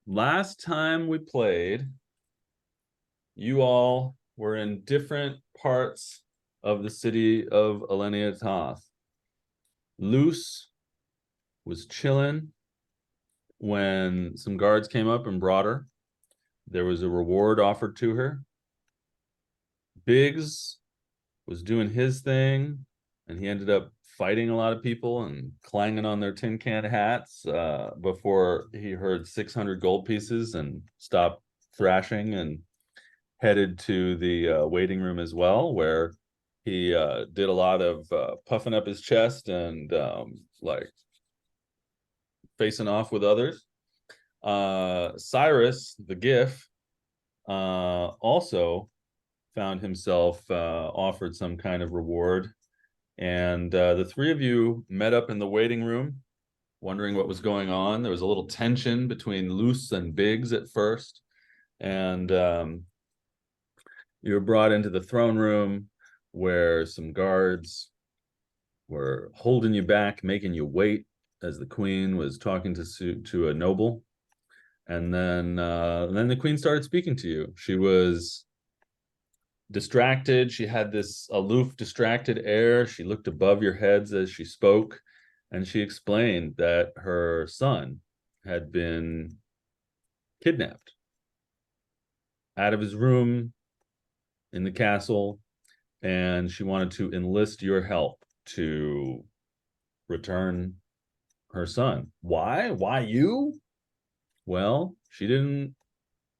Last time we played, you all were in different parts of the city of Elenia Toth. Luce was chilling when some guards came up and brought her. There was a reward offered to her. Biggs was doing his thing, and he ended up fighting a lot of people and clanging on their tin can hats before he heard 600 gold pieces and stopped thrashing and headed to the waiting room as well, where he did a lot of puffing up his chest and like facing off with others. Cyrus, the GIF, also found himself offered some kind of reward. And the three of you met up in the waiting room, wondering what was going on. There was a little tension between Luce and Biggs at first. And you were brought into the throne room where some guards were holding you back, making you wait as the queen was talking to a noble. And then the queen started speaking to you. She was distracted. She had this aloof, distracted air. She looked above your heads as she spoke, and she explained that her son had been kidnapped out of his room in the castle, and she wanted to enlist your help to return her son. Why? Why you? Well, she didn't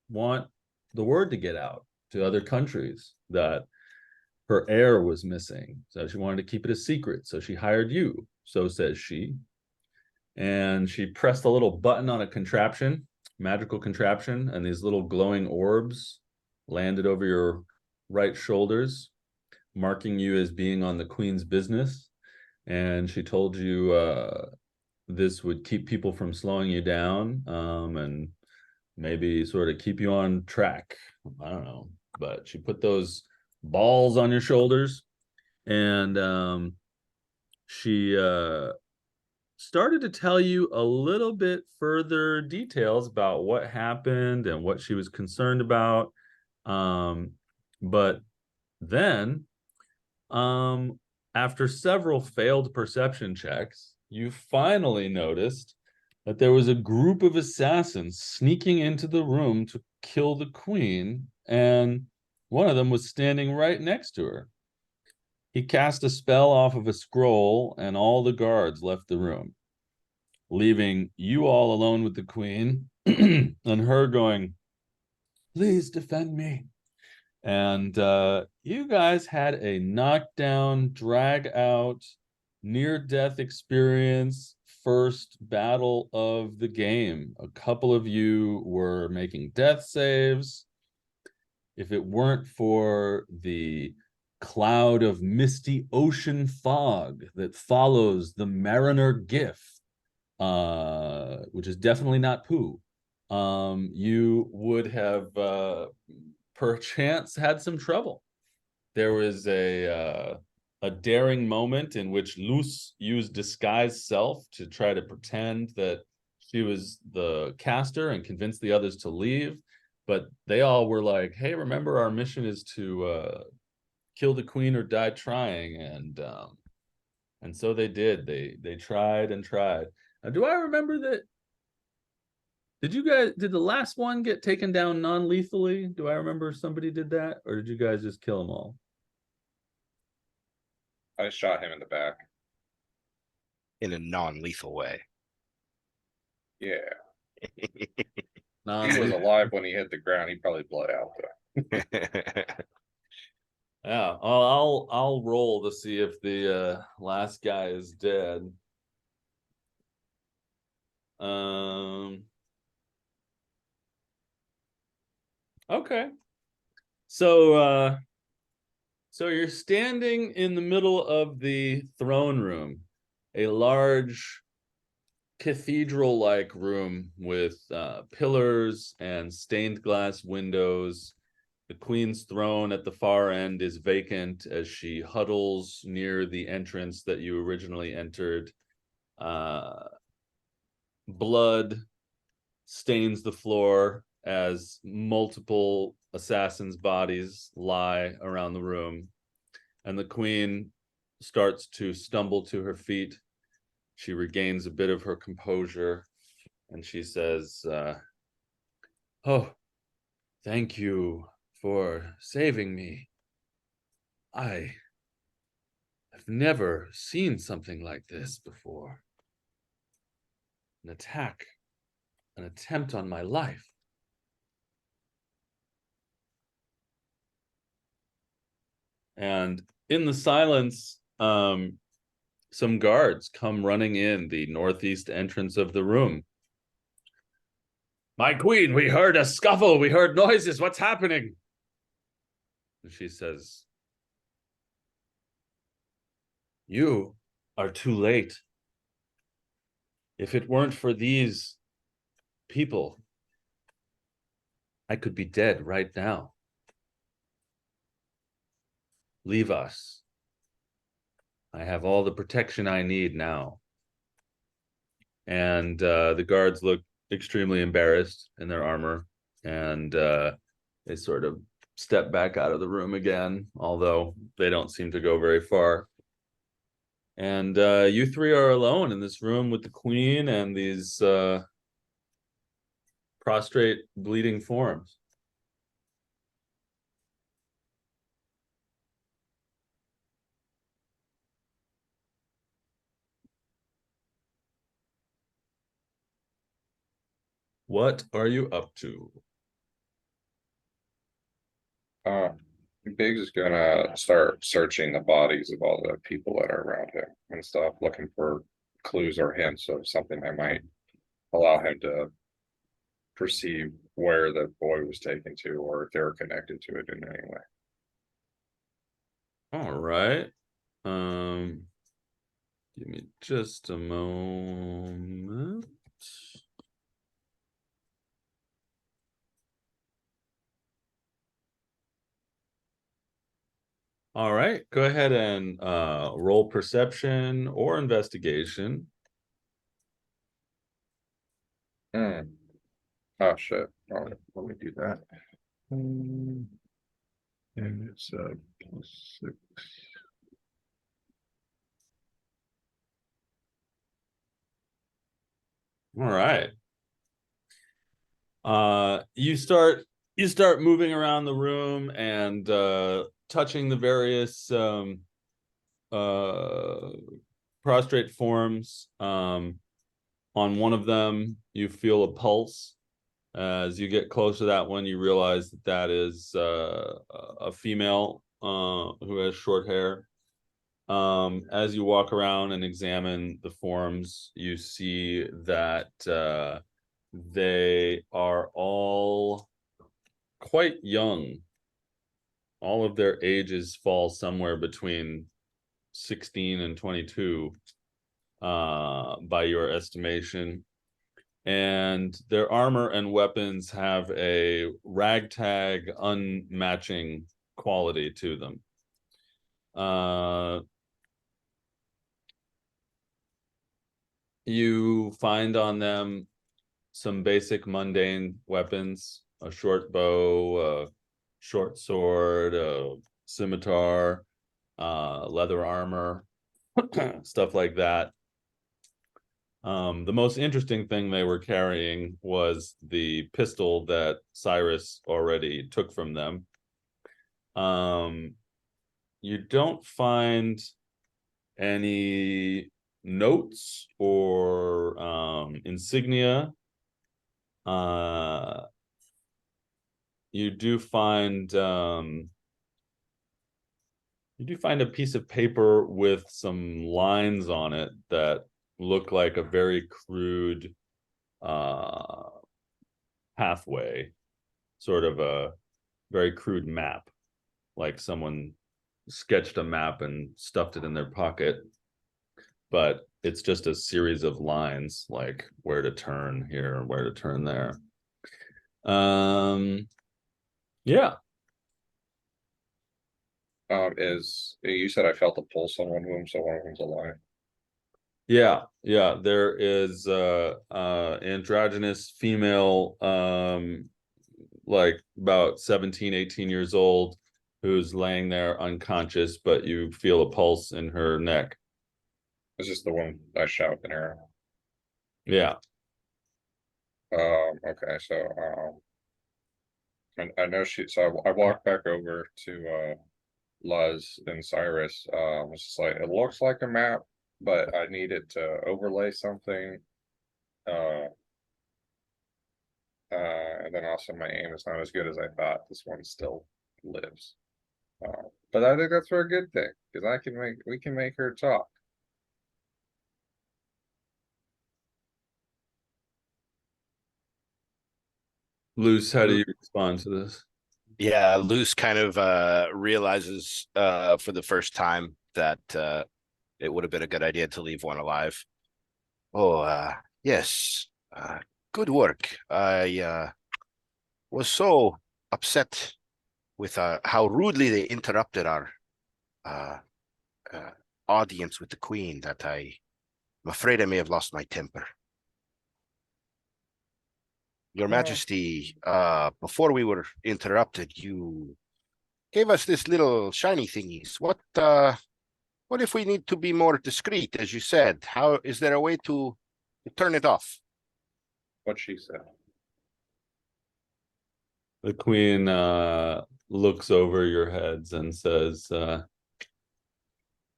want the word to get out to other countries that her heir was missing. So she wanted to keep it a secret. So she hired you, so says she. And she pressed a little button on a contraption, magical contraption, and these little glowing orbs landed over your right shoulders, marking you as being on the queen's business. And she told you this would keep people from slowing you down and maybe sort of keep you on track. I don't know. But she put those balls on your shoulders, and she started to tell you a little bit further details about what happened and what she was concerned about. But then, after several failed perception checks, you finally noticed that there was a group of assassins sneaking into the room to kill the queen, and one of them was standing right next to her. He cast a spell off of a scroll, and all the guards left the room, leaving you all alone with the queen and her going, "Please defend me." And you guys had a knockdown, drag out, near-death experience, first battle of the game. A couple of you were making death saves. If it weren't for the cloud of misty ocean fog that follows the mariner gif, which is definitely not poo, you would have perchance had some trouble. There was a daring moment in which Luce used disguised self to try to pretend that she was the caster and convince the others to leave. But they all were like, "Hey, remember our mission is to kill the queen or die trying," and so they did. They tried and tried. Now, do I remember that? Did the last one get taken down non-lethally? Do I remember somebody did that, or did you guys just kill them all? I shot him in the back. In a non-lethal way. Yeah. He was alive when he hit the ground. He probably bled out though. Yeah, I'll roll to see if the last guy is dead. Okay. So you're standing in the middle of the throne room, a large cathedral-like room with pillars and stained glass windows. The queen's throne at the far end is vacant as she huddles near the entrance that you originally entered. blood stains the floor as multiple assassins' bodies lie around the room. And the queen starts to stumble to her feet. She regains a bit of her composure, and she says, oh, thank you for saving me. I have never seen something like this before. An attack, an attempt on my life. And in the silence, some guards come running in the northeast entrance of the room. My queen, we heard a scuffle. We heard noises. What's happening? And she says, you are too late. If it weren't for these people, I could be dead right now. Leave us. I have all the protection I need now. And the guards look extremely embarrassed in their armor, and they sort of step back out of the room again, although they don't seem to go very far. And you three are alone in this room with the queen and these prostrate, bleeding forms. What are you up to? Biggs is gonna start searching the bodies of all the people that are around him and stuff, looking for clues or hints of something that might allow him to perceive where the boy was taken to, or if they're connected to it in any way. All right. Give me just a moment. All right, go ahead and roll perception or investigation. Oh shit. Oh, let me do that. And it's +6. All right. You start moving around the room and touching the various prostrate forms. On one of them, you feel a pulse. As you get close to that one, you realize that that is a female who has short hair. As you walk around and examine the forms, you see that they are all quite young. All of their ages fall somewhere between 16 and 22 by your estimation. And their armor and weapons have a ragtag, unmatching quality to them. You find on them some basic mundane weapons, a short bow, a short sword, a scimitar, leather armor, stuff like that. The most interesting thing they were carrying was the pistol that Cyrus already took from them. You don't find any notes or insignia. You do find a piece of paper with some lines on it that look like a very crude pathway, sort of a very crude map, like someone sketched a map and stuffed it in their pocket, but it's just a series of lines, like where to turn here, where to turn there. Yeah. Is you said I felt a pulse on one of them, so one of them's alive. Yeah, yeah, there is androgynous female, like about 17, 18 years old, who's laying there unconscious, but you feel a pulse in her neck. This is the one I shot with an arrow. Yeah. Okay, so I know so I walked back over to Luz and Cyrus. It's just like it looks like a map, but I needed to overlay something. Uh, and then also my aim is not as good as I thought. This one still lives. But I think that's for a good thing because we can make her talk. Luce, how do you respond to this? Yeah, Luce kind of realizes for the first time that it would have been a good idea to leave one alive. Oh, yes. Good work. I was so upset with how rudely they interrupted our uh, uh, audience with the Queen that I'm afraid I may have lost my temper. Your Majesty, before we were interrupted, you gave us this little shiny thingies. What if we need to be more discreet, as you said? How is there a way to turn it off? What she said. The queen looks over your heads and says,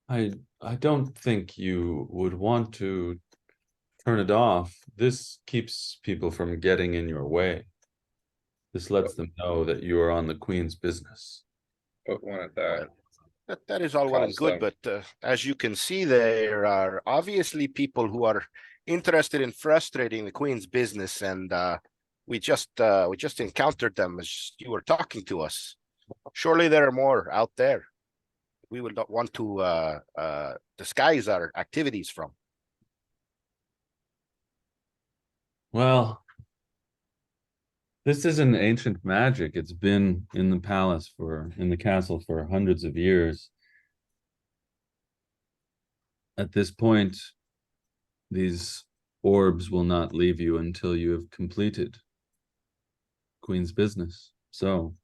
I don't think you would want to turn it off. This keeps people from getting in your way. This lets them know that you are on the queen's business. Put one at that. That is all well and good, but as you can see, there are obviously people who are interested in frustrating the Queen's business, and we just encountered them as you were talking to us. Surely there are more out there. We will not want to disguise our activities from. Well, this isn't ancient magic. It's been in the palace in the castle for hundreds of years. At this point, these orbs will not leave you until you have completed Queen's business. So,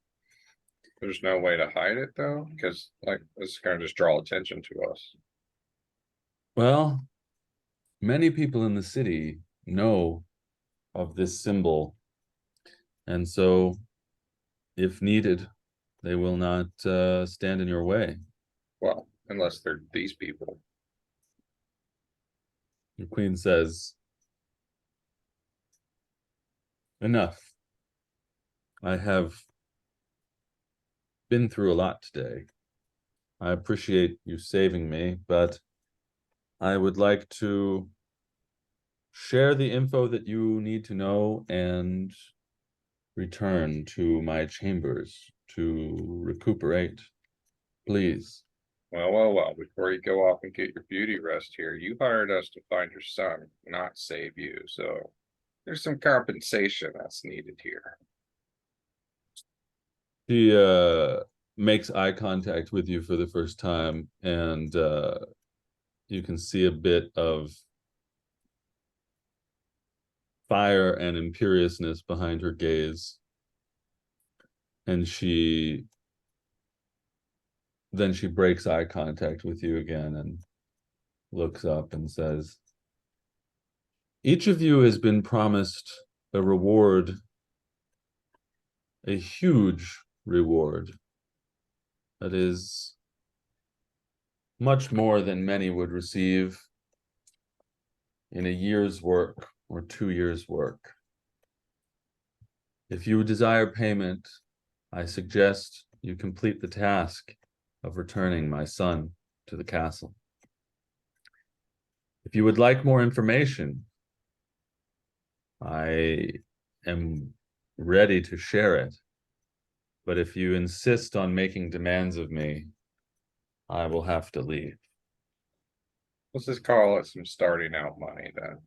There's no way to hide it though, because like this is gonna just draw attention to us. well, many people in the city know of this symbol, and so if needed, they will not stand in your way. Well, unless they're these people. The queen says, enough. I have been through a lot today. I appreciate you saving me, but I would like to share the info that you need to know and return to my chambers to recuperate. Please. Well. Before you go off and get your beauty rest here, you hired us to find your son, not save you. So there's some compensation that's needed here. She makes eye contact with you for the first time, and you can see a bit of fire and imperiousness behind her gaze. And then she breaks eye contact with you again and looks up and says, each of you has been promised a reward, a huge reward that is much more than many would receive in a year's work or 2 years' work. If you desire payment, I suggest you complete the task of returning my son to the castle. If you would like more information, I am ready to share it. But if you insist on making demands of me, I will have to leave. Let's just call it some starting out money then.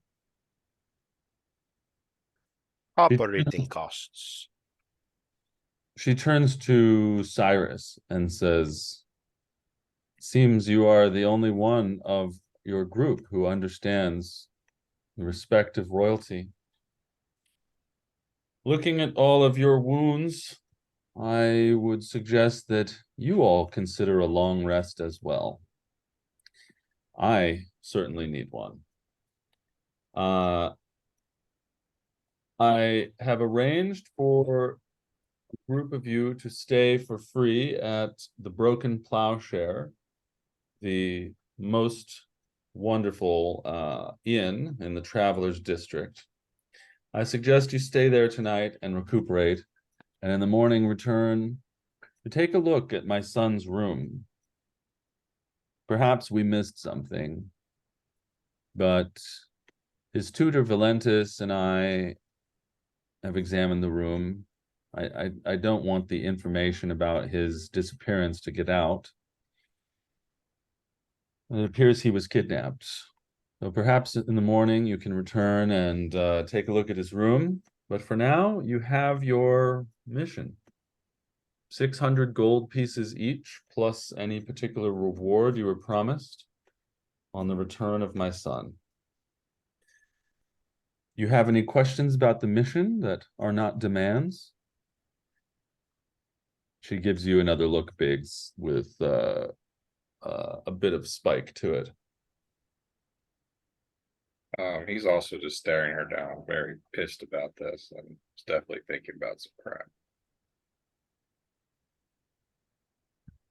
Operating costs. She turns to Cyrus and says, seems you are the only one of your group who understands the respect of royalty. Looking at all of your wounds, I would suggest that you all consider a long rest as well. I certainly need one. I have arranged for a group of you to stay for free at the Broken Plowshare, the most wonderful inn in the Travelers District. I suggest you stay there tonight and recuperate, and in the morning return to take a look at my son's room. Perhaps we missed something, but his tutor Valentis and I have examined the room. I don't want the information about his disappearance to get out. It appears he was kidnapped. So perhaps in the morning you can return and take a look at his room. But for now, you have your mission. 600 gold pieces each, plus any particular reward you were promised on the return of my son. You have any questions about the mission that are not demands? She gives you another look, Biggs, with a bit of spike to it. He's also just staring her down, very pissed about this, and he's definitely thinking about some crap.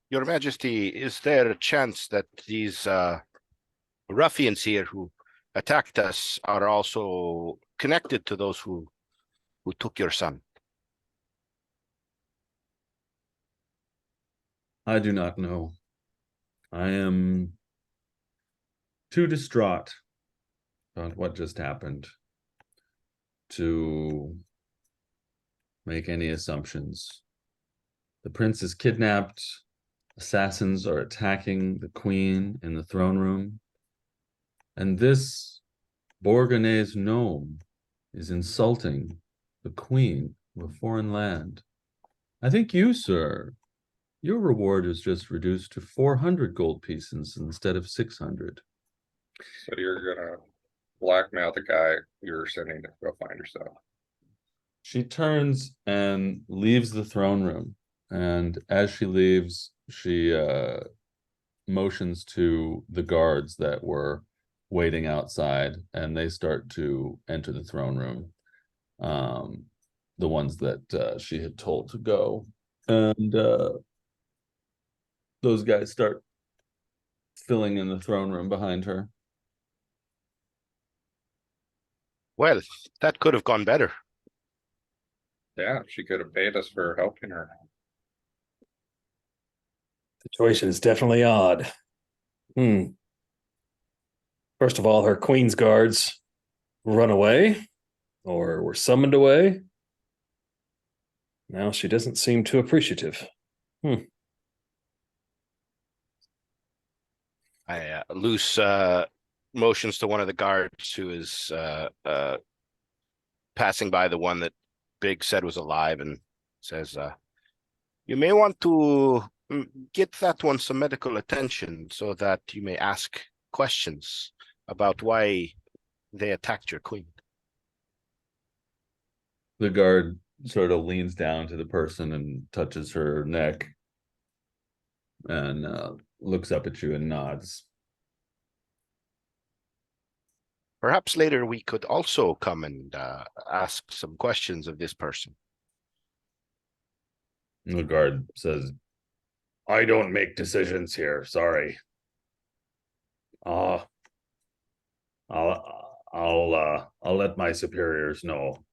Your Majesty, is there a chance that these ruffians here who attacked us are also connected to those who took your son? I do not know. I am too distraught about what just happened to make any assumptions. The prince is kidnapped. Assassins are attacking the queen in the throne room. And this Borgonese gnome is insulting the queen of a foreign land. I think you, sir, your reward is just reduced to 400 gold pieces instead of 600. So you're gonna blackmail the guy you're sending to go find yourself. She turns and leaves the throne room. And as she leaves, she motions to the guards that were waiting outside, and they start to enter the throne room. The ones that she had told to go. And those guys start filling in the throne room behind her. Well, that could have gone better. Yeah, she could have paid us for helping her. Situation is definitely odd. First of all, her queen's guards run away or were summoned away. Now she doesn't seem too appreciative. Luce motions to one of the guards who is passing by the one that Big said was alive and says, you may want to get that one some medical attention so that you may ask questions about why they attacked your queen. The guard sort of leans down to the person and touches her neck and looks up at you and nods. Perhaps later we could also come and ask some questions of this person. The guard says, I don't make decisions here, sorry. I'll let my superiors know.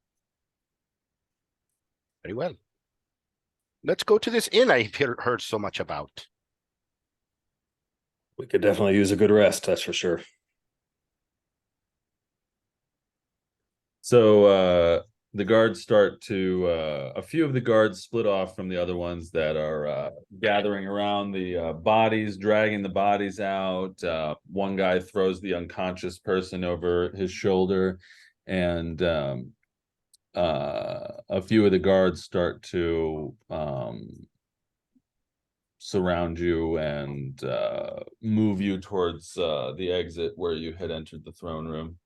Very well. Let's go to this inn I've heard so much about. We could definitely use a good rest, that's for sure. So the guards start to, a few of the guards split off from the other ones that are gathering around the bodies, dragging the bodies out. One guy throws the unconscious person over his shoulder, and a few of the guards start to surround you and move you towards the exit where you had entered the throne room.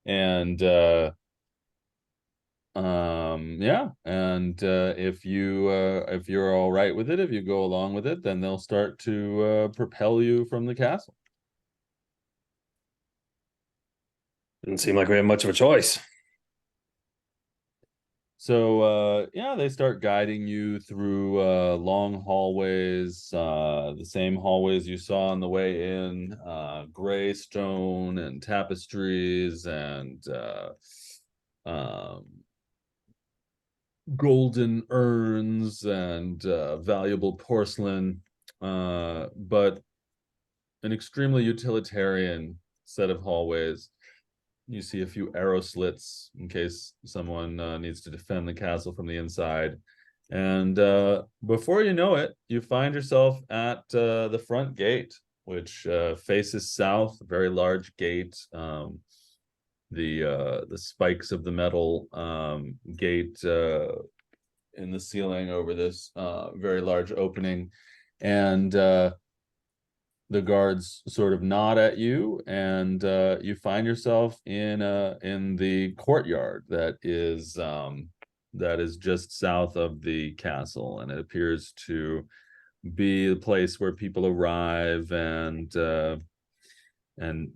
And yeah, and if you're all right with it, if you go along with it, then they'll start to propel you from the castle. Didn't seem like we had much of a choice. So yeah, they start guiding you through long hallways, the same hallways you saw on the way in, gray stone and tapestries and um, golden urns and valuable porcelain, but an extremely utilitarian set of hallways. You see a few arrow slits in case someone needs to defend the castle from the inside. And before you know it, you find yourself at the front gate, which faces south, a very large gate. The spikes of the metal gate in the ceiling over this very large opening. And the guards sort of nod at you, and you find yourself in the courtyard that is just south of the castle, and it appears to be the place where people arrive and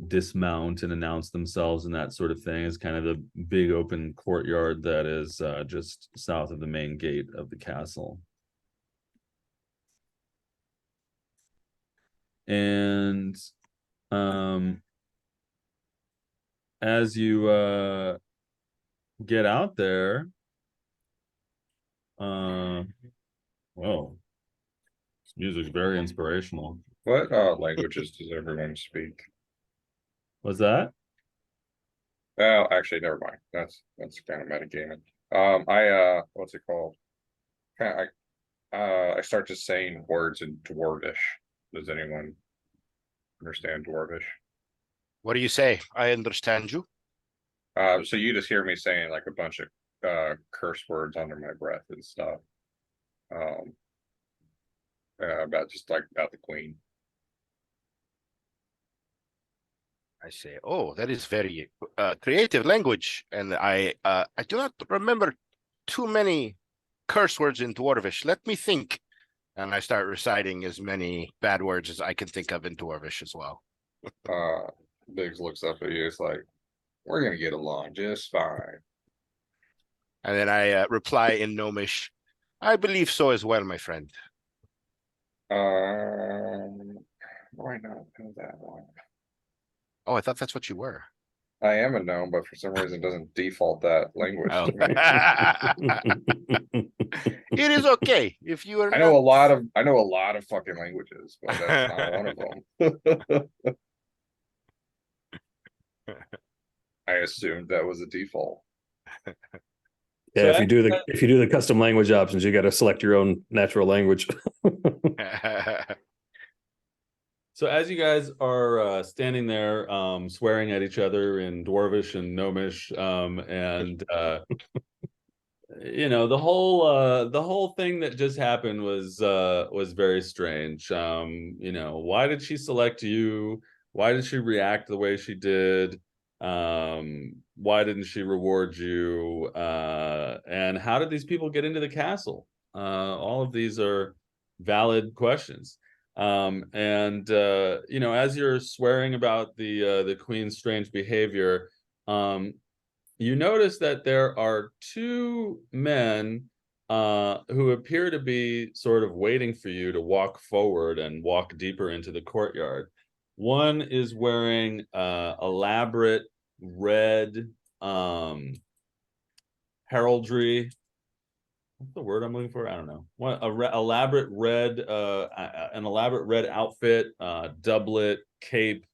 dismount and announce themselves and that sort of thing. Is kind of the big open courtyard that is just south of the main gate of the castle. And as you get out there, whoa, this music's very inspirational. What languages does everyone speak? What's that? Well, actually, never mind. That's kind of metagaming. What's it called? I start just saying words in Dwarvish. Does anyone understand Dwarvish? What do you say? I understand you. So you just hear me saying like a bunch of curse words under my breath and stuff. About the queen. I say, oh, that is very creative language, and I do not remember too many curse words in Dwarvish. Let me think. And I start reciting as many bad words as I can think of in Dwarvish as well. Biggs looks up at you. It's like, we're gonna get along just fine. And then I reply in Gnomish, I believe so as well, my friend. Why not know that one? Oh, I thought that's what you were. I am a gnome, but for some reason it doesn't default that language Oh. to me. It is okay if you are. I know a lot of fucking languages, but that's not one of them. I assumed that was a default. Yeah, if you do the custom language options, you got to select your own natural language. So as you guys are standing there swearing at each other in Dwarvish and Gnomish, and you know, the whole thing that just happened was very strange. You know, why did she select you? Why did she react the way she did? Why didn't she reward you? And how did these people get into the castle? All of these are valid questions. And you know, as you're swearing about the queen's strange behavior, you notice that there are two men who appear to be sort of waiting for you to walk forward and walk deeper into the courtyard. One is wearing elaborate red heraldry. What's the word I'm looking for? I don't know. What elaborate red, an elaborate red outfit, doublet, cape,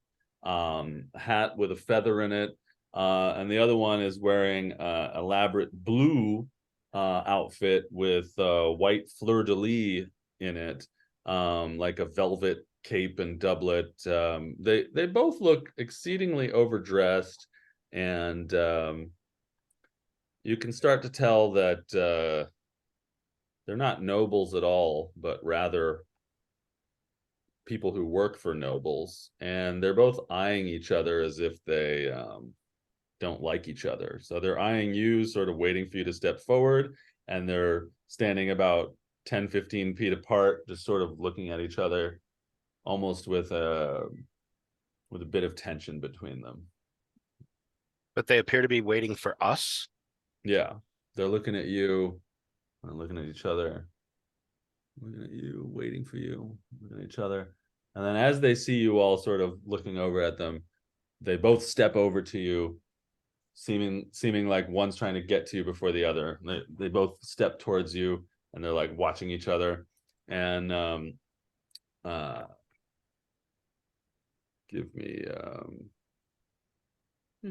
hat with a feather in it, and the other one is wearing elaborate blue outfit with white fleur-de-lis in it, like a velvet cape and doublet. They both look exceedingly overdressed, and you can start to tell that they're not nobles at all, but rather people who work for nobles, and they're both eyeing each other as if they don't like each other. So they're eyeing you, sort of waiting for you to step forward, and they're standing about 10-15 feet apart, just sort of looking at each other, almost with a bit of tension between them. But they appear to be waiting for us. Yeah, they're looking at you and looking at each other, looking at you, waiting for you, looking at each other. And then as they see you all sort of looking over at them, they both step over to you, seeming like one's trying to get to you before the other. They both step towards you, and they're like watching each other. And give me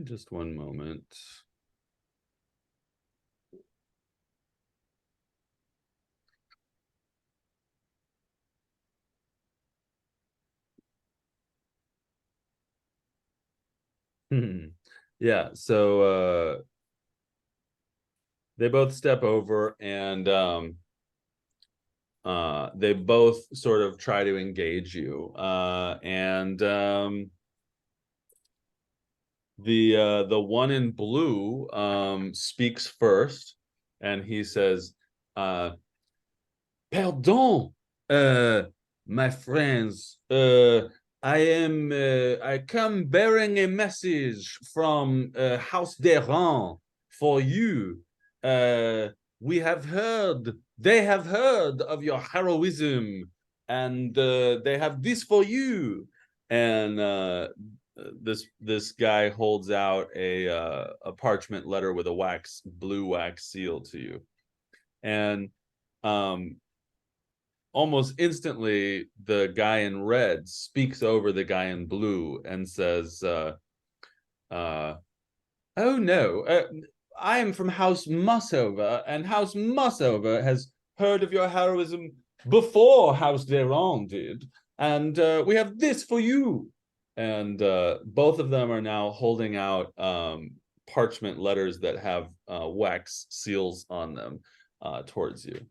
just one moment. Yeah, so they both step over, and they both sort of try to engage you, and the one in blue speaks first, and he says, "Pardon, my friends. I come bearing a message from House d'Eran for you. We have heard, they have heard of your heroism, and they have this for you." And this guy holds out a parchment letter with a blue wax seal to you, and almost instantly the guy in red speaks over the guy in blue and says, "Oh no, I am from House Mussover, and House Mussover has heard of your heroism before House d'Eran did, and we have this for you." And both of them are now holding out parchment letters that have wax seals on them towards you.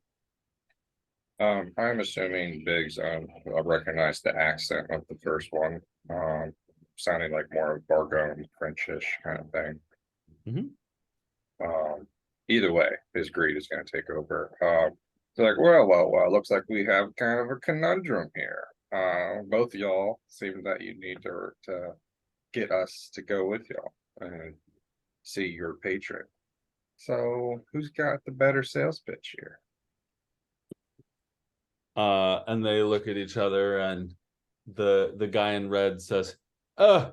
I'm assuming Biggs I recognize the accent of the first one, sounding like more of Bargone Frenchish kind of thing. Either way, his greed is going to take over. They're like, well, looks like we have kind of a conundrum here. Both of y'all seem that you need to get us to go with y'all and see your patron. So who's got the better sales pitch here? And they look at each other, and the guy in red says, the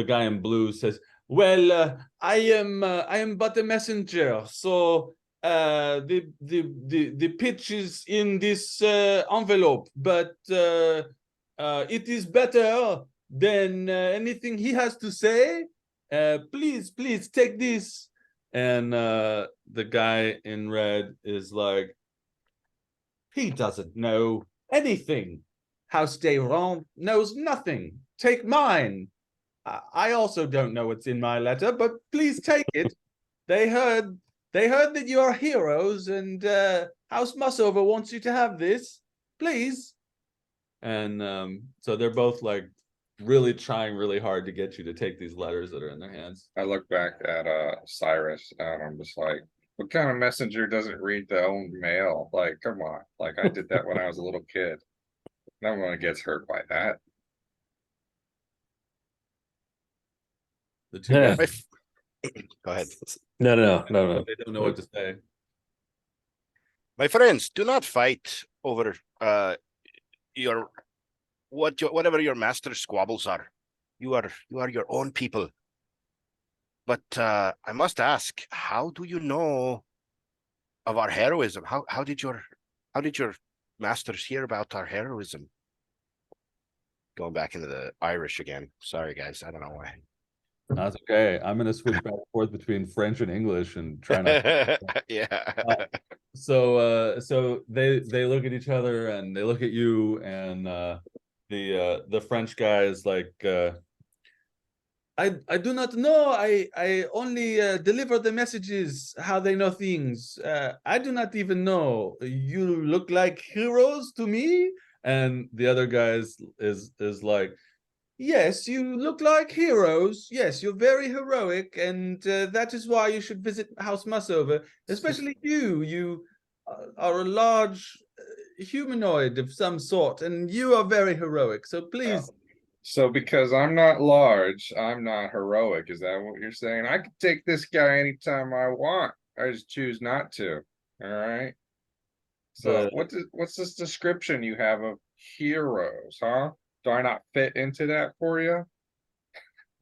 guy in blue says, "Well, I am but a messenger, so the pitch is in this envelope, but it is better than anything he has to say. Please take this." And the guy in red is like, "He doesn't know anything. House d'Eran knows nothing. Take mine. I also don't know what's in my letter, but please take it. They heard that you are heroes, and House Mussover wants you to have this. Please." And so they're both like really trying really hard to get you to take these letters that are in their hands. I look back at Cyrus, and I'm just like, what kind of messenger doesn't read their own mail? Like, come on. Like, I did that when I was a little kid. No one gets hurt by that. The two Yeah. guys, Go ahead. No. they don't know what to say. My friends, do not fight over your whatever your master squabbles are. You are your own people. But I must ask, how do you know of our heroism? How did your masters hear about our heroism? Going back into the Irish again. Sorry, guys. I don't know why. That's okay. I'm going to switch back and forth between French and English and try not. Yeah. So they look at each other, and they look at you, and the French guy is like, I do not know. I only deliver the messages, how they know things. I do not even know. You look like heroes to me. And the other guy is like, yes, you look like heroes. Yes, you're very heroic, and that is why you should visit House Mussover, especially you. You are a large humanoid of some sort, and you are very heroic. So please, So because I'm not large, I'm not heroic. Is that what you're saying? I could take this guy anytime I want. I just choose not to. All right. So what's this description you have of heroes, huh? Do I not fit into that for you?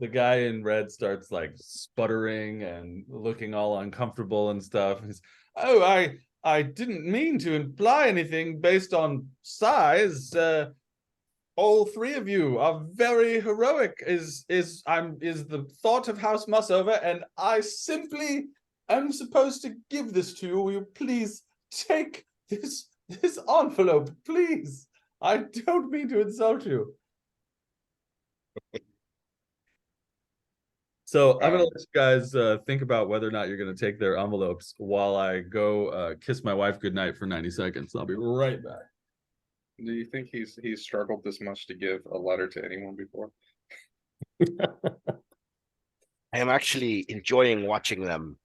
the guy in red starts like sputtering and looking all uncomfortable and stuff. He's, oh, I didn't mean to imply anything based on size. All three of you are very heroic. Is the thought of House Mussover, and I simply am supposed to give this to you. Will you please take this envelope, please? I don't mean to insult you. So I'm gonna let you guys think about whether or not you're gonna take their envelopes while I go kiss my wife goodnight for 90 seconds. I'll be right back. Do you think he's struggled this much to give a letter to anyone before? I am actually enjoying watching them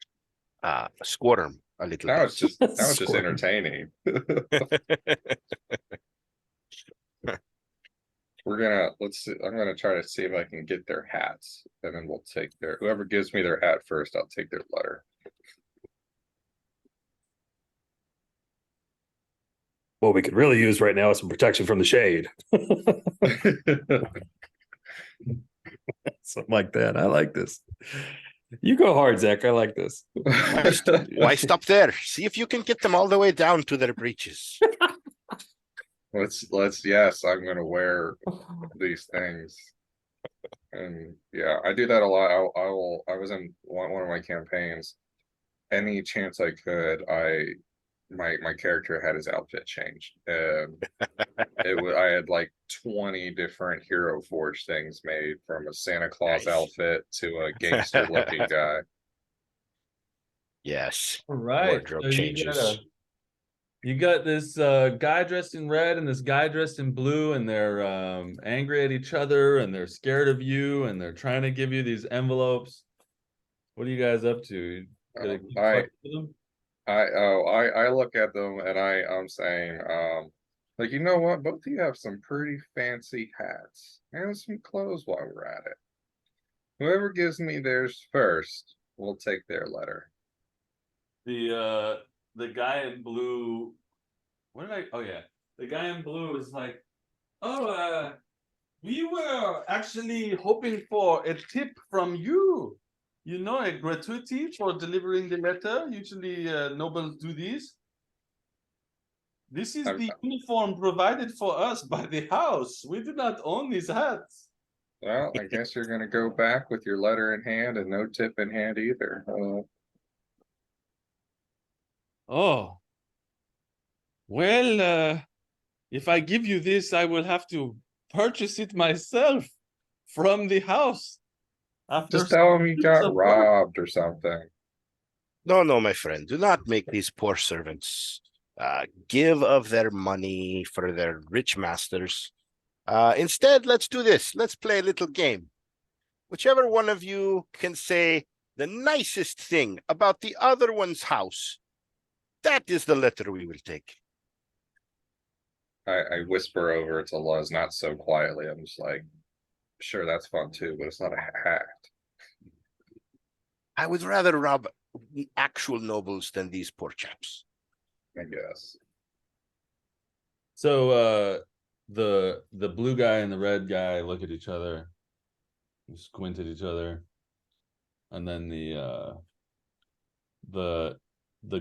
squirm a little Now bit. it's just Squirm. entertaining. I'm gonna try to see if I can get their hats, and then we'll take whoever gives me their hat first, I'll take their letter. What we could really use right now is some protection from the shade. Something like that. I like this. You go hard, Zach. I like this. Why stop there? See if you can get them all the way down to their breeches. Yes, I'm gonna wear these things. And yeah, I do that a lot. I was in one of my campaigns. Any chance I could, my character had his outfit changed. I had like 20 different Hero Forge things made, from a Santa Claus Nice. outfit to a gangster looking guy. Yes. All right. Wardrobe So changes. you got this guy dressed in red and this guy dressed in blue, and they're angry at each other, and they're scared of you, and they're trying to give you these envelopes. What are you guys up to? You gonna keep fucking with them? I look at them and I'm saying, like, you know what? Both of you have some pretty fancy hats and some clothes while we're at it. Whoever gives me theirs first will take their letter. The guy in blue. What did I? Oh yeah, the guy in blue is like, oh, we were actually hoping for a tip from you. You know, a gratuity for delivering the letter. Usually, nobles do these. This is the uniform provided for us by the house. We do not own these hats. Well, I guess you're gonna go back with your letter in hand and no tip in hand either. Oh. Well, if I give you this, I will have to purchase it myself from the house. After Just tell them you got some work. robbed or something. No, my friend. Do not make these poor servants give of their money for their rich masters. Instead, let's do this. Let's play a little game. Whichever one of you can say the nicest thing about the other one's house, that is the letter we will take. I whisper over to Luz, not so quietly. I'm just like, sure, that's fun too, but it's not a hat. I would rather rob the actual nobles than these poor chaps. I guess. So the blue guy and the red guy look at each other, squint at each other, and then the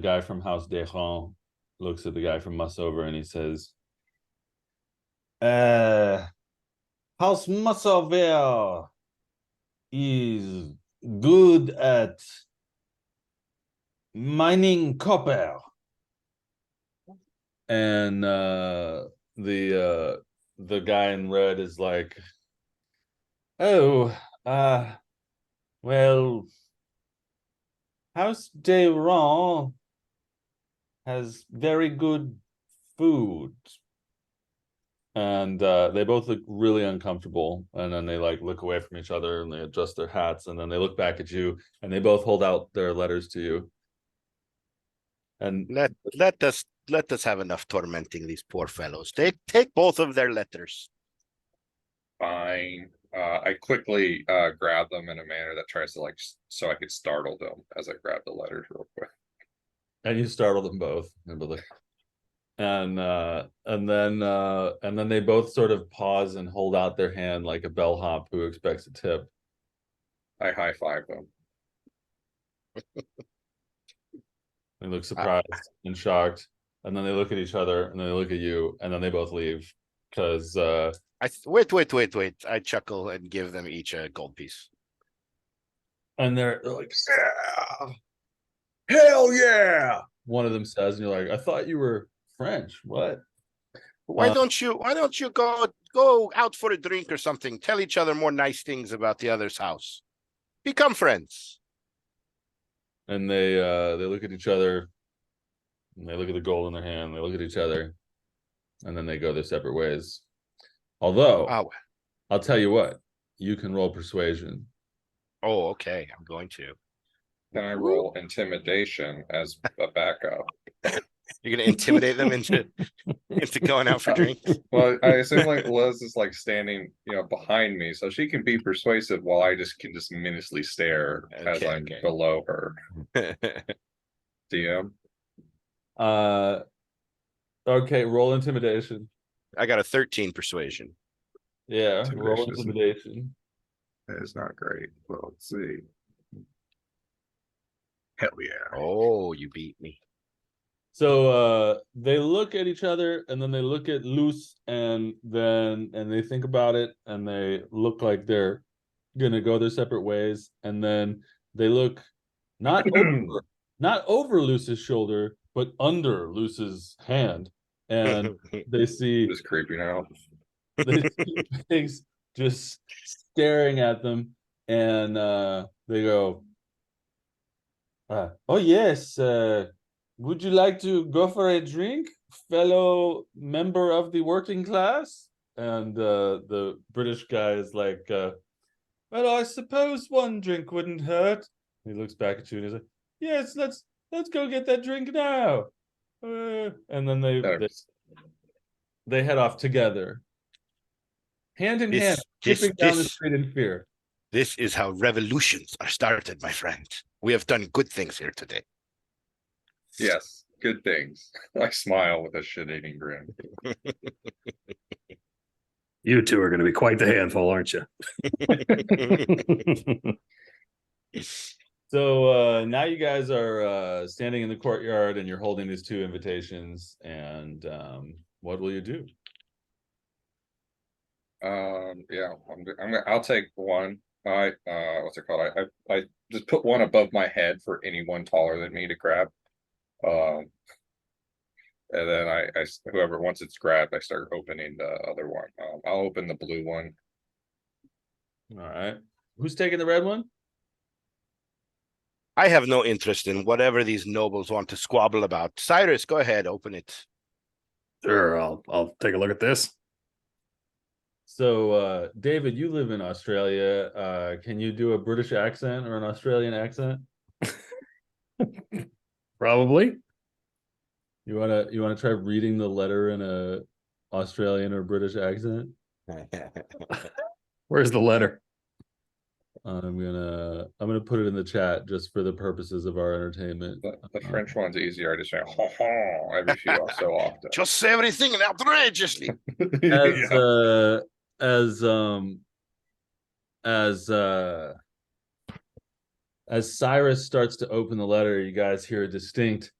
guy from House Dejan looks at the guy from Mussover and he says, House Mussover is good at mining copper. And the guy in red is like, oh, well, House Dejan has very good food. and they both look really uncomfortable, and then they like look away from each other and they adjust their hats, and then they look back at you, and they both hold out their letters to you. And Let us have enough tormenting these poor fellows. Take both of their letters. Fine. I quickly grab them in a manner that tries to like so I could startle them as I grab the letters real quick. and you startle them both, and then they both sort of pause and hold out their hand like a bellhop who expects a tip. I high five them. They look surprised and shocked, and then they look at each other, and then they look at you, and then they both leave because Wait. I chuckle and give them each a gold piece. and they're like, yeah, hell yeah, one of them says, and you're like, I thought you were French. What? Why don't you go out for a drink or something? Tell each other more nice things about the other's house. Become friends. And they look at each other, and they look at the gold in their hand, they look at each other, and then they go their separate ways. Although I'll tell you what, you can roll persuasion. Oh, okay. I'm going to. Then I roll intimidation as a backup. You're gonna intimidate them into going out for drinks. Well, I assume like Liz is like standing, behind me, so she can be persuasive while I can just menacingly stare as I'm below her. DM. Okay, roll intimidation. I got a 13 persuasion. Yeah, roll intimidation. That is not great. Well, let's see. Hell yeah. Oh, you beat me. So they look at each other, and then they look at Luce, and they think about it, and they look like they're gonna go their separate ways, and then they look not over Luce's shoulder, but under Luce's hand, and they see Just creeping out. they see pigs just staring at them, and they go, oh yes, would you like to go for a drink, fellow member of the working class? And the British guy is like, well, I suppose one drink wouldn't hurt. He looks back at you and he's like, yes, let's go get that drink now. And then they head off together, hand in hand, skipping down the street in fear. This is how revolutions are started, my friend. We have done good things here today. Yes, good things. I smile with a shit-eating grin. You two are going to be quite the handful, aren't you? So now you guys are standing in the courtyard, and you're holding these two invitations. And what will you do? Yeah, I'll take one. What's it called? I just put one above my head for anyone taller than me to grab. And then whoever, once it's grabbed, I start opening the other one. I'll open the blue one. All right. Who's taking the red one? I have no interest in whatever these nobles want to squabble about. Cyrus, go ahead, open it. Sure, I'll take a look at this. So, David, you live in Australia. Can you do a British accent or an Australian accent? Probably. You wanna try reading the letter in a Australian or British accent? Where's the letter? I'm gonna put it in the chat just for the purposes of our entertainment. The French one's easier. I just say ha ha every so often. Just say everything outrageously. As Cyrus starts to open the letter, you guys hear a distinct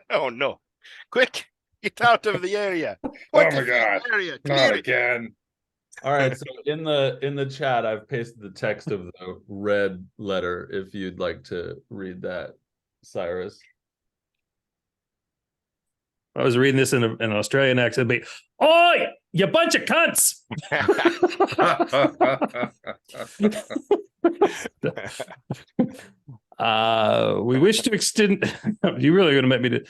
Oh no. Quick, get out of the area. Oh my god. Not again. All right, so in the chat, I've pasted the text of the red letter if you'd like to read that, Cyrus. I was reading this in an Australian accent. It'd be, oi, you bunch of cunts! We wish to extend. You're really going to make me do.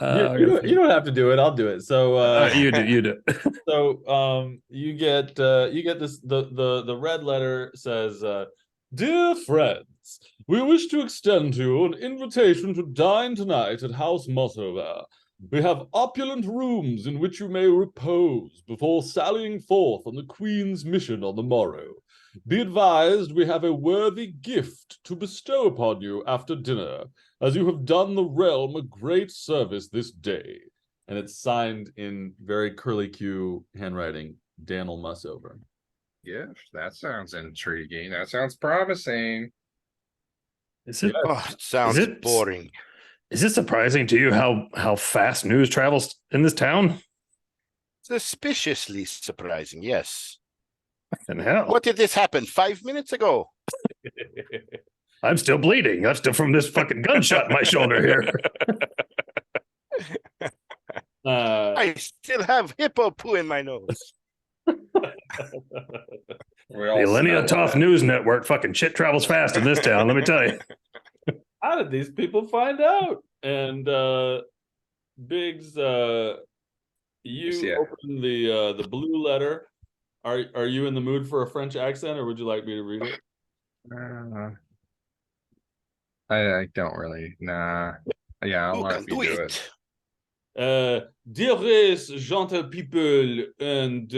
You don't have to do it. I'll do it. So you do. you get this the red letter says, "Dear friends, we wish to extend to you an invitation to dine tonight at House Mossover. We have opulent rooms in which you may repose before sallying forth on the Queen's mission on the morrow. Be advised, we have a worthy gift to bestow upon you after dinner, as you have done the realm a great service this day." And it's signed in very curly Q handwriting, Daniel Mussover. Yes, that sounds intriguing. That sounds promising. Is it? Oh, it sounds it- boring. Is it surprising to you how fast news travels in this town? Suspiciously surprising, yes. And hell, What did this happen 5 minutes ago? I'm still bleeding. That's still from this fucking gunshot in my shoulder here. I still have hippo poo in my nose. We The all Elenia smell Toth that. News Network fucking shit travels fast in this town, let me tell you. How did these people find out? And Biggs, you Yeah. open the blue letter. Are you in the mood for a French accent, or would you like me to read it? I don't really. Nah. Yeah, I'll Who let can you do do it? Dearest gentle people and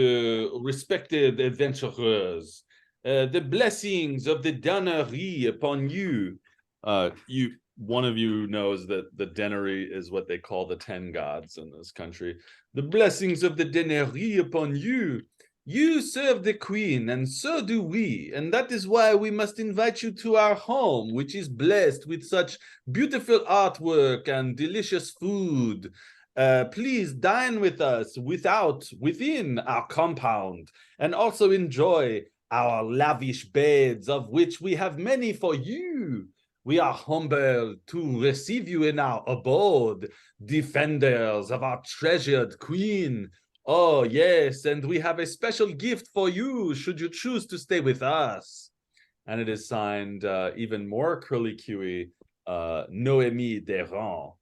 respected adventurers, the blessings of the Dannery upon you. One of you knows that the Dannery is what they call the 10 gods in this country. The blessings of the Dannery upon you. You serve the Queen, and so do we, and that is why we must invite you to our home, which is blessed with such beautiful artwork and delicious food. Please dine with us within our compound, and also enjoy our lavish beds, of which we have many for you. We are humbled to receive you in our abode, defenders of our treasured queen. Oh, yes, and we have a special gift for you, should you choose to stay with us. And it is signed, even more curly Q-y, Noémie Desrands.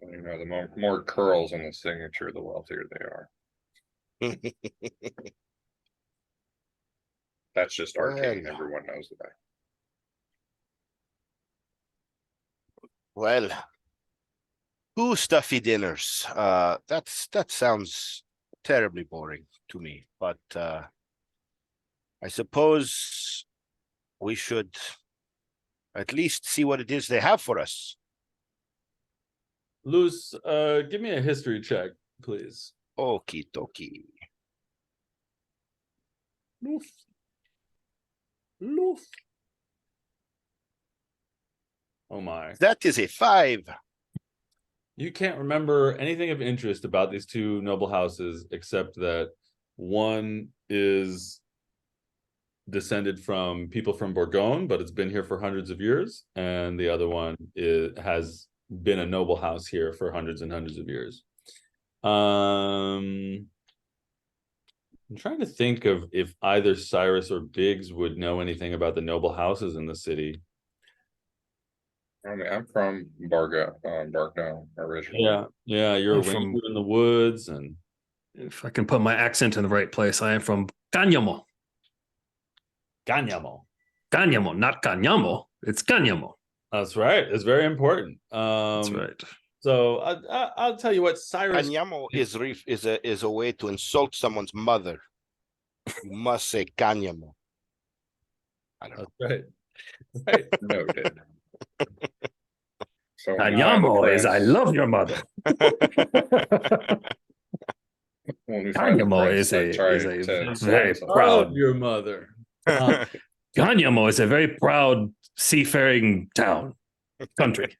You know, the more curls in the signature, the wealthier they are. That's just arcane. Well. Everyone knows that. Well, 2 stuffy dinners. That sounds terribly boring to me, but I suppose we should at least see what it is they have for us. Luce, give me a history check, please. Okie dokie. Loof. Oh my. That is a 5. You can't remember anything of interest about these two noble houses, except that one is descended from people from Bourgogne, but it's been here for hundreds of years, and the other one has been a noble house here for hundreds and hundreds of years. I'm trying to think of if either Cyrus or Biggs would know anything about the noble houses in the city. I mean, I'm from Bargo originally. Yeah, you're I'm from- in the woods, and If I can put my accent in the right place, I am from Cáñamo. Cáñamo. Cáñamo, not Cáñamo. It's Cáñamo. That's right. It's very important. That's right. So I'll tell you what, Cyrus. Cañamo is a way to insult someone's mother. You must say cañamo. I don't know. That's right. Right. Noted. So Cáñamo is I love your mother. Cáñamo is a very proud. Love your mother. Cáñamo is a very proud seafaring town, country.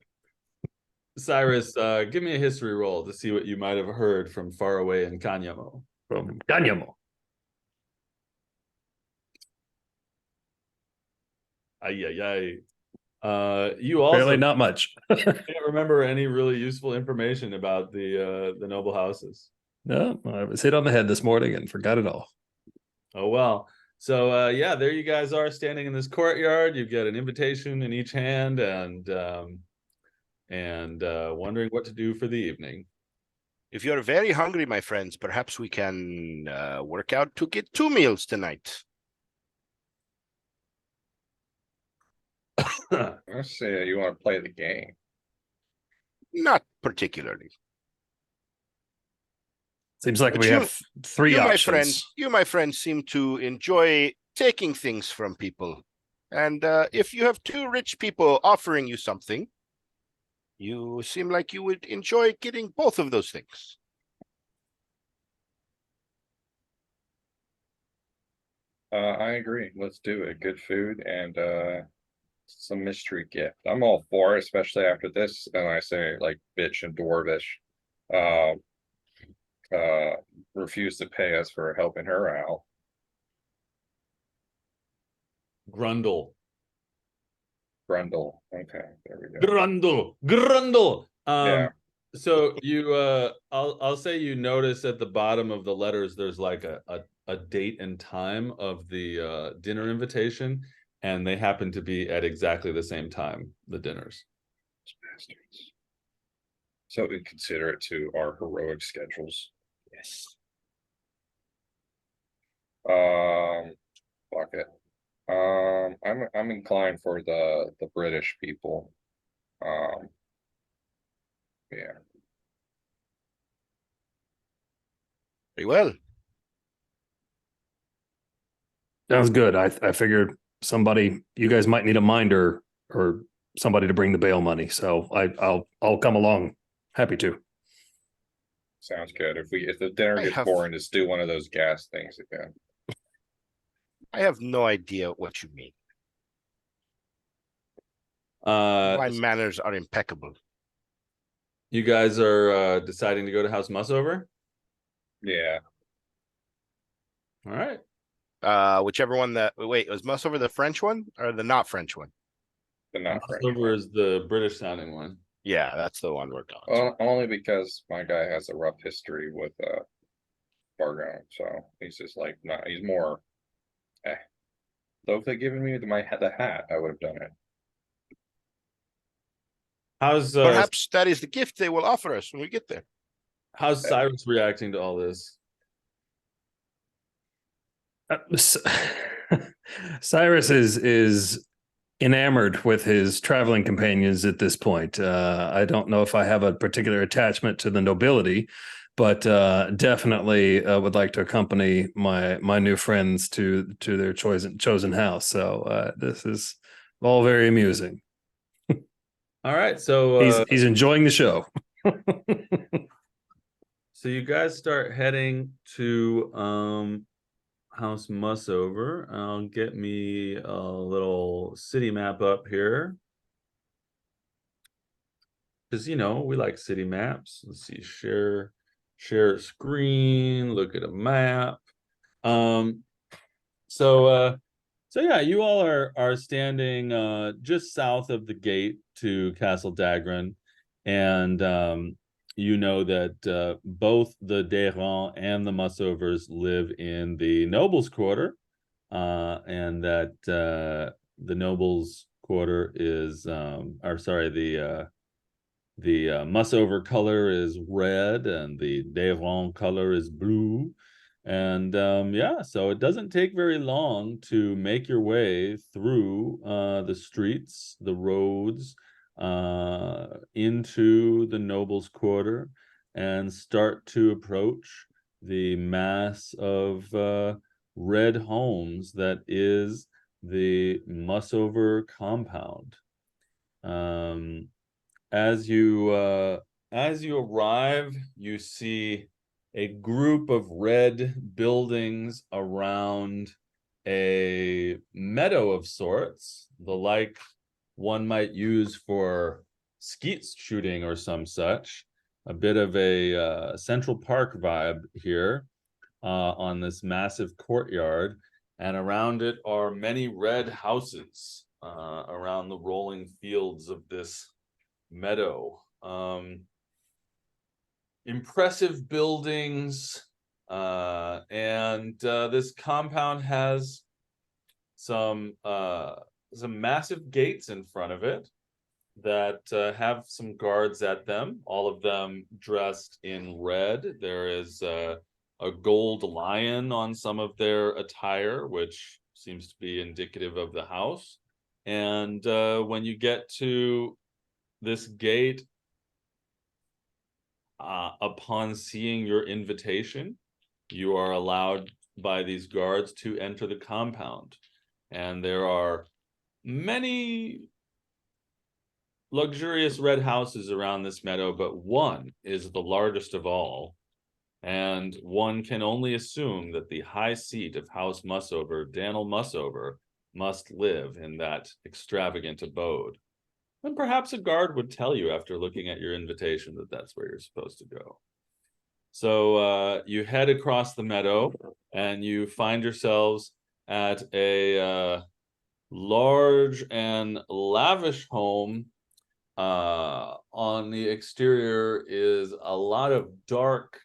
Cyrus, give me a history roll to see what you might have heard from far away in Cáñamo. From Cáñamo. You also Apparently not much. can't remember any really useful information about the noble houses. No, I was hit on the head this morning and forgot it all. Oh well. So there you guys are standing in this courtyard. You've got an invitation in each hand, and and wondering what to do for the evening. If you're very hungry, my friends, perhaps we can work out to get 2 meals tonight. Let's say you want to play the game. Not particularly. Seems like But we have three options. You, my friend, seem to enjoy taking things from people. And if you have two rich people offering you something, you seem like you would enjoy getting both of those things. I agree. Let's do it. Good food and some mystery gift. I'm all for it, especially after this. And I say like bitch and dwarvish. Uh, refuse to pay us for helping her out. Grundle. Grundle. Okay, there we go. Grundle. Yeah. So you I'll say you notice at the bottom of the letters there's like a date and time of the dinner invitation, and they happen to be at exactly the same time, the dinners. Bastards. So we consider it to our heroic schedules. Yes. Fuck it. I'm inclined for the British people. Yeah. Very well. Sounds good. I figured you guys might need a minder or somebody to bring the bail money. So I'll come along. Happy to. Sounds good. If the dinner gets boring, just do one of those gas things again. I have no idea what you mean. My manners are impeccable. You guys are deciding to go to House Mussover? Yeah. All right. Whichever one that wait, was Mussover the French one or the not French one? The not French Mussover one. is the British sounding one. Yeah, that's the one we're going. Well, only because my guy has a rough history with Fargo, so he's just like not. He's more. Though if they given me the hat, I would have done it. How's Perhaps that is the gift they will offer us when we get there. how's Cyrus reacting to all this? Cyrus is enamored with his traveling companions at this point. I don't know if I have a particular attachment to the nobility, but definitely would like to accompany my new friends to their chosen house. So this is all very amusing. All right, so He's enjoying the show. so you guys start heading to House Mussover. I'll get me a little city map up here, because we like city maps. Let's see, share screen, look at a map. So yeah, you all are standing just south of the gate to Castle Dagran, and you know that both the Desrands and the Mussovers live in the Nobles' Quarter, and that the Nobles' Quarter is, or sorry, the Mussover color is red and the Desrands color is blue. And yeah, so it doesn't take very long to make your way through the streets, the roads, into the Nobles' Quarter, and start to approach the mass of red homes that is the Mussover compound. As you arrive, you see a group of red buildings around a meadow of sorts, the like one might use for skeet shooting or some such. A bit of a Central Park vibe here on this massive courtyard, and around it are many red houses around the rolling fields of this meadow. Impressive buildings, and this compound has some massive gates in front of it, that have some guards at them, all of them dressed in red. There is a gold lion on some of their attire, which seems to be indicative of the house. And when you get to this gate, upon seeing your invitation, you are allowed by these guards to enter the compound. And there are many luxurious red houses around this meadow, but one is the largest of all. And one can only assume that the high seat of House Mussover, Daniel Mussover, must live in that extravagant abode. And perhaps a guard would tell you after looking at your invitation that that's where you're supposed to go. So you head across the meadow and you find yourselves at a large and lavish home. On the exterior is a lot of dark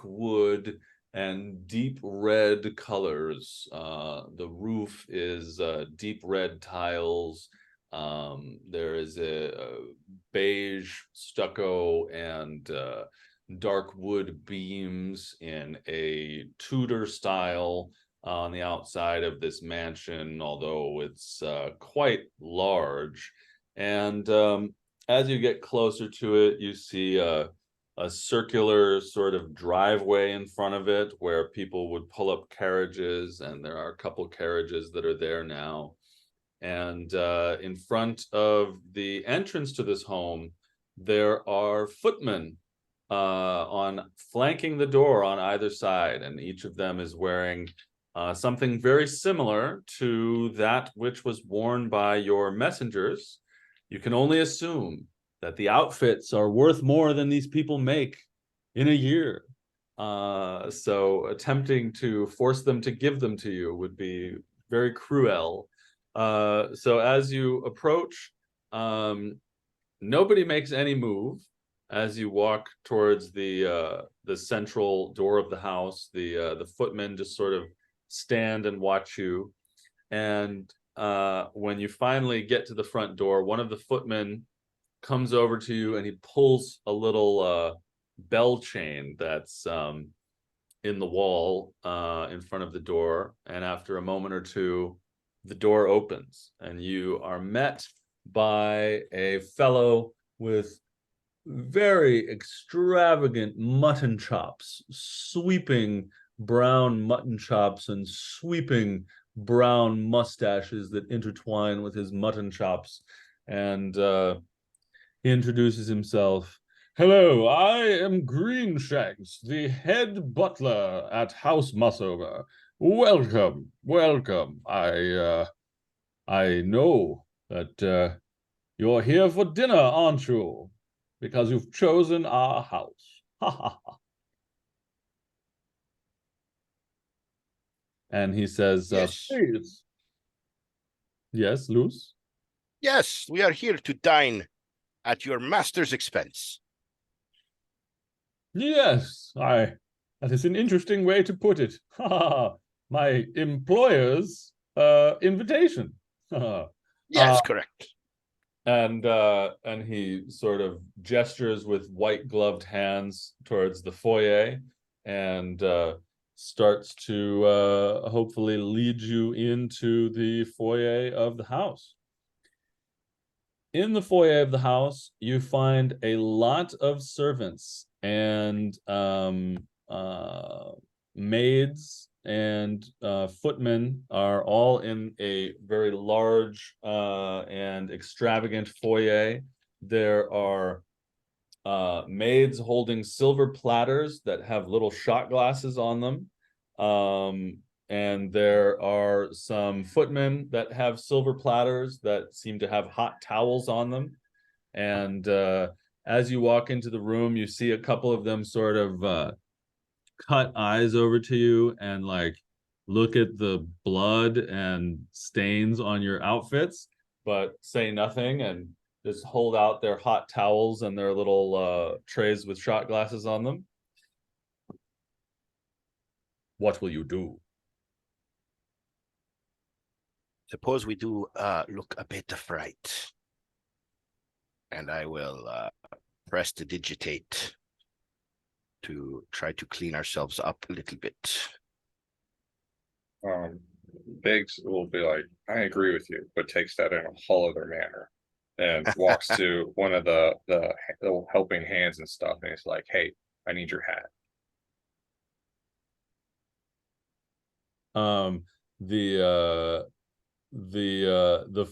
wood and deep red colors. The roof is deep red tiles. There is a beige stucco and dark wood beams in a Tudor style on the outside of this mansion, although it's quite large. And as you get closer to it, you see a circular sort of driveway in front of it where people would pull up carriages, and there are a couple carriages that are there now. And in front of the entrance to this home, there are footmen on flanking the door on either side, and each of them is wearing something very similar to that which was worn by your messengers. You can only assume that the outfits are worth more than these people make in a year. So attempting to force them to give them to you would be very cruel. So as you approach, nobody makes any move. As you walk towards the central door of the house, the footmen just sort of stand and watch you. And when you finally get to the front door, one of the footmen comes over to you and he pulls a little bell chain that's in the wall in front of the door. And after a moment or two, the door opens and you are met by a fellow with very extravagant mutton chops, sweeping brown mutton chops and sweeping brown mustaches that intertwine with his mutton chops. And he introduces himself. Hello, I am Greenshanks, the head butler at House Mussover. Welcome, welcome. I know that you're here for dinner, aren't you? Because you've chosen our house. Ha ha ha. And he says, Yes. please. Yes, Luce? Yes, we are here to dine at your master's expense. Yes, that is an interesting way to put it. Ha ha ha. My employer's invitation. Yes, correct. And he sort of gestures with white gloved hands towards the foyer and starts to hopefully lead you into the foyer of the house. In the foyer of the house, you find a lot of servants and maids and footmen are all in a very large and extravagant foyer. There are maids holding silver platters that have little shot glasses on them. And there are some footmen that have silver platters that seem to have hot towels on them. And as you walk into the room, you see a couple of them sort of cut eyes over to you and like look at the blood and stains on your outfits, but say nothing and just hold out their hot towels and their little trays with shot glasses on them. What will you do? Suppose we do look a bit fright. and I will press to digitate to try to clean ourselves up a little bit. Biggs will be like, I agree with you, but takes that in a whole other manner and walks to one of the helping hands and stuff, and he's like, hey, I need your hat. The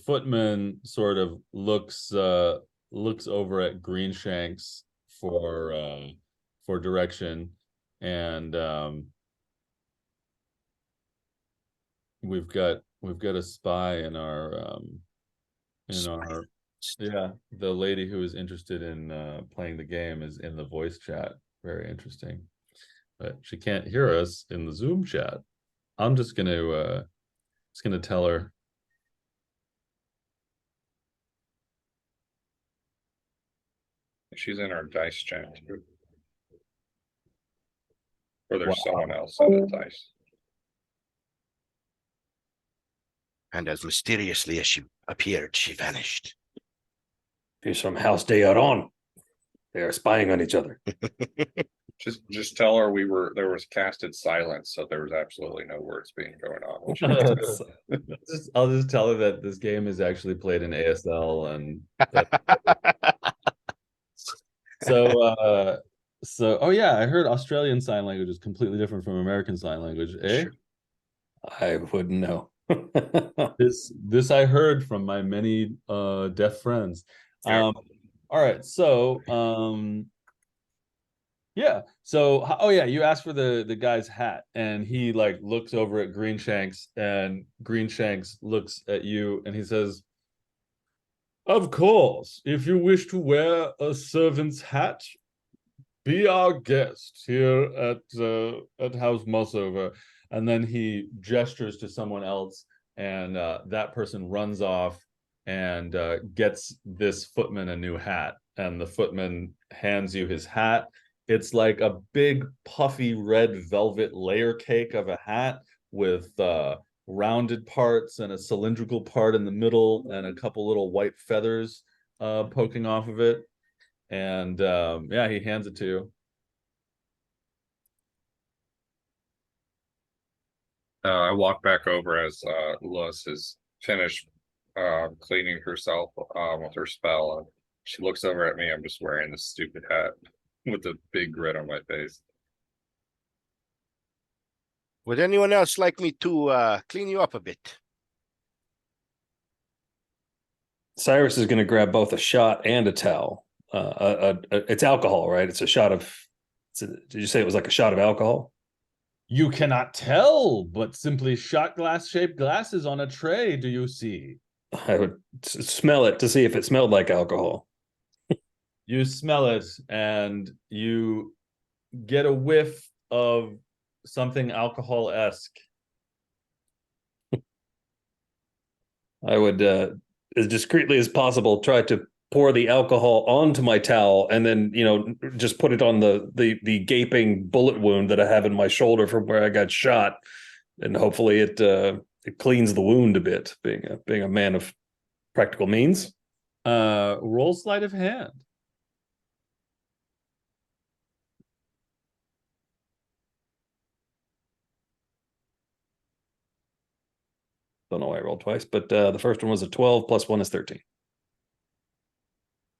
footman sort of looks over at Greenshanks for direction, and we've got a spy in our yeah, the lady who is interested in playing the game is in the voice chat. Very interesting, but she can't hear us in the Zoom chat. I'm just gonna tell her. She's in our dice chat too. Or there's Wow. someone else in the dice. And as mysteriously as she appeared, she vanished. He's from House de Aron. They are spying on each other. Just tell her there was casted silence, so there was absolutely no words being going on. I'll just tell her that this game is actually played in ASL, and so oh yeah, I heard Australian Sign Language is completely different from American Sign Language, eh? Sure. I wouldn't know. This I heard from my many deaf friends. Yeah. All right, so yeah, so oh yeah, you asked for the guy's hat, and he like looks over at Greenshanks, and Greenshanks looks at you, and he says, of course, if you wish to wear a servant's hat, be our guest here at House Mussover. And then he gestures to someone else, and that person runs off and gets this footman a new hat. And the footman hands you his hat. It's like a big puffy red velvet layer cake of a hat with rounded parts and a cylindrical part in the middle and a couple little white feathers poking off of it. And yeah, he hands it to you. I walk back over as Lewis is finished cleaning herself with her spell. And she looks over at me. I'm just wearing this stupid hat with a big grin on my face. Would anyone else like me to clean you up a bit? Cyrus is going to grab both a shot and a towel. It's alcohol, right? It's a shot of. Did you say it was like a shot of alcohol? You cannot tell, but simply shot glass-shaped glasses on a tray, do you see? I would smell it to see if it smelled like alcohol. You smell it, and you get a whiff of something alcohol-esque. I would, as discreetly as possible, try to pour the alcohol onto my towel, and then just put it on the gaping bullet wound that I have in my shoulder from where I got shot, and hopefully it cleans the wound a bit. Being a man of practical means. Roll sleight of hand. Don't know why I rolled twice, but the first one was a 12 plus 1 is 13.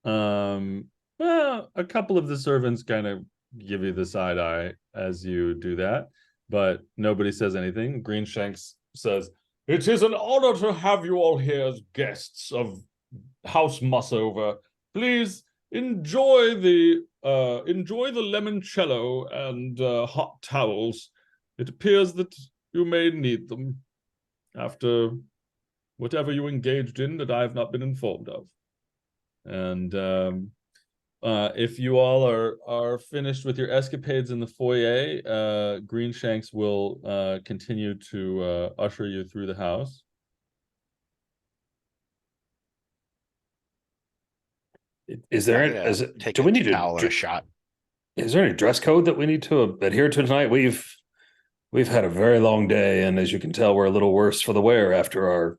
Well, a couple of the servants kind of give you the side eye as you do that, but nobody says anything. Greenshanks says, "It is an honor to have you all here as guests of House Mussover. Please enjoy the limoncello and hot towels. It appears that you may need them after whatever you engaged in that I have not been informed of." And if you all are finished with your escapades in the foyer, Greenshanks will continue to usher you through the house. Is there do we need a towel and a shot? Is there any dress code that we need to adhere to tonight? We've had a very long day, and as you can tell, we're a little worse for the wear after our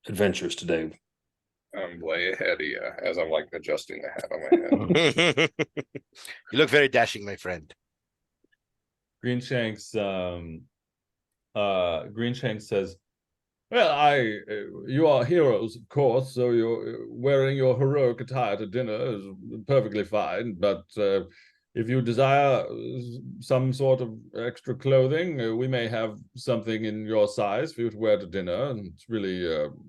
adventures today. I'm way ahead of you as I'm like adjusting the hat on my head. You look very dashing, my friend. Greenshanks Greenshanks says, well, you are heroes, of course, so you're wearing your heroic attire to dinner is perfectly fine, but if you desire some sort of extra clothing, we may have something in your size for you to wear to dinner, and it's really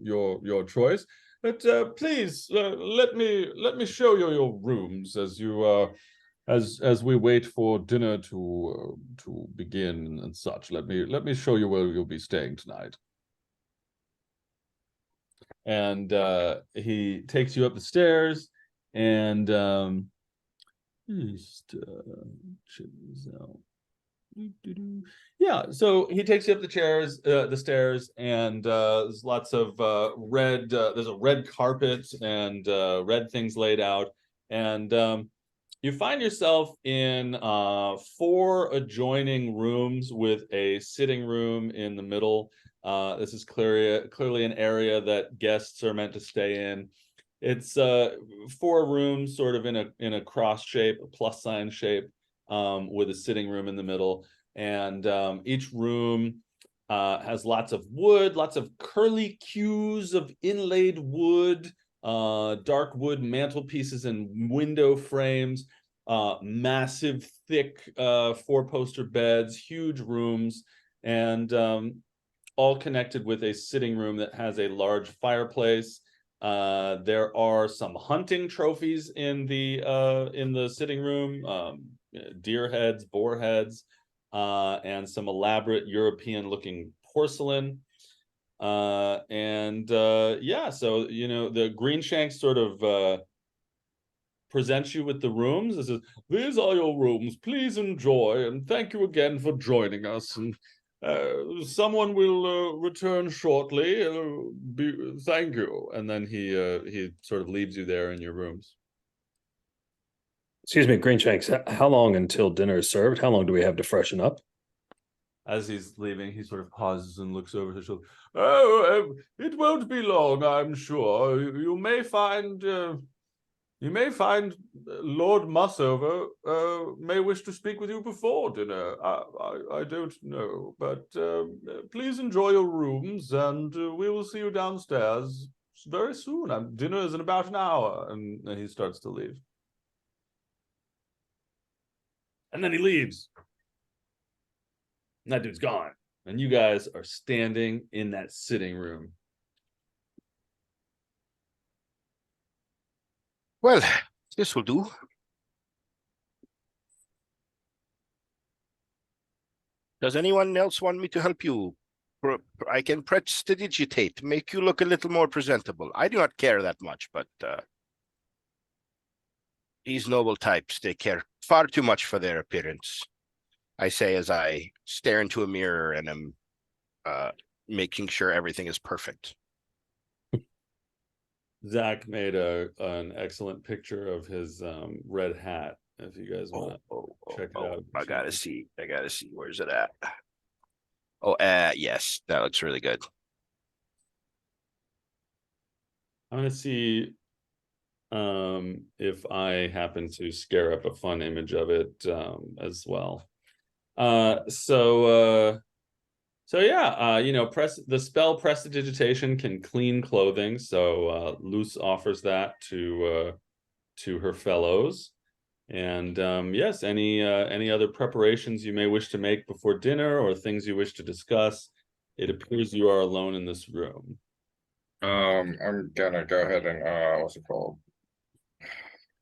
your choice. But please let me show you your rooms as you as we wait for dinner to begin and such. Let me show you where you'll be staying tonight. And he takes you up the stairs, and just check this out. Yeah, so he takes you up the stairs, and there's lots of red. There's a red carpet and red things laid out, and you find yourself in 4 adjoining rooms with a sitting room in the middle. This is clearly an area that guests are meant to stay in. It's 4 rooms, sort of in a cross shape, a plus sign shape, with a sitting room in the middle. And each room has lots of wood, lots of curlicues of inlaid wood, dark wood mantelpieces and window frames, massive, thick 4-poster beds, huge rooms, and all connected with a sitting room that has a large fireplace. There are some hunting trophies in the sitting room, deer heads, boar heads, and some elaborate European-looking porcelain. Yeah, so the Greenshanks sort of presents you with the rooms. It says, "These are your rooms. Please enjoy, and thank you again for joining us. And someone will return shortly. Thank you." And then he sort of leaves you there in your rooms. Excuse me, Greenshanks, how long until dinner is served? How long do we have to freshen up? As he's leaving, he sort of pauses and looks over his shoulder. "Oh, it won't be long, I'm sure. You may find Lord Mussover may wish to speak with you before dinner. I don't know, but please enjoy your rooms, and we will see you downstairs very soon. Dinner is in about an hour." And he starts to leave. And then he leaves. And that dude's gone. And you guys are standing in that sitting room. Well, this will do. Does anyone else want me to help you? I can prestidigitate, make you look a little more presentable. I do not care that much, but these noble types, they care far too much for their appearance, I say as I stare into a mirror and am making sure everything is perfect. Zach made an excellent picture of his red hat. If you guys want to check it out. I gotta see. Where's it at? Oh, yes, that looks really good. I'm gonna see if I happen to scare up a fun image of it as well. So yeah, the spell prestidigitation can clean clothing. So Luce offers that to her fellows. And yes, any other preparations you may wish to make before dinner, or things you wish to discuss? It appears you are alone in this room. I'm gonna go ahead and what's it called?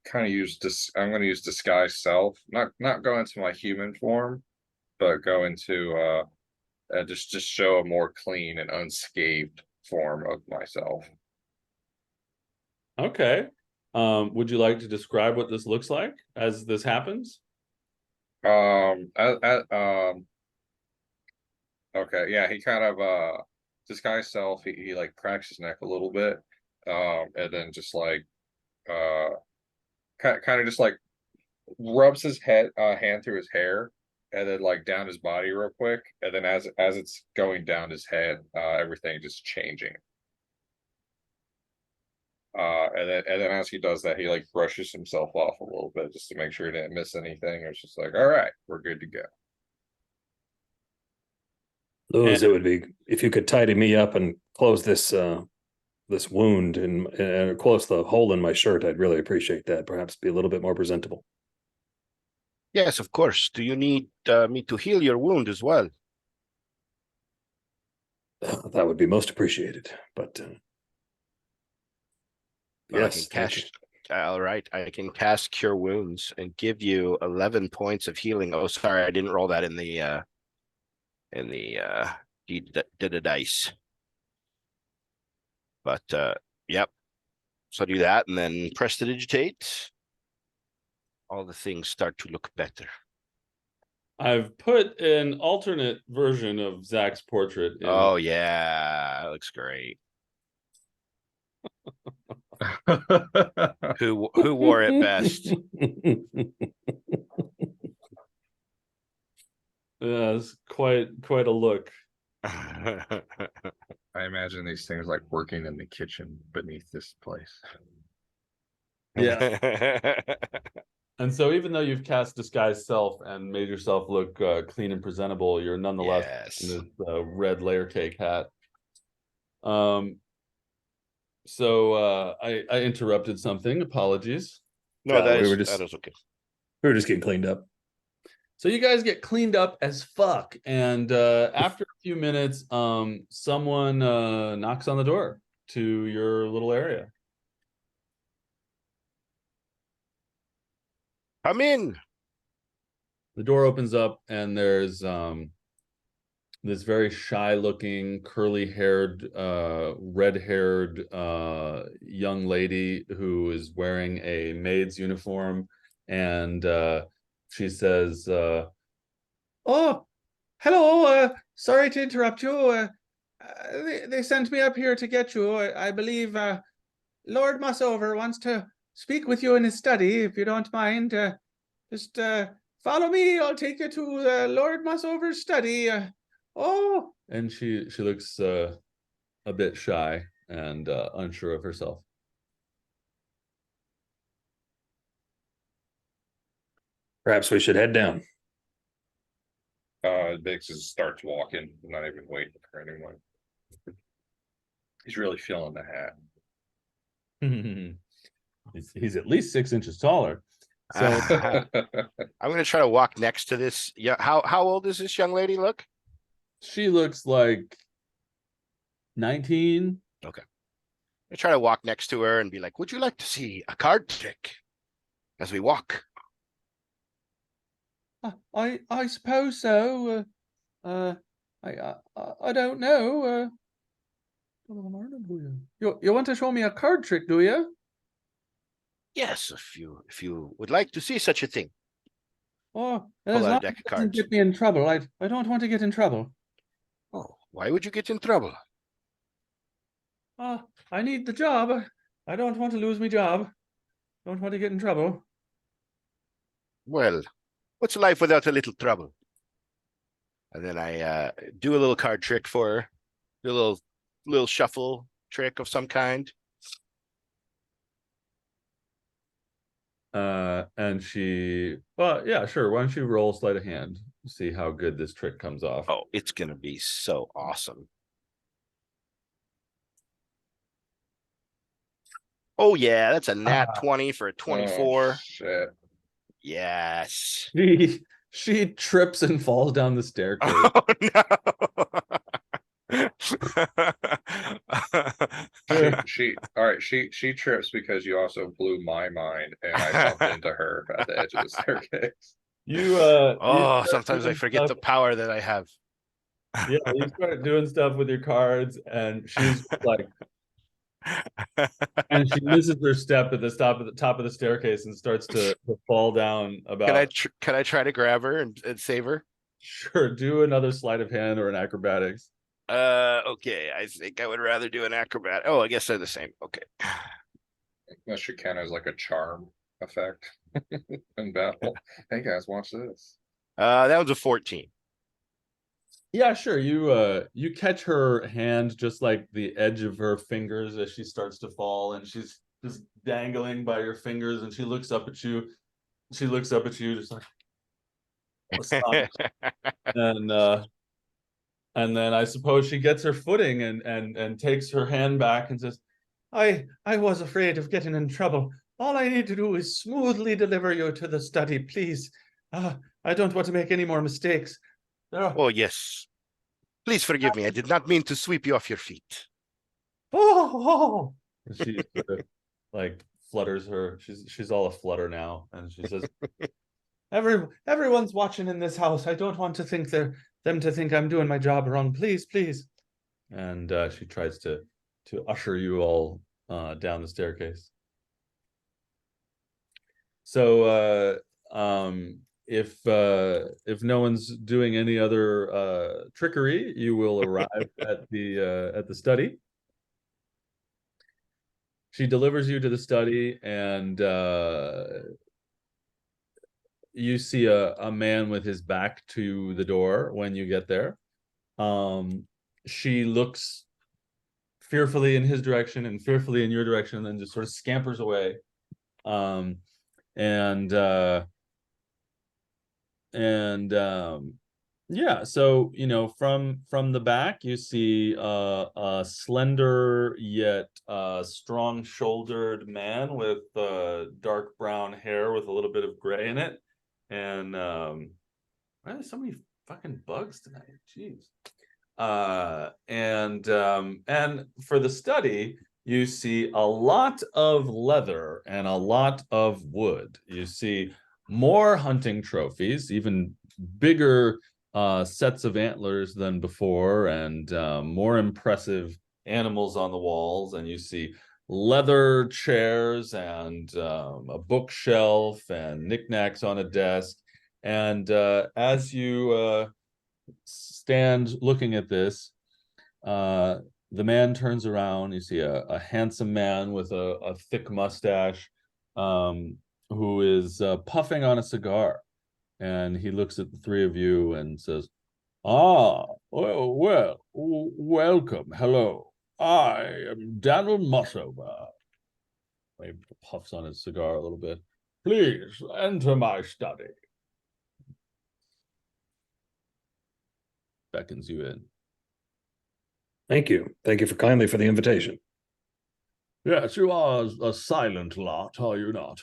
Kind of use this. I'm gonna use disguise self. Not go into my human form, but go into just show a more clean and unscathed form of myself. Okay. Would you like to describe what this looks like as this happens? Okay, yeah, he kind of disguise self, he like cracks his neck a little bit, and then just like kind of just like rubs his hand through his hair, and then like down his body real quick, and then as it's going down his head, everything just changing. And then as he does that, he like brushes himself off a little bit just to make sure he didn't miss anything. It's just like, all right, we're good to go. Lewis, it would be if you could tidy me up and close this wound and close the hole in my shirt. I'd really appreciate that. Perhaps be a little bit more presentable. Yes, of course. Do you need me to heal your wound as well? That would be most appreciated. But Well, yes, thank you. All right, I can cast Cure Wounds and give you 11 points of healing. Oh, sorry, I didn't roll that in the did a dice. But yep. So do that and then prestidigitate. All the things start to look better. I've put an alternate version of Zach's portrait in. Oh yeah, that looks great. Who wore it best? Yeah, it's quite a look. I imagine these things like working in the kitchen beneath this place. Yeah. And so even though you've cast Disguise Self and made yourself look clean and presentable, you're nonetheless in this red layer cake hat. So I interrupted something. Apologies. No, that we is were just that is okay. we were just getting cleaned up. So you guys get cleaned up as fuck, and after a few minutes, someone knocks on the door to your little area. Come in. The door opens up, and there's this very shy-looking, curly-haired, red-haired young lady who is wearing a maid's uniform, and she says, "Oh, hello. Sorry to interrupt you. They sent me up here to get you. I believe Lord Mussover wants to speak with you in his study. If you don't mind, just follow me. I'll take you to Lord Mussover's study." Oh, and she looks a bit shy and unsure of herself. Perhaps we should head down. Biggs starts walking, not even waiting for anyone. He's really feeling the hat. He's at least 6 inches taller. So I'm gonna try to walk next to this. Yeah, how old does this young lady look? she looks like 19. Okay. I try to walk next to her and be like, "Would you like to see a card trick?" As we walk. I suppose so. I don't know. You want to show me a card trick, do you? Yes, if you would like to see such a thing. Oh, Pull as out a long as deck of it doesn't cards. get me in trouble. I don't want to get in trouble. Oh, why would you get in trouble? I need the job. I don't want to lose my job. Don't want to get in trouble. Well, what's life without a little trouble? And then I do a little card trick for her. Do a little shuffle trick of some kind. And she, well, yeah, sure. Why don't you roll sleight of hand? See how good this trick comes off. Oh, it's gonna be so awesome. Oh yeah, that's a nat 20 for a 24. Oh, shit. Yes. She trips and falls down the staircase. Oh no. All right, she trips because you also blew my mind and I bumped into her at the edge of the staircase. Oh, sometimes I forget the power that I have. Yeah, you start doing stuff with your cards, and she's like, and she misses her step at the top of the staircase and starts to fall down. Can I try to grab her and save her? Sure, do another sleight of hand or an acrobatics. Okay, I think I would rather do an acrobat. Oh, I guess they're the same. Okay. Unless she kind of has like a charm effect in battle. Hey guys, watch this. That was a 14. Yeah, sure. You catch her hand just like the edge of her fingers as she starts to fall, and she's just dangling by your fingers, and she looks up at you. She looks up at you just like astonished. And then I suppose she gets her footing and takes her hand back and says, I was afraid of getting in trouble. All I need to do is smoothly deliver you to the study, please. I don't want to make any more mistakes. Oh, yes. Please forgive me. I did not mean to sweep you off your feet. Oh. She sort of, like flutters her. She's all a flutter now, and she says, everyone's watching in this house. I don't want to think them to think I'm doing my job wrong. Please, please. And she tries to usher you all down the staircase. So if no one's doing any other trickery, you will arrive at the study. She delivers you to the study, and you see a man with his back to the door when you get there. She looks fearfully in his direction and fearfully in your direction, and then just sort of scampers away. Yeah, so from the back you see a slender yet strong-shouldered man with dark brown hair with a little bit of gray in it. And why are there so many fucking bugs tonight? Jeez. And for the study, you see a lot of leather and a lot of wood. You see more hunting trophies, even bigger sets of antlers than before, and more impressive animals on the walls. And you see leather chairs and a bookshelf and knickknacks on a desk. And as you stand looking at this, the man turns around. You see a handsome man with a thick mustache, who is puffing on a cigar. And he looks at the three of you and says, welcome. Hello. I am Daniel Mussover. He puffs on his cigar a little bit. Please enter my study. Beckons you in. Thank you. Thank you kindly for the invitation. Yes, you are a silent lot, are you not?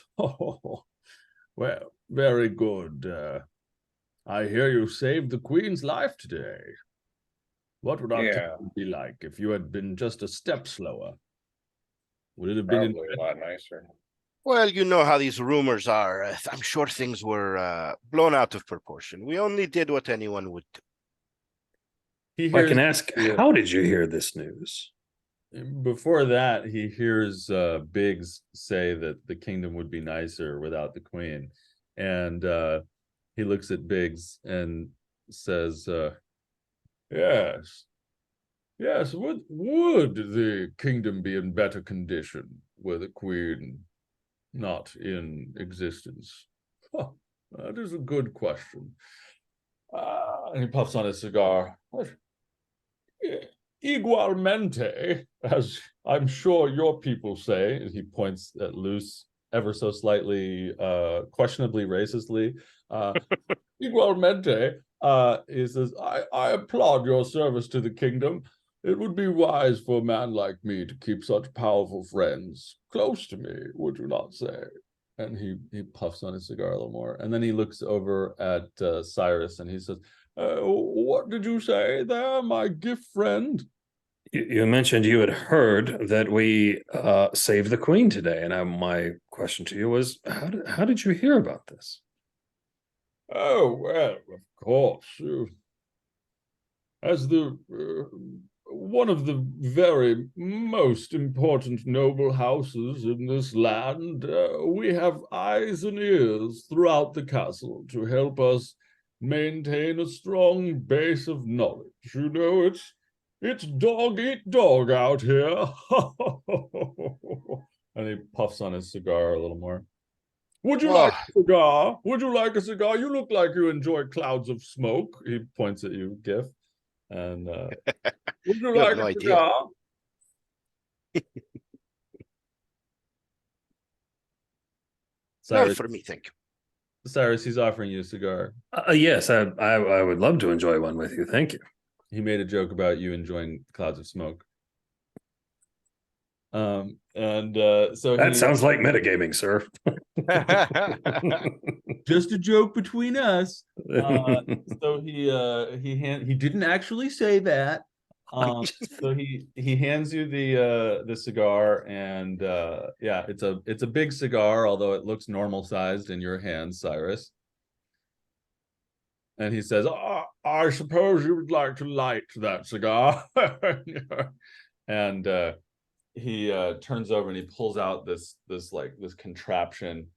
Well, very good. I hear you saved the Queen's life today. What would our town be like if you had been just a step slower? Would it have been probably a lot nicer? Well, you know how these rumors are. I'm sure things were blown out of proportion. We only did what anyone would do. I can ask, how did you hear this news? Before that, he hears Biggs say that the kingdom would be nicer without the Queen. And he looks at Biggs and says, yes, would the kingdom be in better condition were the Queen not in existence? Huh, that is a good question. And he puffs on his cigar. Igualmente, as I'm sure your people say, and he points at Luce ever so slightly, questionably racistly. Igualmente, he says, I applaud your service to the kingdom. It would be wise for a man like me to keep such powerful friends close to me, would you not say? And he puffs on his cigar a little more. And then he looks over at Cyrus and he says, what did you say there, my gift friend? You mentioned you had heard that we saved the Queen today. And my question to you was, how did you hear about this? Oh, well, of course. As the one of the very most important noble houses in this land, we have eyes and ears throughout the castle to help us maintain a strong base of knowledge. You know, it's dog eat dog out here. And he puffs on his cigar a little more. Would you like a cigar? Would you like a cigar? You look like you enjoy clouds of smoke. He points at you, Giff. And would you You have like no a idea. cigar? Not Cyrus, for me, thank you. Cyrus, he's offering you a cigar. Yes, I would love to enjoy one with you. Thank you. He made a joke about you enjoying clouds of smoke. And so That he sounds like metagaming, sir. just a joke between us. So he didn't actually say that. So he hands you the cigar, and yeah, it's a big cigar, although it looks normal sized in your hands, Cyrus. And he says, "Oh, I suppose you would like to light that cigar." And he turns over and he pulls out this contraption.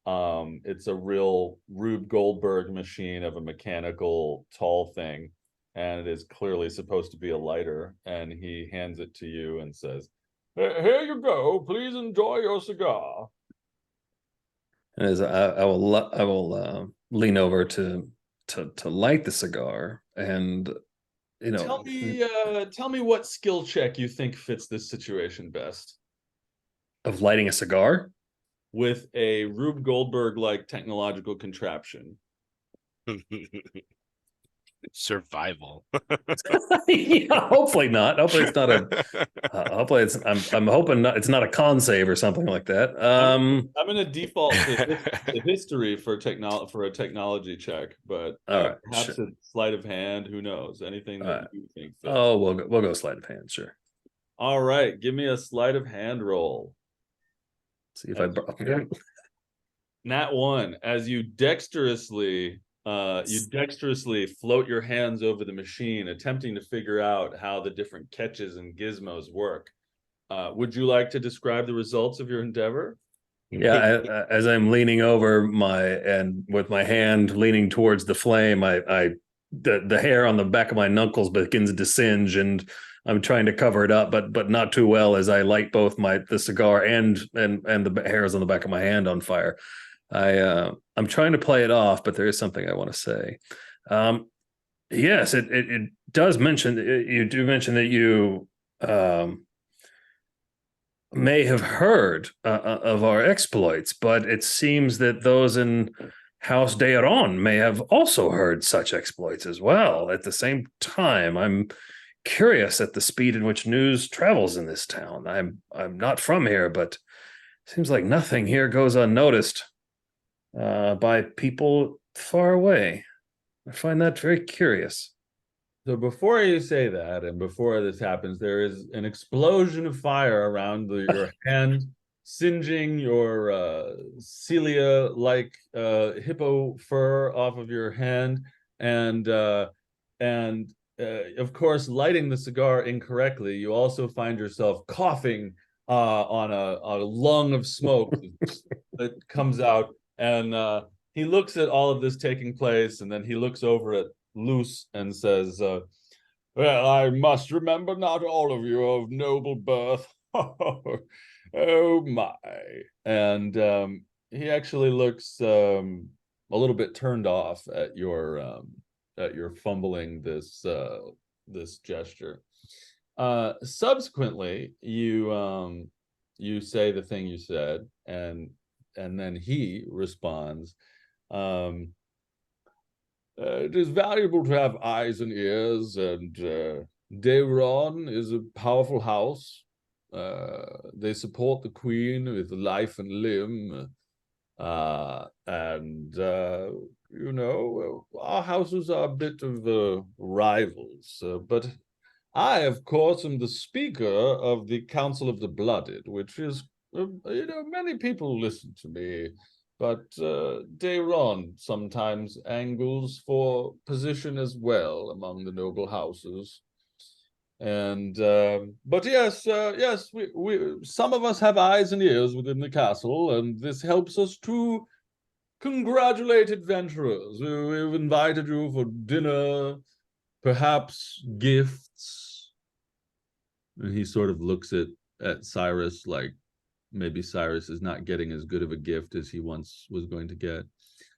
It's a real Rube Goldberg machine of a mechanical tall thing, and it is clearly supposed to be a lighter. And he hands it to you and says, "Here you go. Please enjoy your cigar." And as I will lean over to light the cigar, and Tell me what skill check you think fits this situation best. of lighting a cigar. With a Rube Goldberg like technological contraption. Survival. Yeah, hopefully not. Hopefully it's not a. Hopefully it's. I'm hoping not, it's not a con save or something like that. I'm going to default to history for a technology check, but all right, perhaps sure. a sleight of hand. Who knows? Anything that you think fits. Oh, we'll go sleight of hand. Sure. All right, give me a sleight of hand roll. See if I. Nat 1. As you dexterously float your hands over the machine, attempting to figure out how the different catches and gizmos work. Would you like to describe the results of your endeavor? Yeah, as I'm leaning over with my hand leaning towards the flame, the hair on the back of my knuckles begins to singe, and I'm trying to cover it up, but not too well as I light both the cigar and the hairs on the back of my hand on fire. I'm trying to play it off, but there is something I want to say. Yes, it does mention, you do mention that you may have heard of our exploits, but it seems that those in House Deron may have also heard such exploits as well. At the same time, I'm curious at the speed in which news travels in this town. I'm not from here, but it seems like nothing here goes unnoticed by people far away. I find that very curious. So before you say that, and before this happens, there is an explosion of fire around your hand, singeing your cilia-like hippo fur off of your hand, and of course, lighting the cigar incorrectly, you also find yourself coughing on a lung of smoke that comes out. And he looks at all of this taking place, and then he looks over at Luce and says, "Well, I must remember not all of you of noble birth." Oh my. And he actually looks a little bit turned off at your fumbling this gesture. Subsequently, you say the thing you said, and then he responds, "It is valuable to have eyes and ears, and Deron is a powerful house. They support the queen with life and limb, and our houses are a bit of rivals, but I, of course, am the speaker of the Council of the Blooded, which is, many people listen to me, but Deron sometimes angles for position as well among the noble houses. And but yes, we some of us have eyes and ears within the castle, and this helps us to congratulate adventurers. We've invited you for dinner, perhaps gifts." And he sort of looks at Cyrus like maybe Cyrus is not getting as good of a gift as he once was going to get.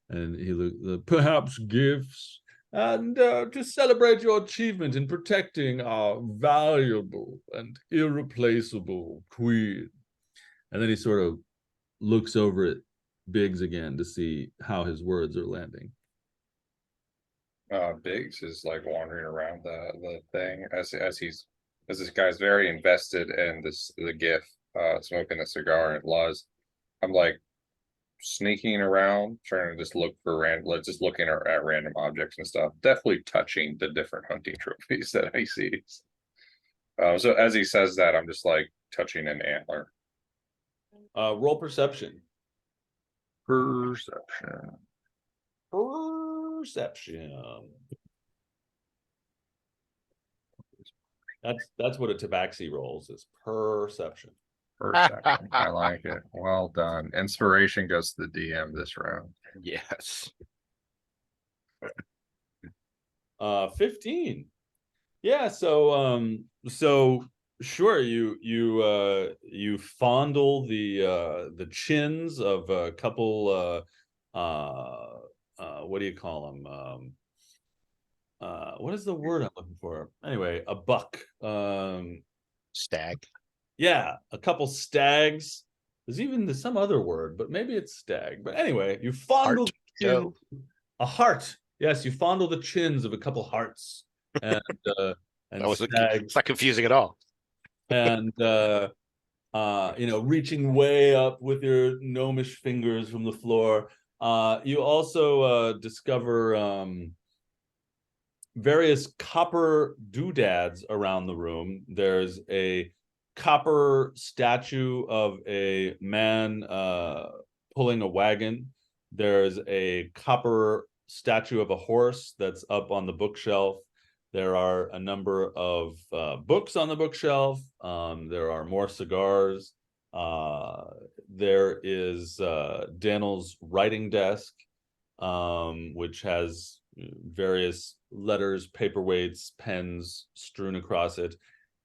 And he looked, "Perhaps gifts, and to celebrate your achievement in protecting our valuable and irreplaceable queen. And then he sort of looks over at Biggs again to see how his words are landing. Biggs is like wandering around the thing as this guy's very invested in the GIF, smoking a cigar and laws. I'm like sneaking around, trying to just look for just looking at random objects and stuff. Definitely touching the different hunting trophies that I see. So as he says that, I'm just like touching an antler. Roll perception. Perception. Perception. That's what a tabaxi rolls is perception. Perception. I like it. Well done. Inspiration goes to the DM this round. Yes. 15. Yeah, so sure, you fondle the chins of a couple what do you call them? What is the word I'm looking for? Anyway, a buck. Stag. Yeah, a couple stags. There's some other word, but maybe it's stag. But anyway, you fondle Heart. the chin, a heart. Yes, you fondle the chins of a couple hearts and stags. It's not confusing at all. And reaching way up with your gnomish fingers from the floor. You also discover various copper doodads around the room. There's a copper statue of a man pulling a wagon. There's a copper statue of a horse that's up on the bookshelf. There are a number of books on the bookshelf. There are more cigars. There is Daniel's writing desk, which has various letters, paperweights, pens strewn across it,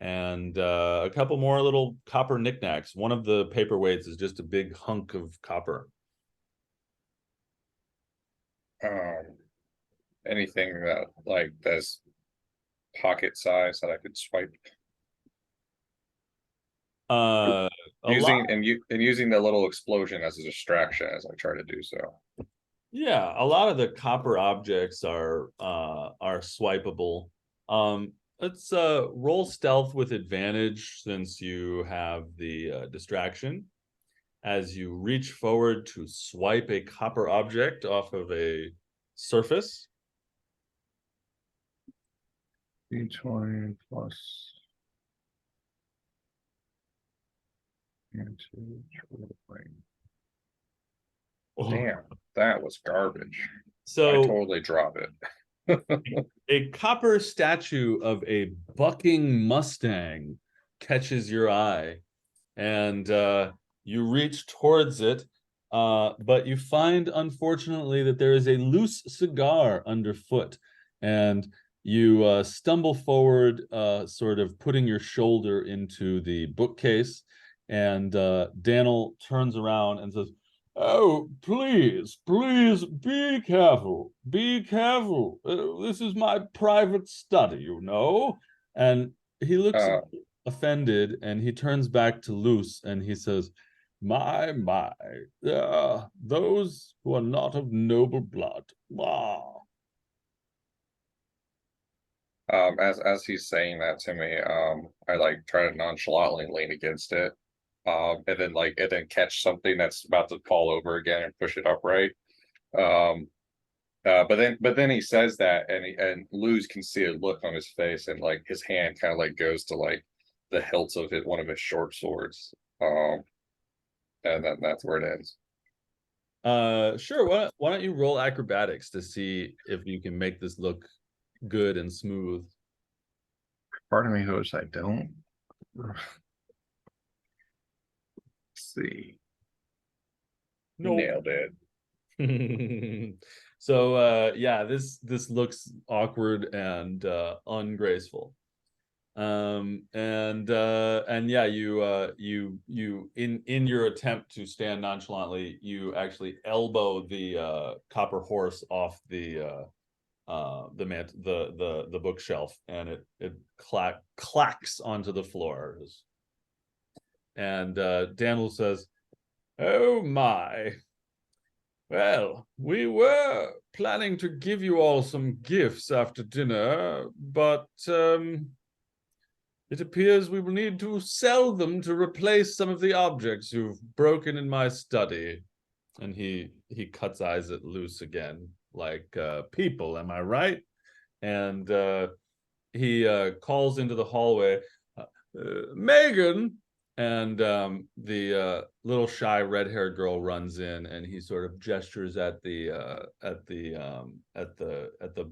and a couple more little copper knickknacks. One of the paperweights is just a big hunk of copper. Anything that like that's pocket size that I could swipe. Using the little explosion as a distraction as I try to do so. Yeah, a lot of the copper objects are swipeable. Let's roll stealth with advantage since you have the distraction. As you reach forward to swipe a copper object off of a surface. D20 plus. Into Damn, that was garbage. So I totally drop it. A copper statue of a bucking Mustang catches your eye, and you reach towards it, but you find, unfortunately, that there is a loose cigar underfoot, and you stumble forward, sort of putting your shoulder into the bookcase, and Daniel turns around and says, "Oh, please, please be careful. Be careful. This is my private study, you know." And he looks offended, and he turns back to Luce, and he says, my, those who are not of noble blood. Wow. As he's saying that to me, I like try to nonchalantly lean against it. And then catch something that's about to fall over again and push it upright. But then he says that, and Luz can see a look on his face, and like his hand kind of like goes to like the hilt of one of his short swords. And then that's where it ends. Sure. Why don't you roll acrobatics to see if you can make this look good and smooth? Part of me hopes I don't. See. Nope. Nailed it. So yeah, this looks awkward and ungraceful. And yeah, you in your attempt to stand nonchalantly, you actually elbow the copper horse off the the bookshelf, and it clacks onto the floor. And Daniel says, "Oh my. Well, we were planning to give you all some gifts after dinner, but it appears we will need to sell them to replace some of the objects you've broken in my study." And he cuts eyes at Luce again, like, people, am I right? And he calls into the hallway, Megan. And the little shy red-haired girl runs in, and he sort of gestures at the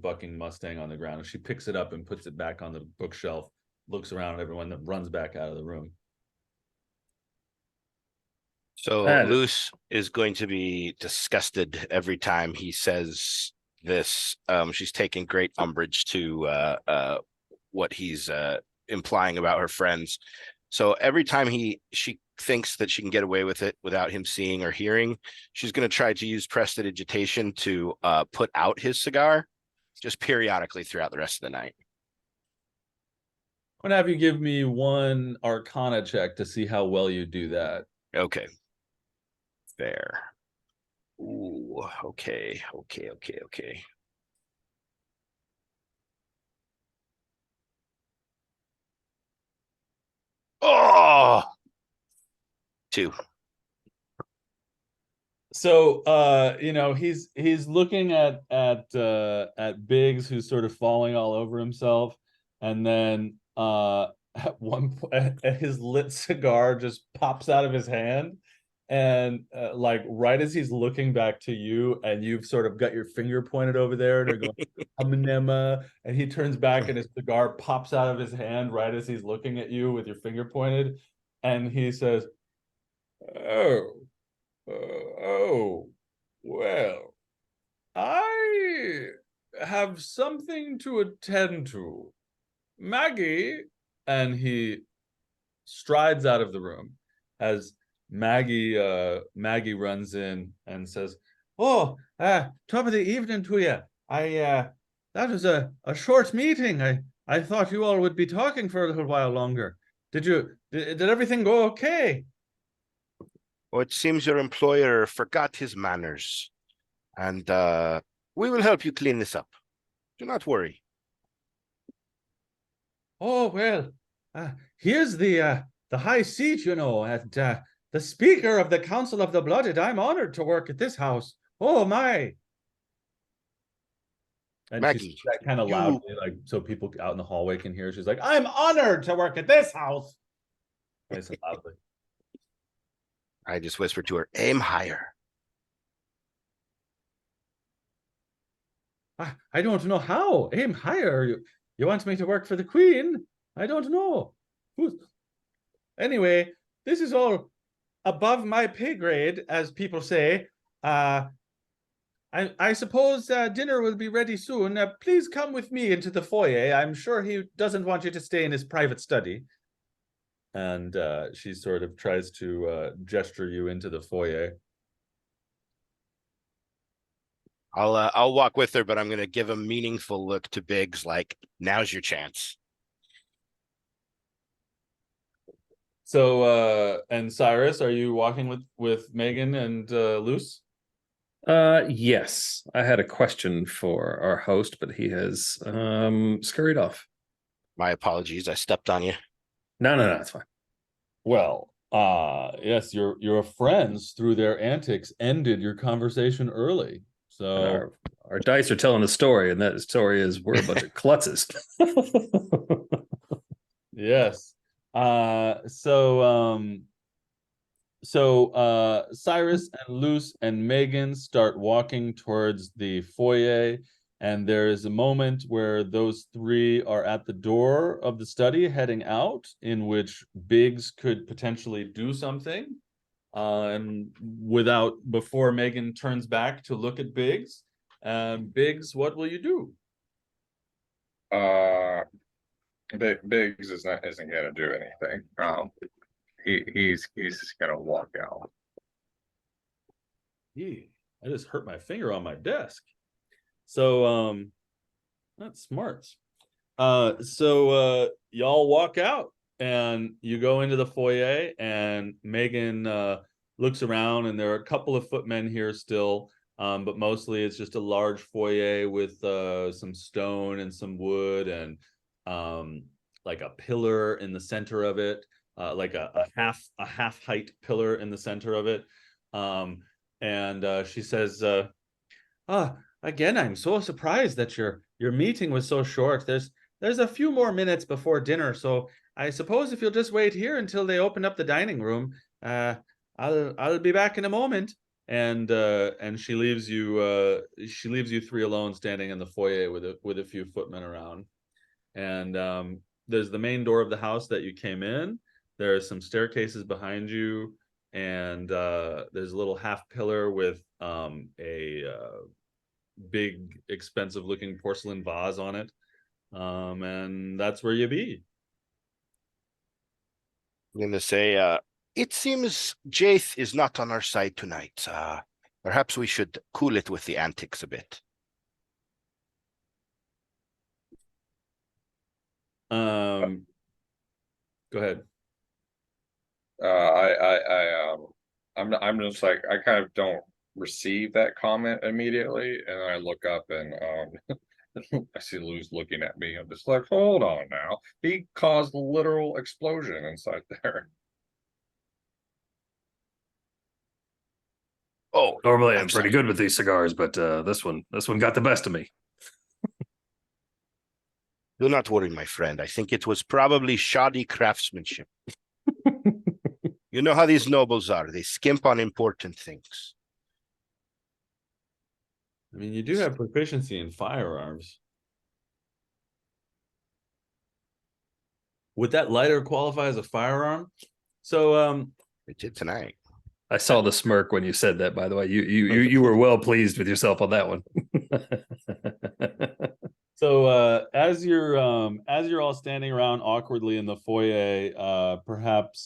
bucking Mustang on the ground, and she picks it up and puts it back on the bookshelf, looks around at everyone, that runs back out of the room. So Luce is going to be disgusted every time he says this. She's taking great umbrage to what he's implying about her friends. So every time she thinks that she can get away with it without him seeing or hearing, she's going to try to use prestidigitation to put out his cigar, just periodically throughout the rest of the night. I'm gonna have you give me one Arcana check to see how well you do that. Okay. Fair. Ooh, okay. Oh, 2. So he's looking at Biggs, who's sort of falling all over himself, and then at one point his lit cigar just pops out of his hand, and like right as he's looking back to you, and you've sort of got your finger pointed over there and are going Amanema, and he turns back and his cigar pops out of his hand right as he's looking at you with your finger pointed, and he says, "Oh. Oh, well, I have something to attend to. Maggie," and he strides out of the room as Maggie runs in and says, "Oh, top of the evening to you. That was a short meeting. I thought you all would be talking for a little while longer. Did everything go okay?" Well, it seems your employer forgot his manners, and we will help you clean this up. Do not worry. "Oh, well, here's the high seat, and the Speaker of the Council of the Blooded. I'm honored to work at this house. Oh, my." And she Maggie, says that kind of loudly, like so people out in the hallway can hear. She's like, "I'm honored to work at this house." Nice and loudly. I just whispered to her, aim higher. I don't know how. Aim higher. You want me to work for the Queen? I don't know. Anyway, this is all above my pay grade, as people say. I suppose dinner will be ready soon. Please come with me into the foyer. I'm sure he doesn't want you to stay in his private study. And she sort of tries to gesture you into the foyer. I'll walk with her, but I'm going to give a meaningful look to Biggs, like, now's your chance. So, and Cyrus, are you walking with Megan and Luce? Yes, I had a question for our host, but he has scurried off. My apologies, I stepped on you. No, it's fine. Well, yes, your friends, through their antics, ended your conversation early. So our dice are telling a story, and that story is we're a bunch of klutzes. Yes. So Cyrus and Luce and Megan start walking towards the foyer, and there is a moment where those three are at the door of the study heading out, in which Biggs could potentially do something. And before Megan turns back to look at Biggs, Biggs, what will you do? Biggs isn't gonna do anything. He's just gonna walk out. I just hurt my finger on my desk. So That's smart. So y'all walk out and you go into the foyer, and Megan looks around, and there are a couple of footmen here still, but mostly it's just a large foyer with some stone and some wood, and like a pillar in the center of it, like a half height pillar in the center of it. And she says, again, I'm so surprised that your meeting was so short. There's a few more minutes before dinner, so I suppose if you'll just wait here until they open up the dining room, I'll be back in a moment." And she leaves you three alone, standing in the foyer with a few footmen around. And there's the main door of the house that you came in. There's some staircases behind you, and there's a little half pillar with a big, expensive looking porcelain vase on it. And that's where you be. I'm gonna say, it seems Jaith is not on our side tonight. Perhaps we should cool it with the antics a bit. Go ahead. I'm just like, I kind of don't receive that comment immediately, and I look up and I see Lou's looking at me. I'm just like, hold on now. He caused a literal explosion inside there. Oh, Normally, I'm I'm pretty sorry. good with these cigars, but this one got the best of me. Do not worry, my friend. I think it was probably shoddy craftsmanship. You know how these nobles are. They skimp on important things. I mean, you do have proficiency in firearms. Would that lighter qualify as a firearm? So, It did tonight. I saw the smirk when you said that. By the way, you were well pleased with yourself on that one. So as you're all standing around awkwardly in the foyer, perhaps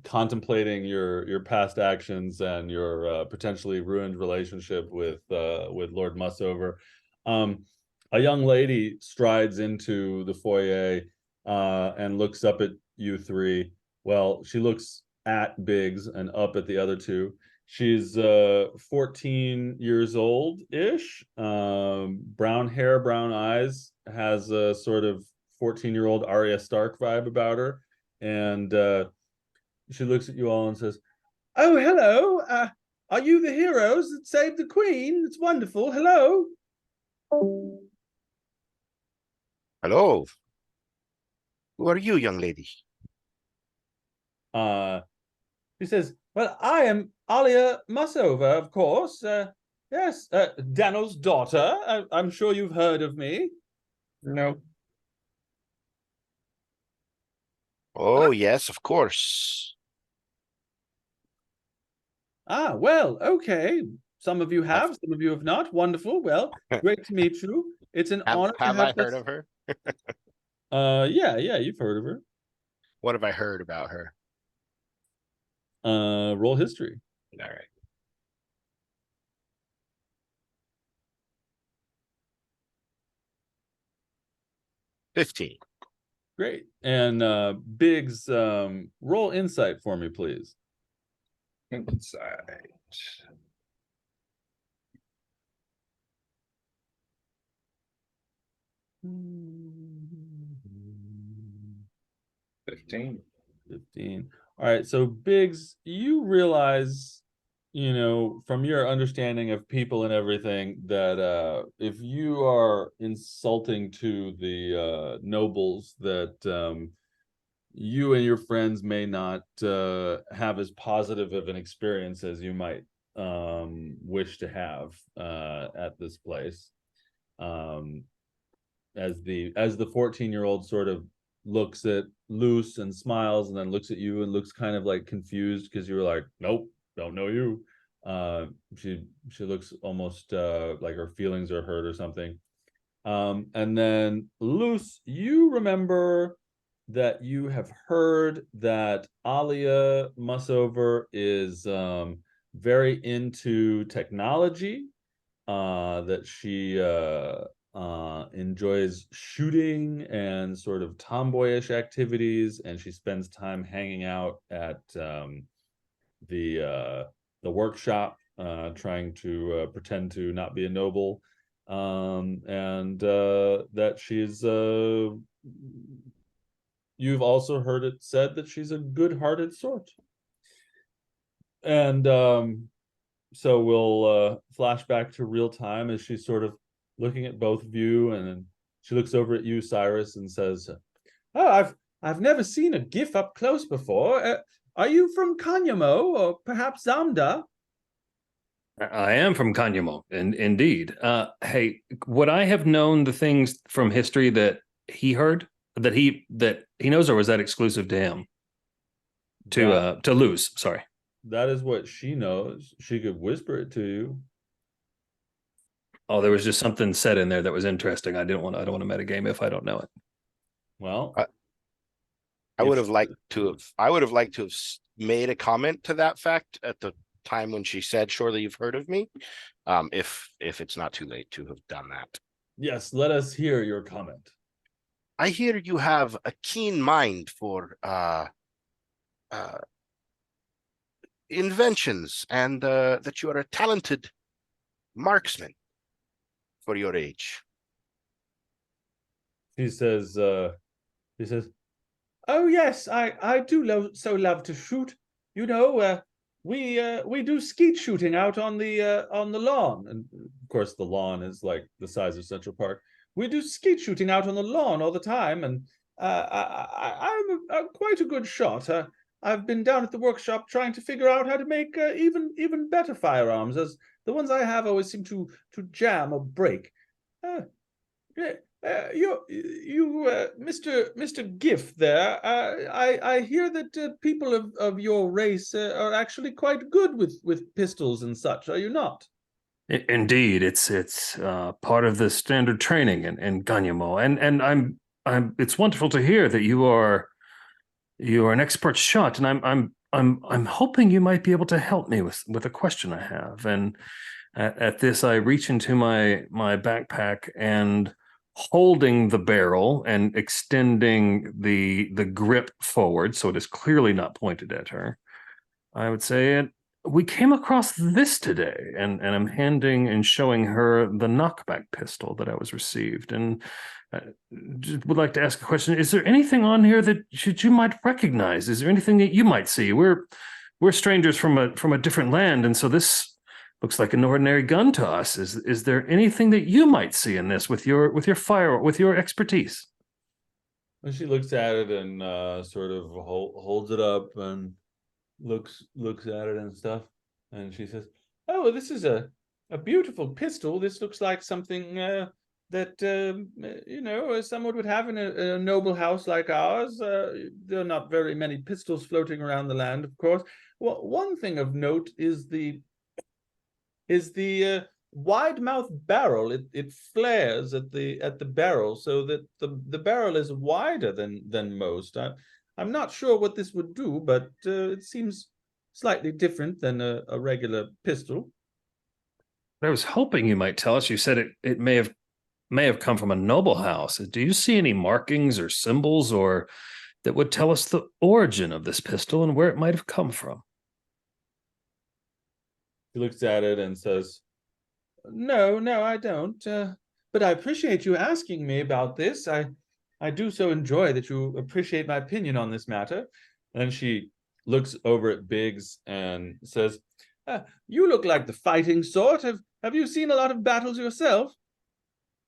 contemplating your past actions and your potentially ruined relationship with Lord Mussover, a young lady strides into the foyer and looks up at you three. Well, she looks at Biggs and up at the other two. She's 14 years old-ish, brown hair, brown eyes, has a sort of 14-year-old Arya Stark vibe about her. And she looks at you all and says, "Oh, hello. Are you the heroes that saved the queen? It's wonderful. Hello." Hello. Who are you, young lady? She says, "Well, I am Alia Mussover, of course. Yes, Daniel's daughter. I'm sure you've heard of me." No. Oh, yes, of course. Well, okay. Some of you have, some of you have not. Wonderful. Well, great to meet you. It's an honor to Have have I heard of her? Yeah, you've heard of her. What have I heard about her? Roll history. All right. $15. Great. And Biggs, roll insight for me, please. Inside. 15. 15. All right. So Biggs, you realize, from your understanding of people and everything, that if you are insulting to the nobles, that you and your friends may not have as positive of an experience as you might wish to have at this place. As the 14-year-old sort of looks at Luce and smiles, and then looks at you and looks kind of like confused because you were like, "Nope, don't know you." She looks almost like her feelings are hurt or something. And then Luce, you remember that you have heard that Alia Mussover is very into technology, that she enjoys shooting and sort of tomboyish activities, and she spends time hanging out at the workshop, trying to pretend to not be a noble, and that she's you've also heard it said that she's a good-hearted sort. And so we'll flash back to real time as she's sort of looking at both of you, and then she looks over at you, Cyrus, and says, "Oh, I've never seen a GIF up close before. Are you from Kanyamo or perhaps Zamda?" I am from Kanyamo, and indeed. Hey, would I have known the things from history that he heard, that he knows, or was that exclusive to him? To Luz, sorry. That is what she knows. She could whisper it to you. Oh, there was just something said in there that was interesting. I don't want to metagame if I don't know it. Well, I would have liked to have made a comment to that fact at the time when she said, "Surely you've heard of me." If it's not too late to have done that. yes, let us hear your comment. I hear you have a keen mind for inventions, and that you are a talented marksman for your age. He says, "Oh yes, I do love to shoot. You know, we do skeet shooting out on the lawn, and of course the lawn is like the size of Central Park. We do skeet shooting out on the lawn all the time, and I'm quite a good shot. I've been down at the workshop trying to figure out how to make even better firearms, as the ones I have always seem to jam or break. Mr. Giff there, I hear that people of your race are actually quite good with pistols and such, are you not?" Indeed, it's part of the standard training in Ganyamo, and I'm it's wonderful to hear that you are an expert shot, and I'm hoping you might be able to help me with a question I have. And at this, I reach into my backpack and, holding the barrel and extending the grip forward, so it is clearly not pointed at her, I would say, we came across this today, and I'm handing and showing her the knockback pistol that I was received, and would like to ask a question. Is there anything on here that you might recognize? Is there anything that you might see? We're strangers from a different land, and so this looks like an ordinary gun to us. Is there anything that you might see in this with your expertise? And she looks at it and sort of holds it up and looks at it and stuff, and she says, "Oh, this is a beautiful pistol. This looks like something that you know, someone would have in a noble house like ours. There are not very many pistols floating around the land, of course. Well, one thing of note is the wide mouth barrel. It flares at the barrel, so that the barrel is wider than most. I'm not sure what this would do, but it seems slightly different than a regular pistol." I was hoping you might tell us. You said it may have come from a noble house. Do you see any markings or symbols or that would tell us the origin of this pistol and where it might have come from? He looks at it and says, No, I don't. But I appreciate you asking me about this. I do so enjoy that you appreciate my opinion on this matter." And she looks over at Biggs and says, "You look like the fighting sort. Have you seen a lot of battles yourself?"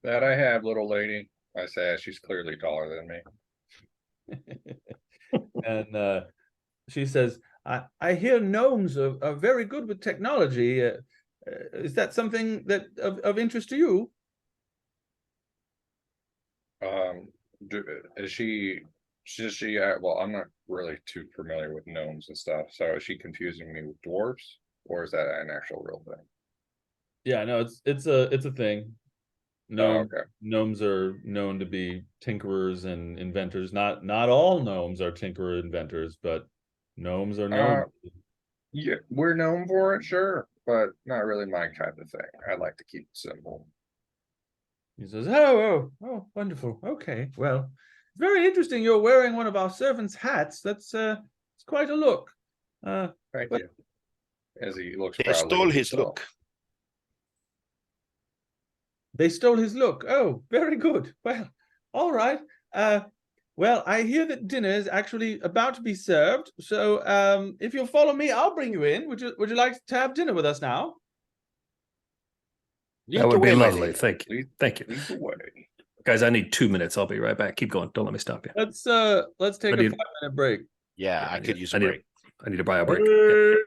That I have, little lady. I say, she's clearly taller than me. And she says, I hear gnomes are very good with technology. Is that something that of interest to you?" Is she? Well, I'm not really too familiar with gnomes and stuff. So is she confusing me with dwarves, or is that an actual real thing? Yeah, no, it's a thing. Okay. Gnomes are known to be tinkerers and inventors. Not all gnomes are tinkerer inventors, but gnomes are known. Yeah, we're known for it, sure, but not really my kind of thing. I like to keep it simple. He says, oh, wonderful. Okay, well, it's very interesting. You're wearing one of our servants' hats. It's quite a look. Thank But- you. As he looks They proudly stole at his himself. look. They stole his look. Oh, very good. Well, all right. Well, I hear that dinner is actually about to be served. So, if you'll follow me, I'll bring you in. Would you like to have dinner with us now? Lead That the would be way, my lovely. lady. Thank you. Lead, Thank you. lead the way. Guys, I need 2 minutes. I'll be right back. Keep going. Don't let me stop you. Let's take I a need- 5-minute break. Yeah, I could use a break. I need a bio break. Yep.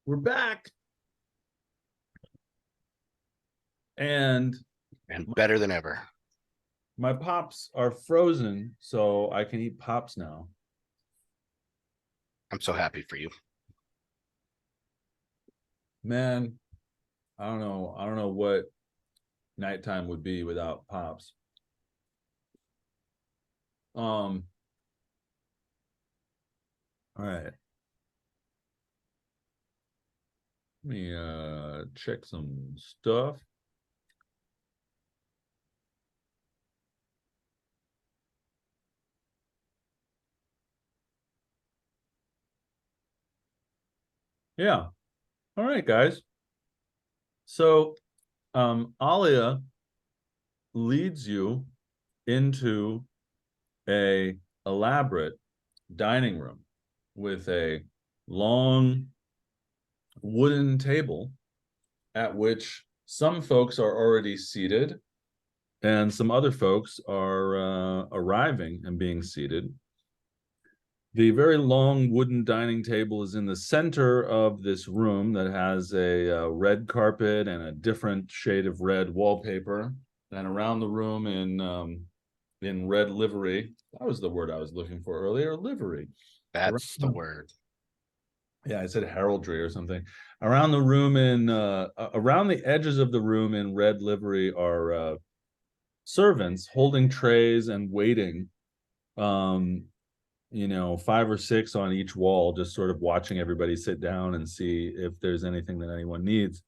we're back. And better than ever. my pops are frozen, so I can eat pops now. I'm so happy for you. Man, I don't know what nighttime would be without pops. All right. Let me check some stuff. Yeah. All right, guys. So Alia leads you into a elaborate dining room with a long wooden table at which some folks are already seated and some other folks are arriving and being seated. The very long wooden dining table is in the center of this room that has a red carpet and a different shade of red wallpaper. And around the room in red livery, that was the word I was looking for earlier, livery. That's the word. Yeah, I said heraldry or something. Around the room around the edges of the room in red livery are servants holding trays and waiting. 5 or 6 on each wall, just sort of watching everybody sit down and see if there's anything that anyone needs.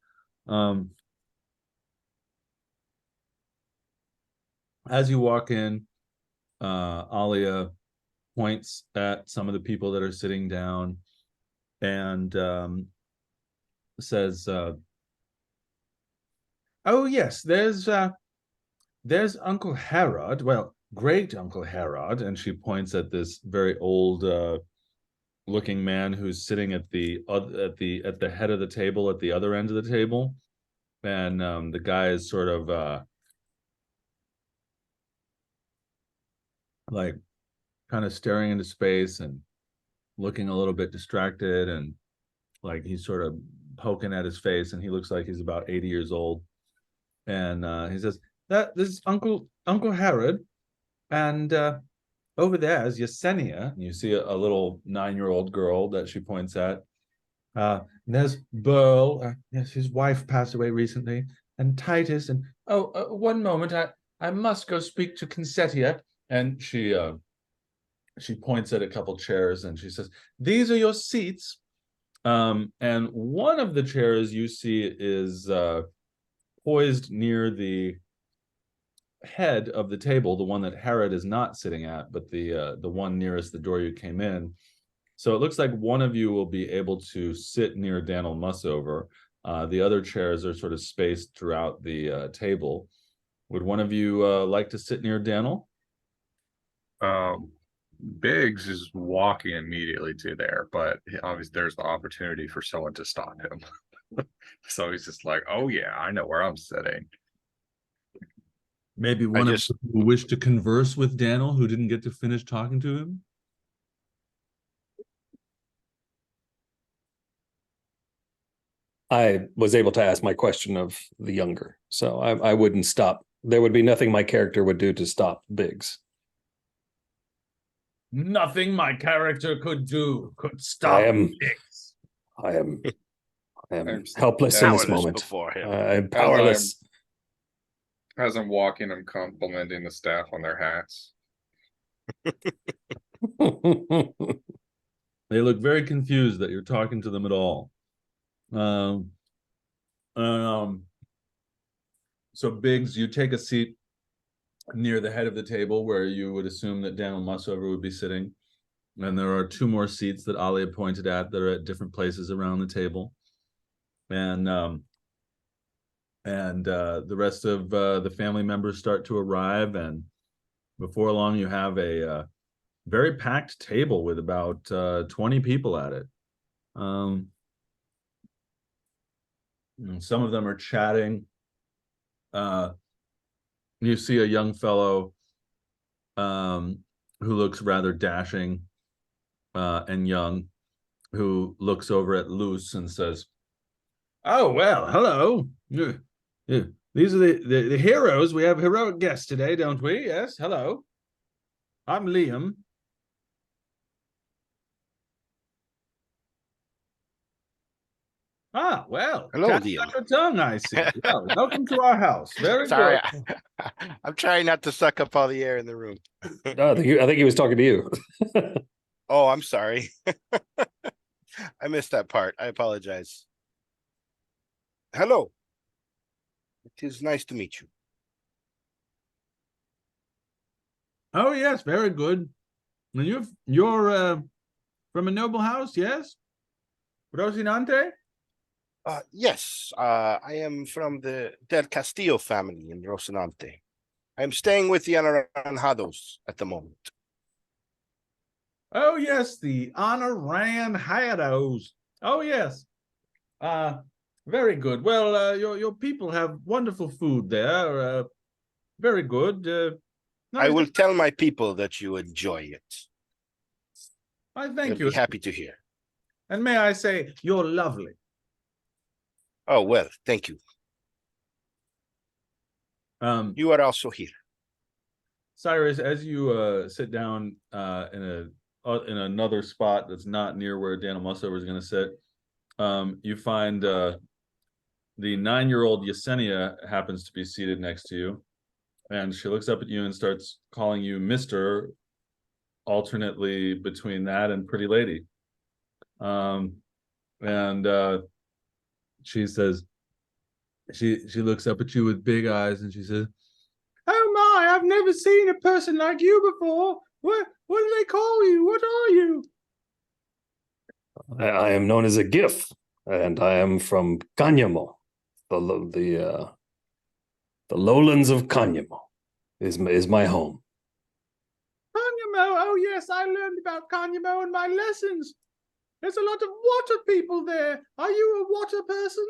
As you walk in, Alia points at some of the people that are sitting down and says, "Oh yes, there's Uncle Herod. Well, great Uncle Herod," and she points at this very old looking man who's sitting at the head of the table at the other end of the table, and the guy is sort of like kind of staring into space and looking a little bit distracted, and like he's sort of poking at his face, and he looks like he's about 80 years old. And he says, this is Uncle Herod, and over there is Yesenia. And you see a little 9-year-old girl that she points at. There's Burl. Yes, his wife passed away recently. And Titus. And one moment, I must go speak to Concetia. And she points at a couple chairs and she says, "These are your seats." And one of the chairs you see is poised near the head of the table, the one that Herod is not sitting at, but the one nearest the door you came in. So it looks like one of you will be able to sit near Daniel Mussover. The other chairs are sort of spaced throughout the table. Would one of you like to sit near Daniel? Biggs is walking immediately to there, but obviously there's the opportunity for someone to stop him. So he's just like, "Oh yeah, I know where I'm sitting." Maybe one of you who wish to converse with Daniel, who didn't get to finish talking to him. I was able to ask my question of the younger, so I wouldn't stop. There would be nothing my character would do to stop Biggs. Nothing my character could do could stop Biggs. I am helpless in this moment. I'm powerless. As I'm walking, I'm complimenting the staff on their hats. They look very confused that you're talking to them at all. So Biggs, you take a seat near the head of the table where you would assume that Daniel Mussover would be sitting. And there are 2 more seats that Alia pointed at that are at different places around the table. And the rest of the family members start to arrive, and before long you have a very packed table with about 20 people at it. Some of them are chatting. You see a young fellow who looks rather dashing and young, who looks over at Luce and says, "Oh, well, hello. Yeah. These are the heroes. We have heroic guests today, don't we? Yes, hello. I'm Liam." Ah, well, Hello, cat Liam. got your tongue, I see. Well, welcome to our house. Very Sorry, good. I'm trying not to suck up all the air in the room. No, I think he was talking to you. Oh, I'm sorry. I missed that part. I apologize. Hello. It is nice to meet you. Oh, yes, very good. And you're from a noble house, yes? Rocinante? Yes, I am from the Del Castillo family in Rocinante. I'm staying with the Anaranjados at the moment. Oh, yes, the Anaranjados. Oh, yes. Very good. Well, your people have wonderful food there. Very good. I Nice. will tell my people that you enjoy it. I They'll thank you. be happy to hear. And may I say, you're lovely. Oh, well, thank you. You are also here. Cyrus, as you sit down in another spot that's not near where Daniel Mussover is going to sit, you find the 9-year-old Yesenia happens to be seated next to you, and she looks up at you and starts calling you Mister, alternately between that and Pretty Lady. And she says, she looks up at you with big eyes and she says, "Oh my, I've never seen a person like you before. What do they call you? What are you?" I am known as a GIF, and I am from Canyamo, the lowlands of Canyamo is my home. Canyamo. Oh yes, I learned about Canyamo in my lessons. There's a lot of water people there. Are you a water person?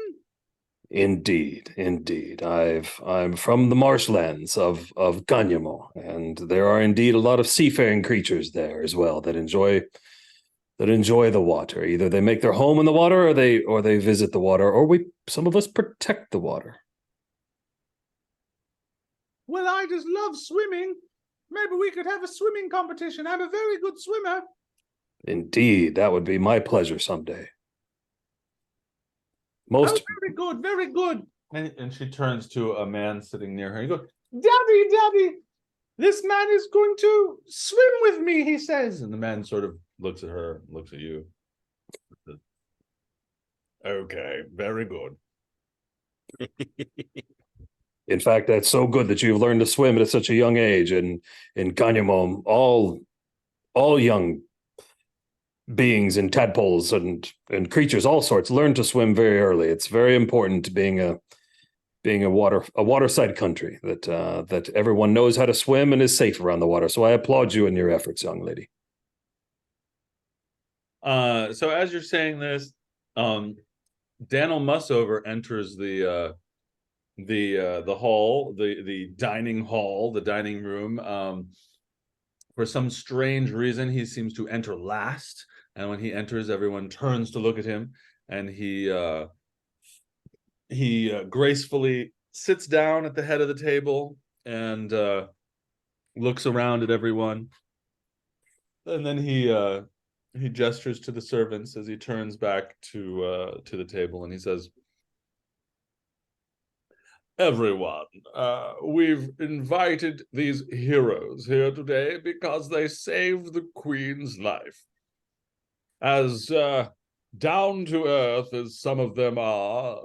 Indeed, indeed. I'm from the marshlands of Canyamo, and there are indeed a lot of seafaring creatures there as well that enjoy the water. Either they make their home in the water, or they visit the water, or some of us protect the water. Well, I just love swimming. Maybe we could have a swimming competition. I'm a very good swimmer. Indeed, that would be my pleasure someday. Oh, very good, very good. And she turns to a man sitting near her. He goes, Daddy, this man is going to swim with me, he says. And the man sort of looks at her, looks at you. Okay, very good. In fact, that's so good that you've learned to swim at such a young age. And in Ganyamom, all young beings and tadpoles and creatures, all sorts, learn to swim very early. It's very important, being a waterside country, that everyone knows how to swim and is safe around the water. So I applaud you in your efforts, young lady. So as you're saying this, Daniel Mussover enters the hall, the dining hall, the dining room. For some strange reason, he seems to enter last, and when he enters, everyone turns to look at him, and he gracefully sits down at the head of the table and looks around at everyone, and then he gestures to the servants as he turns back to the table, and he says, "Everyone, we've invited these heroes here today because they saved the Queen's life. As down to earth as some of them are,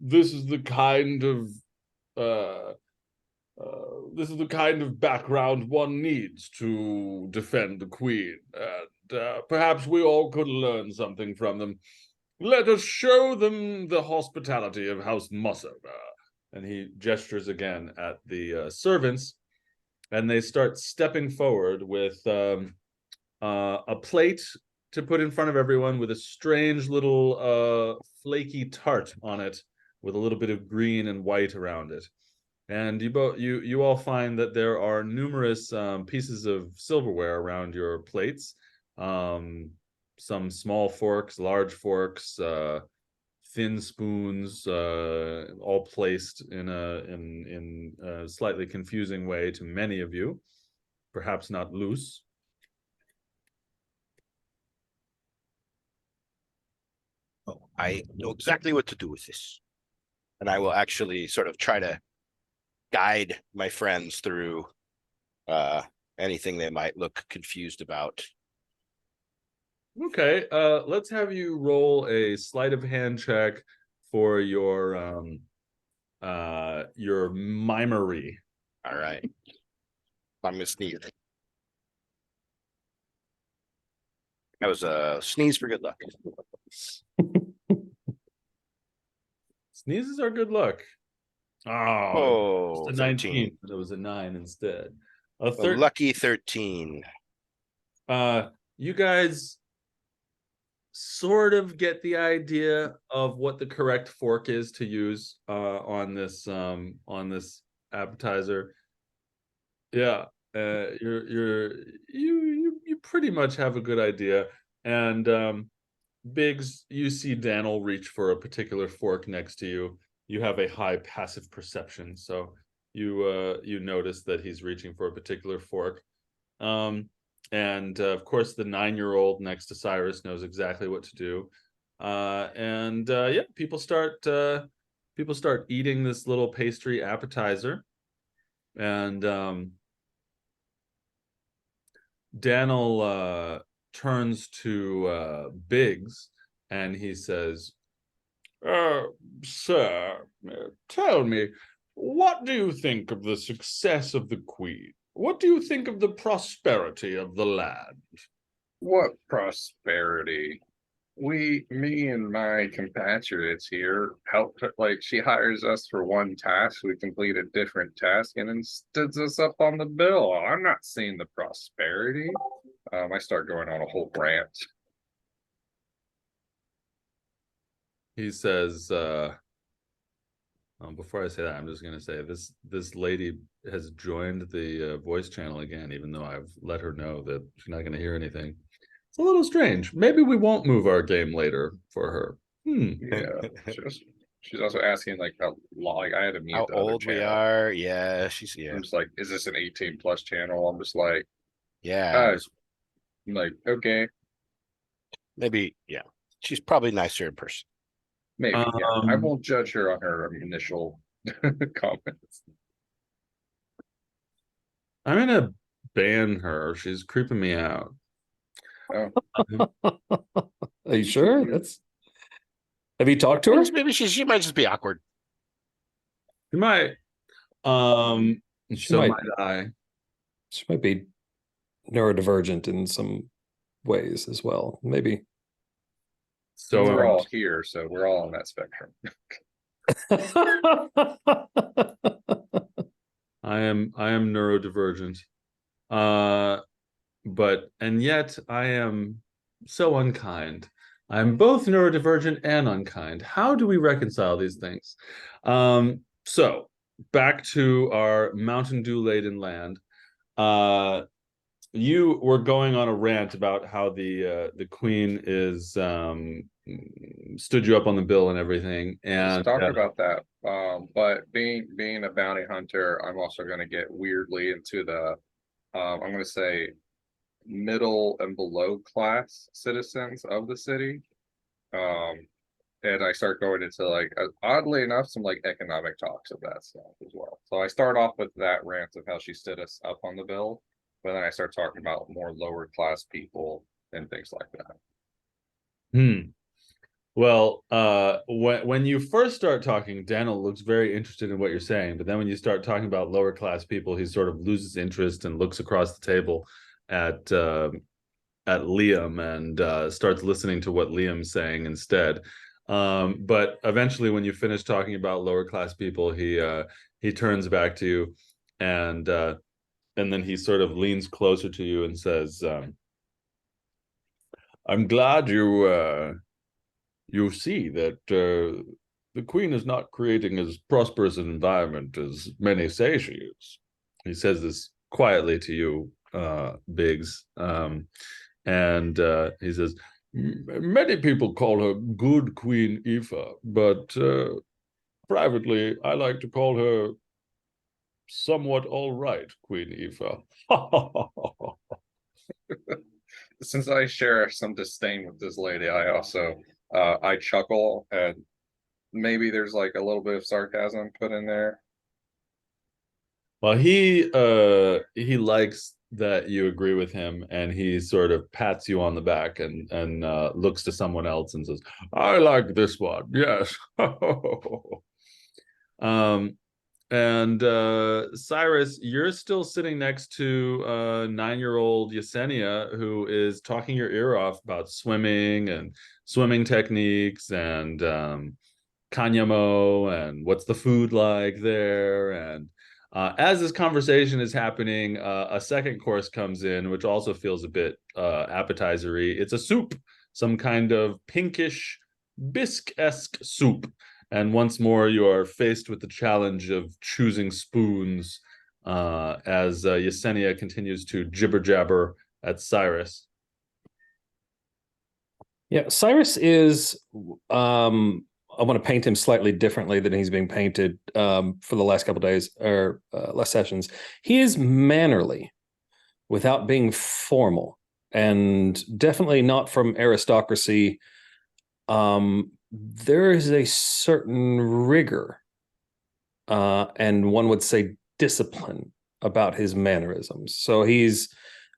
this is the kind of background one needs to defend the Queen, and perhaps we all could learn something from them. Let us show them the hospitality of House Mussover." And he gestures again at the servants, and they start stepping forward with a plate to put in front of everyone with a strange little flaky tart on it, with a little bit of green and white around it. And you all find that there are numerous pieces of silverware around your plates. some small forks, large forks, thin spoons, all placed in a slightly confusing way to many of you, perhaps not loose. Oh, I know exactly what to do with this. And I will actually sort of try to guide my friends through anything they might look confused about. Okay, let's have you roll a sleight of hand check for your mimery. All right. I'm gonna sneeze. That was a sneeze for good luck. Sneezes are good luck. Oh, just a 13. 19, but it was a 9 instead. A A lucky 13. You guys sort of get the idea of what the correct fork is to use on this appetizer. Yeah, you pretty much have a good idea. And Biggs, you see Daniel reach for a particular fork next to you. You have a high passive perception, so you notice that he's reaching for a particular fork. And of course, the 9-year-old next to Cyrus knows exactly what to do. Yeah, people start eating this little pastry appetizer, and Daniel turns to Biggs and he says, "Sir, tell me, what do you think of the success of the Queen? What do you think of the prosperity of the land?" What prosperity? Me and my compatriots here helped her, like she hires us for one task, we complete a different task and then studs us up on the bill. I'm not seeing the prosperity. I start going on a whole rant. He says, before I say that, I'm just going to say this lady has joined the voice channel again, even though I've let her know that she's not going to hear anything. It's a little strange. Maybe we won't move our game later for her. Yeah, she's also asking like how long. Like I had to mute How the other old we channel. are? Yeah, I'm just like, is this an 18+ channel? I'm just like, yeah. I'm like, okay, Maybe, yeah. She's probably nicer in person. maybe. Yeah, I won't judge her on her initial comments. I'm gonna ban her. She's creeping me out. Oh, Are you sure? Have you talked to her? Maybe she might just be awkward. She might. So might I. She might be neurodivergent in some ways as well. Maybe. So we're all here, so we're all on that spectrum. I am neurodivergent. And yet I am so unkind. I'm both neurodivergent and unkind. How do we reconcile these things? So back to our Mountain Dew laden land. You were going on a rant about how the Queen is stood you up on the bill and everything. And let's talk about that. But being a bounty hunter, I'm also going to get weirdly into the I'm going to say middle and below class citizens of the city. And I start going into like oddly enough some like economic talks of that stuff as well. So I start off with that rant of how she stood us up on the bill, but then I start talking about more lower class people and things like that. Well, when you first start talking, Daniel looks very interested in what you're saying, but then when you start talking about lower class people, he sort of loses interest and looks across the table at Liam and starts listening to what Liam's saying instead. But eventually, when you finish talking about lower class people, he turns back to you, and then he sort of leans closer to you and says, "I'm glad you see that the Queen is not creating as prosperous an environment as many say she is." He says this quietly to you, Biggs, and he says, Many people call her Good Queen Aoife, but privately, I like to call her somewhat all right Queen Aoife. Since I share some disdain with this lady, I also I chuckle, and maybe there's like a little bit of sarcasm put in there. Well, he likes that you agree with him, and he sort of pats you on the back and looks to someone else and says, "I like this one. Yes." um, and Cyrus, you're still sitting next to 9-year-old Yesenia, who is talking your ear off about swimming and swimming techniques and Kanyamo and what's the food like there. And as this conversation is happening, a second course comes in, which also feels a bit appetizery. It's a soup, some kind of pinkish bisque-esque soup. And once more, you are faced with the challenge of choosing spoons as Yesenia continues to jibber jabber at Cyrus. Yeah, Cyrus is I want to paint him slightly differently than he's being painted for the last couple of days or last sessions. He is mannerly without being formal, and definitely not from aristocracy. There is a certain rigor and one would say discipline about his mannerisms. So he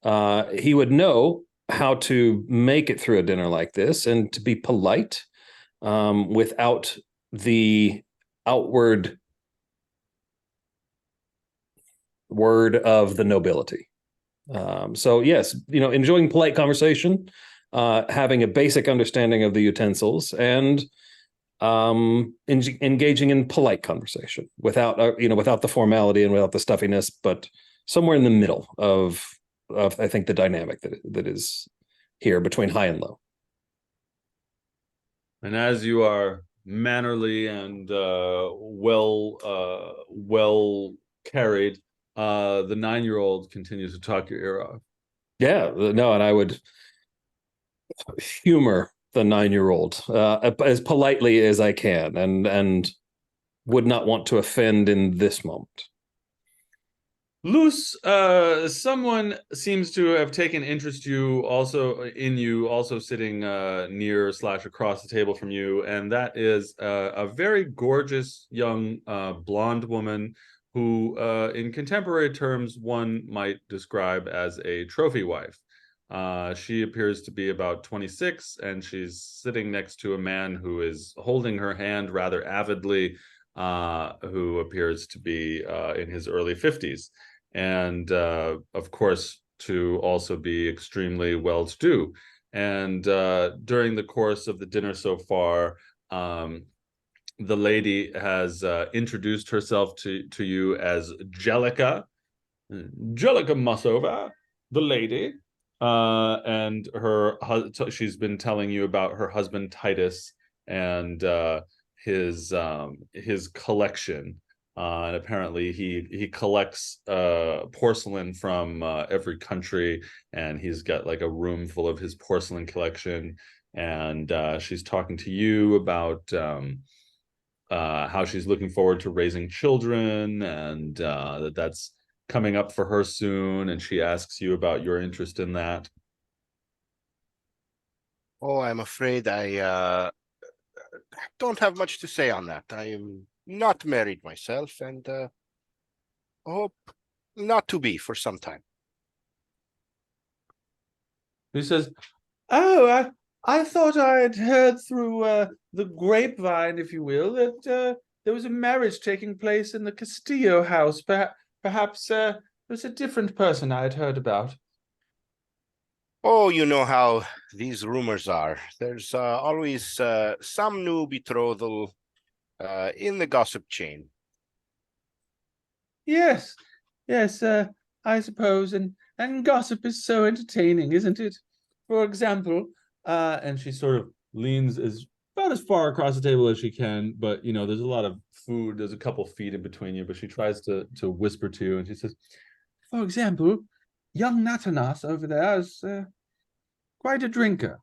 would know how to make it through a dinner like this and to be polite without the outward word of the nobility. So yes, enjoying polite conversation, having a basic understanding of the utensils, and engaging in polite conversation without the formality and without the stuffiness, but somewhere in the middle of I think the dynamic that is here between high and low. And as you are mannerly and well carried, the 9-year-old continues to talk your ear off. Yeah, no, and I would humor the 9-year-old as politely as I can, and would not want to offend in this moment. Luce, someone seems to have taken interest in you also sitting near / across the table from you, and that is a very gorgeous young blonde woman who, in contemporary terms, one might describe as a trophy wife. She appears to be about 26, and she's sitting next to a man who is holding her hand rather avidly, who appears to be in his early 50s. And of course, to also be extremely well-to-do. And during the course of the dinner so far, the lady has introduced herself to you as Jellica Mussover, the lady. And she's been telling you about her husband Titus and his collection. And apparently he collects porcelain from every country, and he's got like a room full of his porcelain collection. And she's talking to you about how she's looking forward to raising children, and that's coming up for her soon. And she asks you about your interest in that. Oh, I'm afraid I don't have much to say on that. I am not married myself, and hope not to be for some time. He says, "Oh, I thought I had heard through the grapevine, if you will, that there was a marriage taking place in the Castillo house. Perhaps it was a different person I had heard about." Oh, you know how these rumors are. There's always some new betrothal in the gossip chain. Yes, I suppose, and gossip is so entertaining, isn't it? For example, and she sort of leans about as far across the table as she can, but there's a lot of food. There's a couple feet in between you, but she tries to whisper to you, and she says, "For example, young Natanas over there is quite a drinker.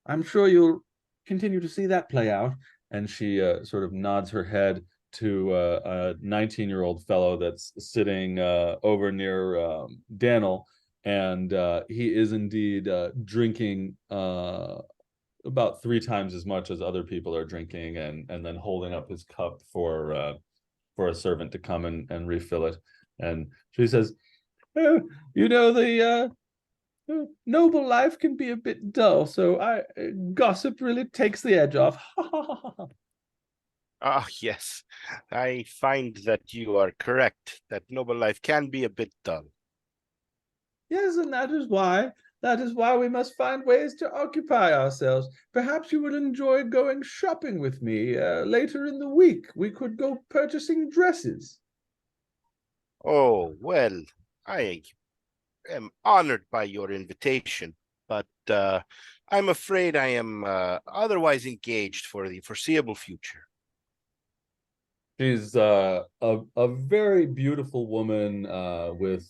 I'm sure you'll continue to see that play out. And she sort of nods her head to a 19-year-old fellow that's sitting over near Daniel, and he is indeed drinking about 3 times as much as other people are drinking, and then holding up his cup for a servant to come and refill it. And she says, "Oh, you know, the noble life can be a bit dull, so gossip really takes the edge off." Ah, yes, I find that you are correct, that noble life can be a bit dull. Yes, and that is why we must find ways to occupy ourselves. Perhaps you will enjoy going shopping with me later in the week. We could go purchasing dresses. Oh, well, I am honored by your invitation, but I'm afraid I am otherwise engaged for the foreseeable future. She's a very beautiful woman with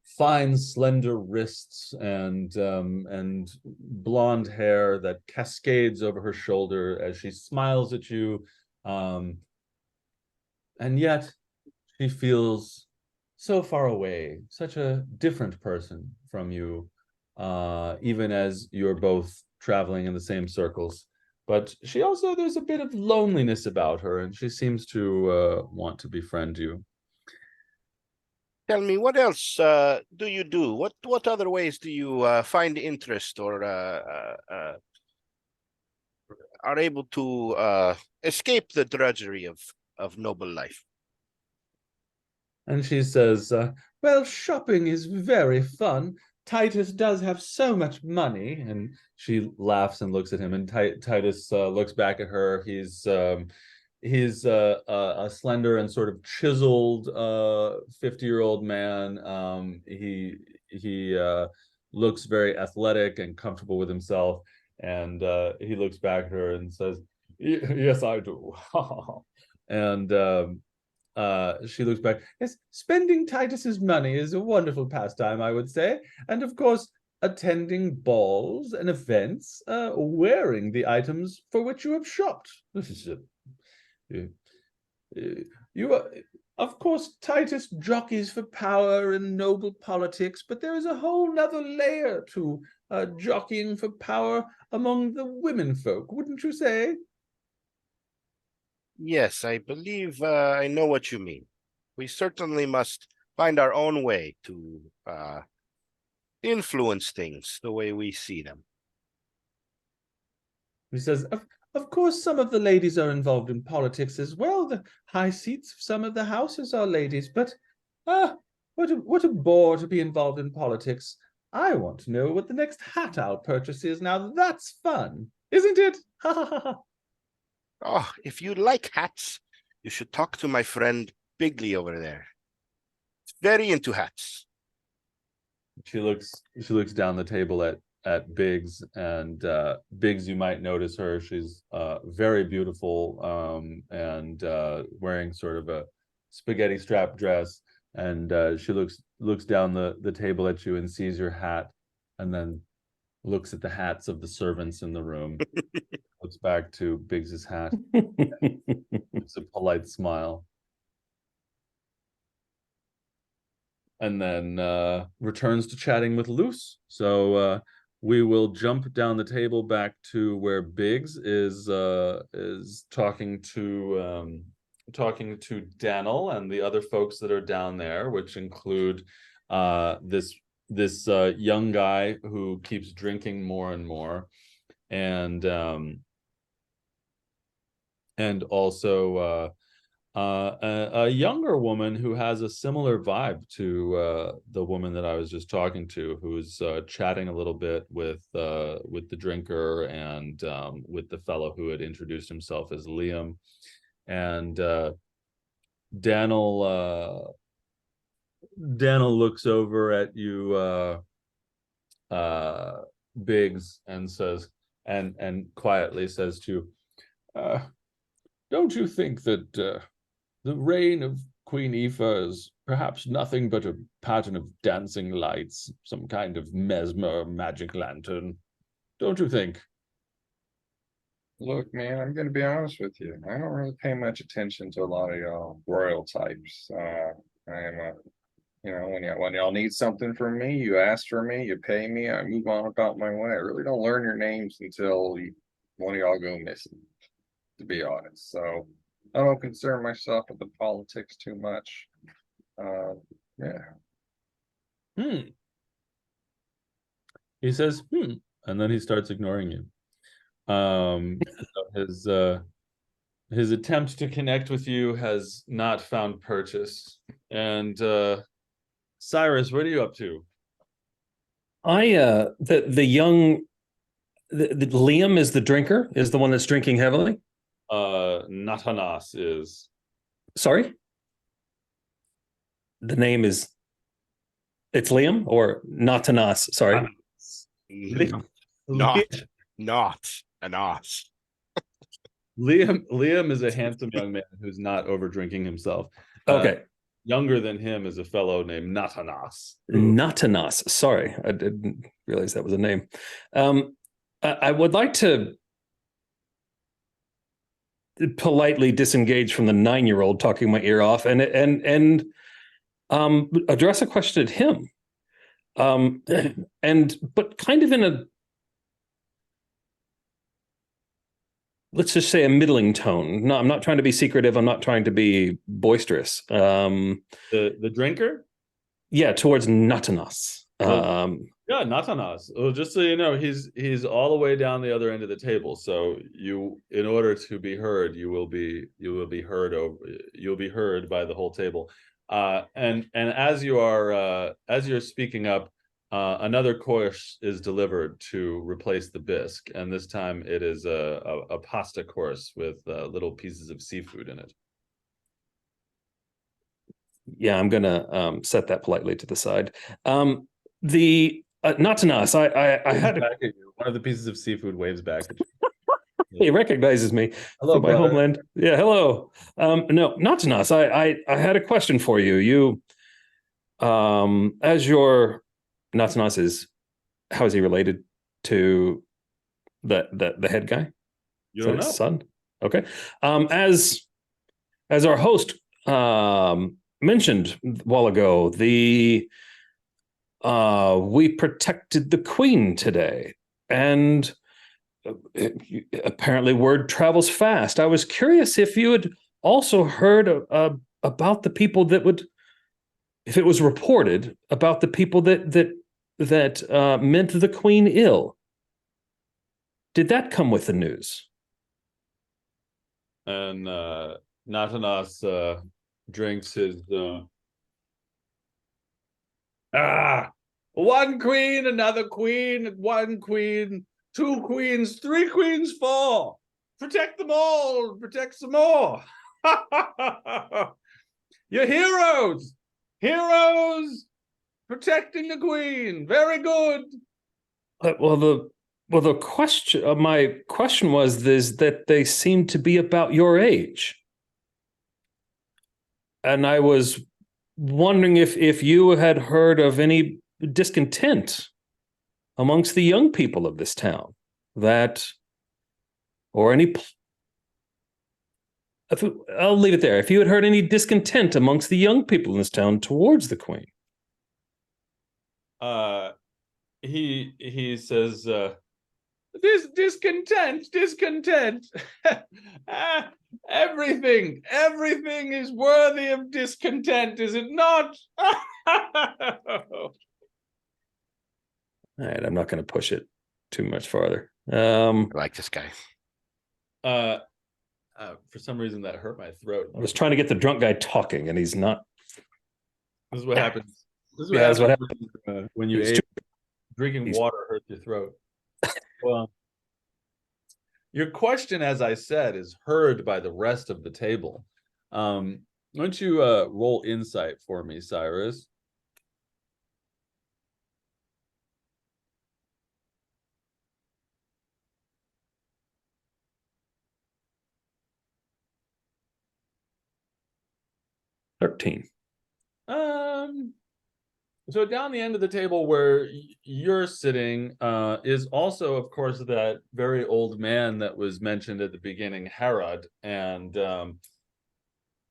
fine, slender wrists and blonde hair that cascades over her shoulder as she smiles at you, um, and yet she feels so far away, such a different person from you, even as you're both traveling in the same circles. But she also, there's a bit of loneliness about her, and she seems to want to befriend you. Tell me, what else do you do? What other ways do you find interest or are able to escape the drudgery of noble life? And she says, well, shopping is very fun. Titus does have so much money. And she laughs and looks at him, and Titus looks back at her. He's a slender and sort of chiseled 50-year-old man. He looks very athletic and comfortable with himself, and he looks back at her and says, "Yes, I do." And she looks back. Yes, spending Titus's money is a wonderful pastime, I would say, and of course, attending balls and events, wearing the items for which you have shopped. This is a you are, of course, Titus jockeys for power and noble politics, but there is a whole nother layer to jockeying for power among the women folk, wouldn't you say? Yes, I believe I know what you mean. We certainly must find our own way to influence things the way we see them. He says, of course, some of the ladies are involved in politics as well. The high seats of some of the houses are ladies, but what a bore to be involved in politics. I want to know what the next hat I'll purchase is. Now that's fun, isn't it? Ha ha ha ha. Oh, if you like hats, you should talk to my friend Bigley over there. He's very into hats. She looks down the table at Biggs, and Biggs, you might notice her. She's very beautiful, and wearing sort of a spaghetti strap dress, and she looks down the table at you and sees your hat, and then looks at the hats of the servants in the room. Looks back to Biggs's hat. It's a polite smile. And then returns to chatting with Luce. So we will jump down the table back to where Biggs is talking to Daniel and the other folks that are down there, which include this young guy who keeps drinking more and more, and also a younger woman who has a similar vibe to the woman that I was just talking to, who's chatting a little bit with the drinker and with the fellow who had introduced himself as Liam. And Daniel looks over at you, Biggs, and says, and quietly says to you, don't you think that the reign of Queen Aoife is perhaps nothing but a pattern of dancing lights, some kind of mesmer magic lantern? Don't you think? Look, man, I'm gonna be honest with you. I don't really pay much attention to a lot of y'all royal types. I am a, when y'all need something from me, you ask for me, you pay me, I move on about my way. I really don't learn your names until one of y'all go missing, to be honest. So I don't concern myself with the politics too much. Yeah. Hmm. He says, and then he starts ignoring you. His attempt to connect with you has not found purchase. And Cyrus, what are you up to? The young the Liam is the drinker, is the one that's drinking heavily. Natanas is. Sorry, the name is it's Liam or Natanas. Sorry, Liam. Not an os. Liam is a handsome young man who's not over drinking himself. Okay. Younger than him is a fellow named Natanas. Natanas. Sorry, I didn't realize that was a name. I would like to politely disengage from the 9-year-old talking my ear off and address a question at him. But kind of in a, let's just say, a middling tone. No, I'm not trying to be secretive. I'm not trying to be boisterous. The drinker? Yeah, towards Natanas. Yeah, Natanas. Well, just so you know, he's all the way down the other end of the table. So in order to be heard, you'll be heard by the whole table. And as you're speaking up, another course is delivered to replace the bisque, and this time it is a pasta course with little pieces of seafood in it. Yeah, I'm gonna set that politely to the side. The Natanas, I had back at you. One of the pieces of seafood waves back at you. He recognizes me Hello, from my brother. homeland. Yeah, hello. No, Natanas, I had a question for you. You, as your Natanas is, how is he related to the head guy? You Is don't that his know. son? Okay. As our host mentioned a while ago, we protected the queen today, and apparently word travels fast. I was curious if you had also heard about the people that would, if it was reported about the people that meant the queen ill. Did that come with the news? And Natanas drinks his one queen, another queen, one queen, two queens, three queens, four. Protect them all, protect some more. You're heroes, heroes, protecting the queen. Very good. The question, my question was this, that they seem to be about your age, and I was wondering if you had heard of any discontent amongst the young people of this town, that, or any. I'll leave it there. If you had heard any discontent amongst the young people in this town towards the queen. He says, discontent. Everything is worthy of discontent, is it not? All right, I'm not going to push it too much farther. I like this guy. For some reason that hurt my throat. I was trying to get the drunk guy talking, and he's not. This is what happens. This is Yeah, what that's happens when you age. Drinking water hurts your throat. Well, your question, as I said, is heard by the rest of the table. Why don't you roll insight for me, Cyrus? $13. So down the end of the table where you're sitting is also, of course, that very old man that was mentioned at the beginning, Herod. And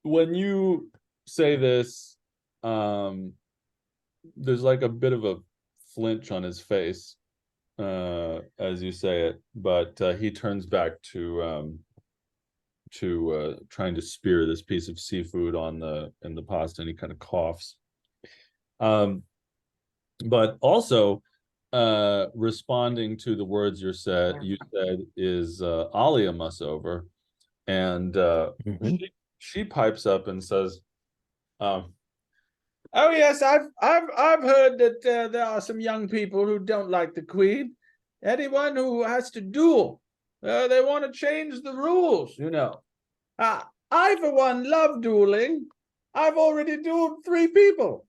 when you say this, there's like a bit of a flinch on his face as you say it, but he turns back to trying to spear this piece of seafood on the pasta, and he kind of coughs. But also responding to the words you said is Alia Mussover, and she pipes up and says, "Oh yes, I've heard that there are some young people who don't like the Queen. Anyone who has to duel, they want to change the rules, you know. I, for one, love dueling. I've already dueled 3 people."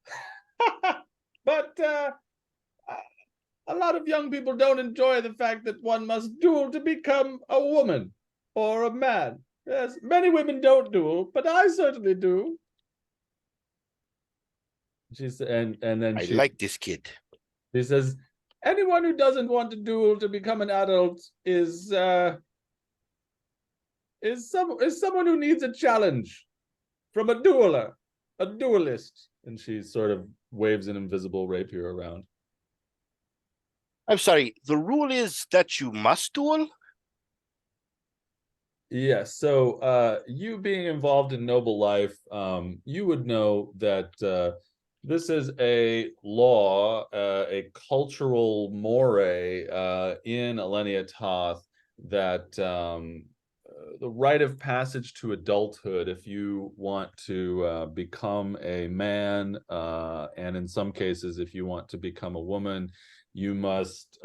But a lot of young people don't enjoy the fact that one must duel to become a woman or a man. Yes, many women don't duel, but I certainly do. She's and then I she like this kid. She says, anyone who doesn't want to duel to become an adult is someone who needs a challenge from a dueler, a duelist. And she sort of waves an invisible rapier around. I'm sorry, the rule is that you must duel? Yes, so you being involved in noble life, you would know that this is a law, a cultural moray in Elenia Toth that the rite of passage to adulthood, if you want to become a man, and in some cases, if you want to become a woman, you must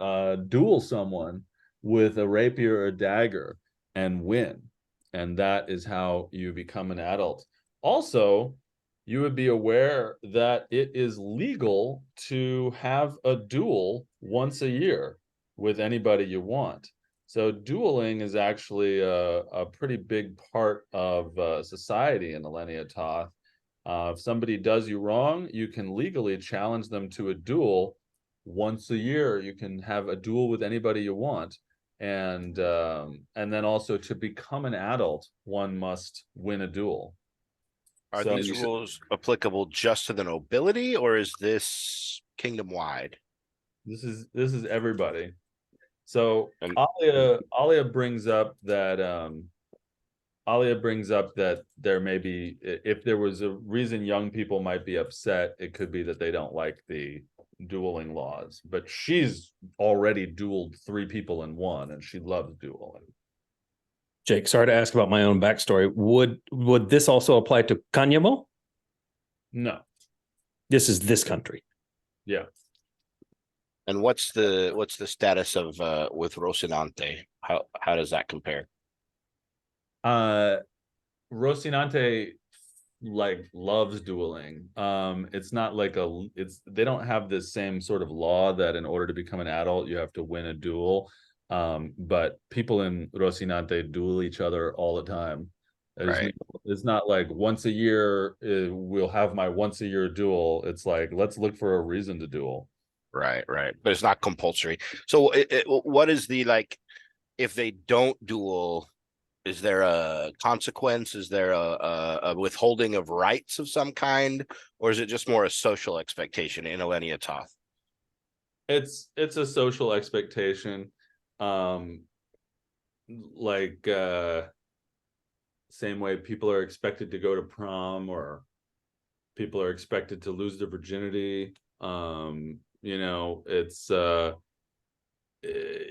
duel someone with a rapier or dagger and win. And that is how you become an adult. Also, you would be aware that it is legal to have a duel once a year with anybody you want. So dueling is actually a pretty big part of society in Elenia Toth. If somebody does you wrong, you can legally challenge them to a duel once a year. You can have a duel with anybody you want. And then also to become an adult, one must win a duel. Are So these rules applicable just to the nobility, or is this kingdom wide? this is everybody. So And Alia brings up that there may be, if there was a reason young people might be upset, it could be that they don't like the dueling laws. But she's already dueled 3 people in one, and she loves dueling. Jake, sorry to ask about my own backstory. Would this also apply to Kanyamo? No. This is this country. Yeah. and what's the status of with Rocinante? How does that compare? Rocinante like loves dueling. It's not like they don't have the same sort of law that in order to become an adult you have to win a duel. But people in Rocinante duel each other all the time. Right. It's not like once a year we'll have my once a year duel. It's like, let's look for a reason to duel. Right. But it's not compulsory. So what is the, like, if they don't duel, is there a consequence? Is there a withholding of rights of some kind? Or is it just more a social expectation in Elenia Toth? It's a social expectation. Same way people are expected to go to prom, or people are expected to lose their virginity. It's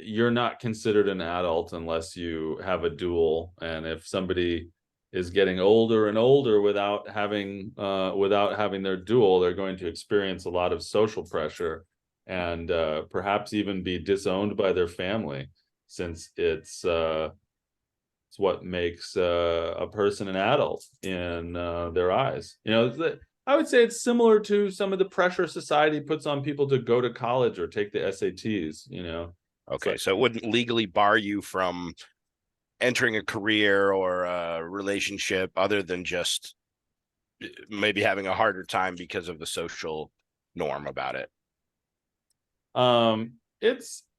you're not considered an adult unless you have a duel. And if somebody is getting older and older without having their duel, they're going to experience a lot of social pressure, and perhaps even be disowned by their family, since it's what makes a person an adult in their eyes. I would say it's similar to some of the pressure society puts on people to go to college or take the SATs. Okay, so it wouldn't legally bar you from entering a career or a relationship, other than just maybe having a harder time because of the social norm about it?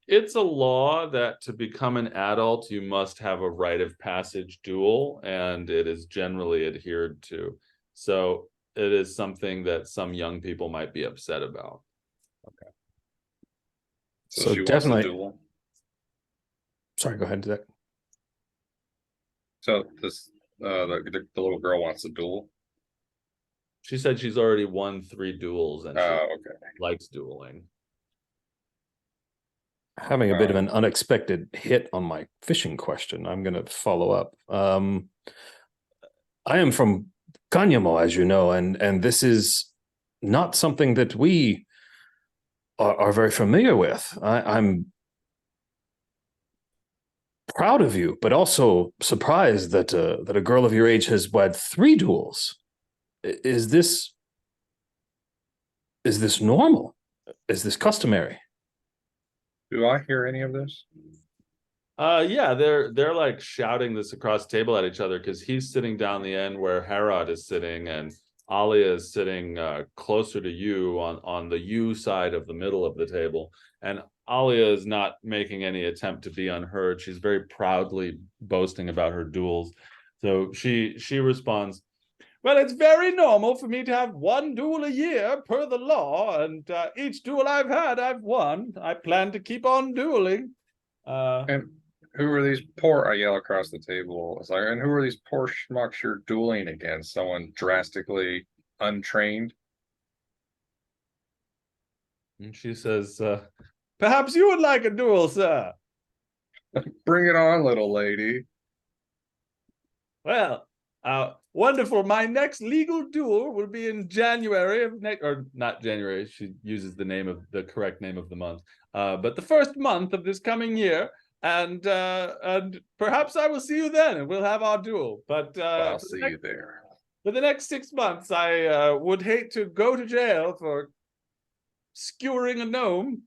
It's a law that to become an adult, you must have a rite of passage duel, and it is generally adhered to. So it is something that some young people might be upset about. So she wants a definitely. duel. Sorry, go ahead, Zach. So this the little girl wants a duel. She said she's already won 3 duels and she Okay. likes dueling. Having a bit of an unexpected hit on my fishing question, I'm going to follow up. I am from Kanyamo, as you know, and this is not something that we are very familiar with. I'm proud of you, but also surprised that that a girl of your age has wed 3 duels. Is this normal? Is this customary? Do I hear any of this? Yeah, they're like shouting this across the table at each other because he's sitting down the end where Harrod is sitting, and Alia is sitting closer to you on the you side of the middle of the table. And Alia is not making any attempt to be unheard. She's very proudly boasting about her duels. So she responds, "Well, it's very normal for me to have 1 duel a year per the law, and each duel I've had, I've won. I plan to keep on dueling." And who are these poor? I yell across the table. It's like, and who are these poor schmucks you're dueling against? Someone drastically untrained? And she says, "Perhaps you would like a duel, sir." Bring it on, little lady. Well, wonderful. My next legal duel will be in January of next, or not January. She uses the correct name of the month, but the first month of this coming year. And perhaps I will see you then, and we'll have our duel. But I'll see you there. For the next 6 months, I would hate to go to jail for skewering a gnome.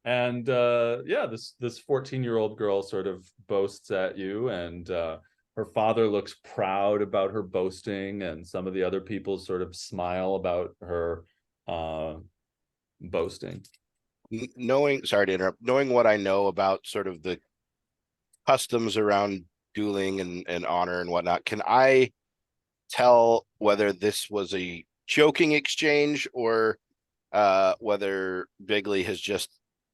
And yeah, this 14-year-old girl sort of boasts at you, and her father looks proud about her boasting, and some of the other people sort of smile about her boasting. Sorry to interrupt, knowing what I know about sort of the customs around dueling and honor and whatnot, can I tell whether this was a joking exchange or whether Bigley has just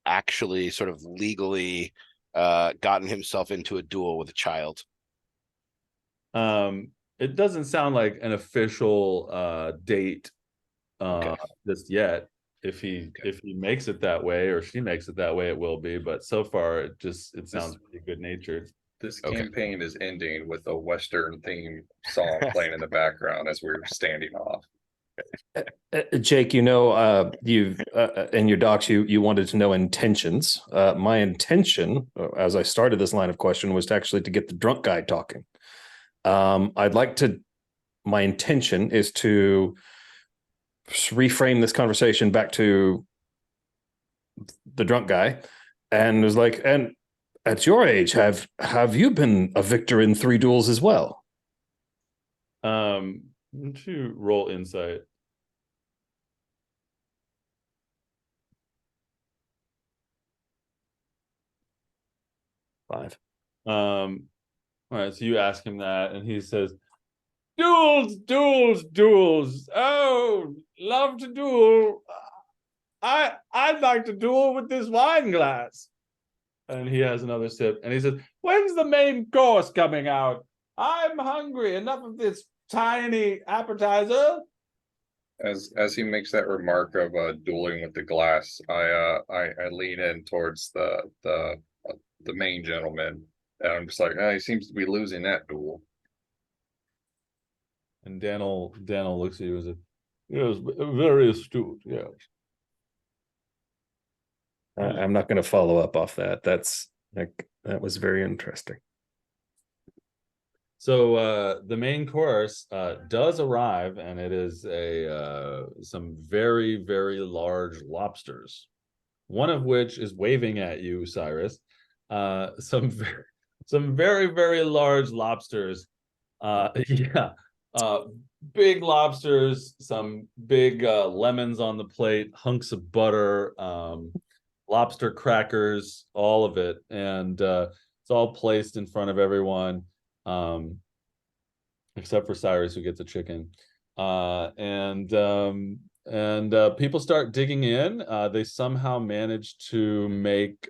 actually sort of legally gotten himself into a duel with a child? It doesn't sound like an official date Okay. just yet. If he makes it that way, or she makes it that way, it will be. But so far, it sounds pretty good natured. This Okay. campaign is ending with a Western theme song playing in the background as we're standing off. Jake, you know, you've in your docs, you wanted to know intentions. My intention, as I started this line of question, was actually to get the drunk guy talking. My intention is to reframe this conversation back to the drunk guy, and was like, and at your age, have you been a victor in 3 duels as well? Why don't you roll insight? Five. All right, so you ask him that, and he says, "Duels, duels, duels. Oh, love to duel. I'd like to duel with this wine glass." And he has another sip, and he says, "When's the main course coming out? I'm hungry. Enough of this tiny appetizer." As he makes that remark of dueling with the glass, I lean in towards the main gentleman, and I'm just like, he seems to be losing that duel. And Daniel looks at you as yes, very astute. Yes. I'm not going to follow up off that. That was very interesting. So the main course does arrive, and it is some very, very large lobsters, one of which is waving at you, Cyrus. Some very, very large lobsters. Yeah. big lobsters, some big lemons on the plate, hunks of butter, lobster crackers, all of it, and it's all placed in front of everyone, except for Cyrus, who gets a chicken. And people start digging in. They somehow manage to make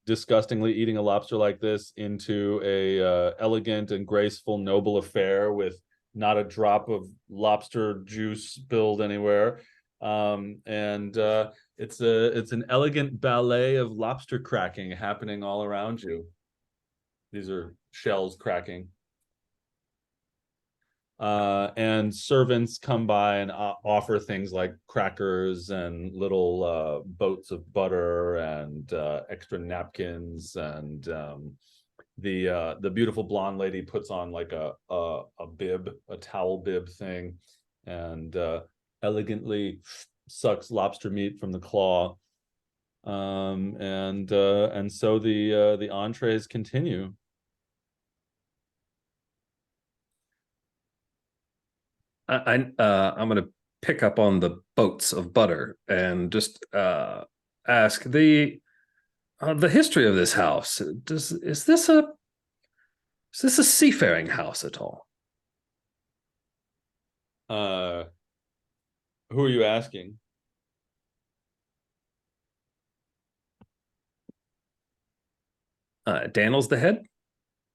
disgustingly eating a lobster like this into a elegant and graceful, noble affair with not a drop of lobster juice spilled anywhere. It's an elegant ballet of lobster cracking happening all around you. These are shells cracking. And servants come by and offer things like crackers and little boats of butter and extra napkins, and the beautiful blonde lady puts on like a bib, a towel bib thing, and elegantly sucks lobster meat from the claw. And so the entrees continue. I'm going to pick up on the boats of butter and just ask the history of this house. Is this a seafaring house at all? Who are you asking? Daniel's the head?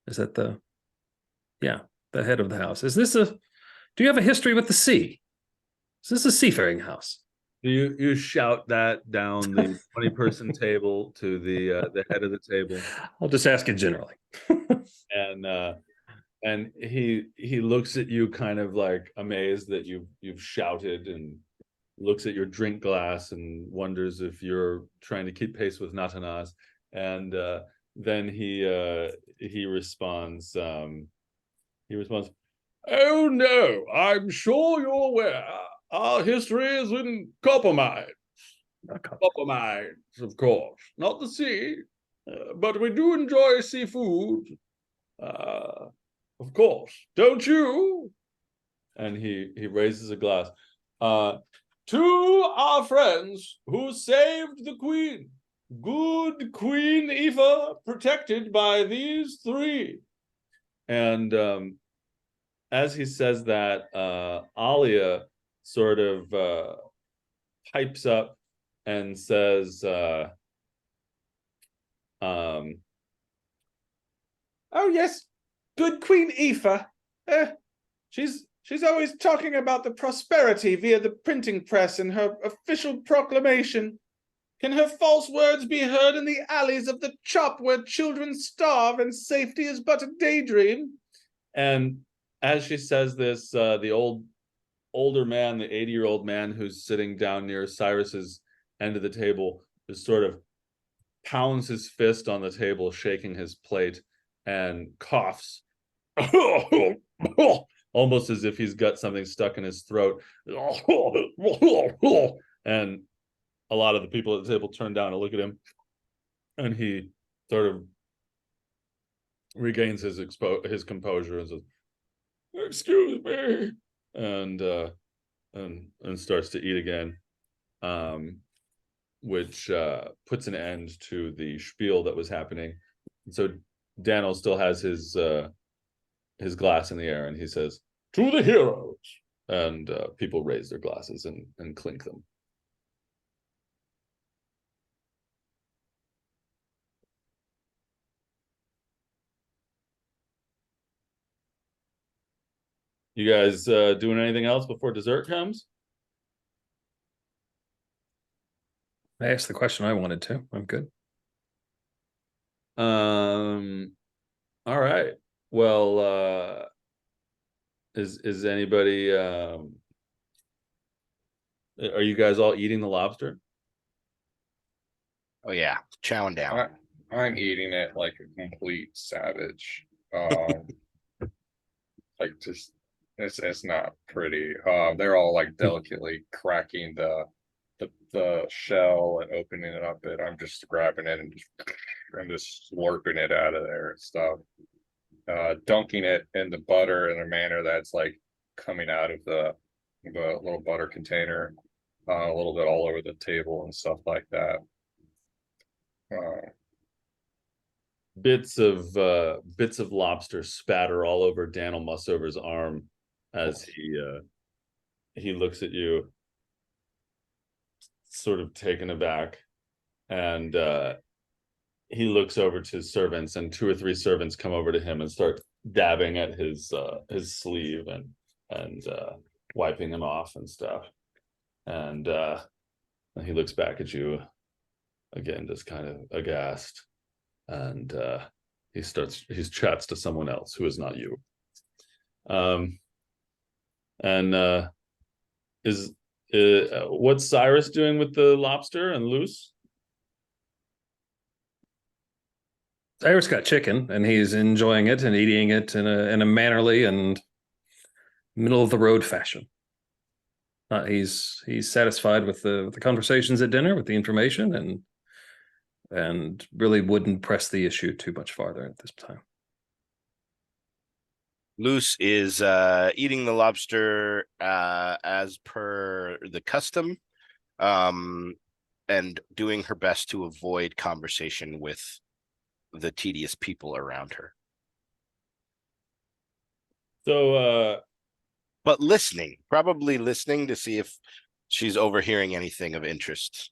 Is that the head of the house? Is this do you have a history with the sea? Is this a seafaring house? You shout that down the 20-person table to the head of the table. I'll just ask it generally. And he looks at you kind of like amazed that you've shouted, and looks at your drink glass and wonders if you're trying to keep pace with Natanas. And then he responds, "Oh no, I'm sure you're aware. Our history is in copper mines. Copper mines, of course, not the sea. But we do enjoy seafood. Of course, don't you?" And he raises a glass. "To our friends who saved the queen. Good Queen Aoife, protected by these three." And as he says that, Alia sort of pipes up and says, "Oh yes, good Queen Aoife. She's always talking about the prosperity via the printing press in her official proclamation. Can her false words be heard in the alleys of the chop where children starve and safety is but a daydream?" And as she says this, the older man, the 80-year-old man who's sitting down near Cyrus's end of the table, just sort of pounds his fist on the table, shaking his plate, and coughs. Almost as if he's got something stuck in his throat. And a lot of the people at the table turn down to look at him, and he sort of regains his composure and says, "Excuse me," and starts to eat again, which puts an end to the spiel that was happening. And so Daniel still has his glass in the air, and he says, "To the heroes," and people raise their glasses and clink them. You guys doing anything else before dessert comes? I asked the question I wanted to. I'm good. All right. Well, is anybody are you guys all eating the lobster? Oh yeah, chowing down. I'm eating it like a complete savage. Like just it's not pretty. They're all like delicately cracking the shell and opening it up. I'm just grabbing it and just slurping it out of there and stuff. dunking it in the butter in a manner that's like coming out of the little butter container, a little bit all over the table and stuff like that. Bits of lobster spatter all over Daniel Mussover's arm as he looks at you, sort of taken aback, and he looks over to his servants, and 2 or 3 servants come over to him and start dabbing at his sleeve and wiping him off and stuff. And he looks back at you again, just kind of aghast, and he chats to someone else who is not you. What's Cyrus doing with the lobster and Luce? Cyrus got chicken, and he's enjoying it and eating it in a mannerly and middle of the road fashion. He's satisfied with the conversations at dinner, with the information, and really wouldn't press the issue too much farther at this time. Luce is eating the lobster as per the custom, and doing her best to avoid conversation with the tedious people around her. So, but probably listening to see if she's overhearing anything of interest.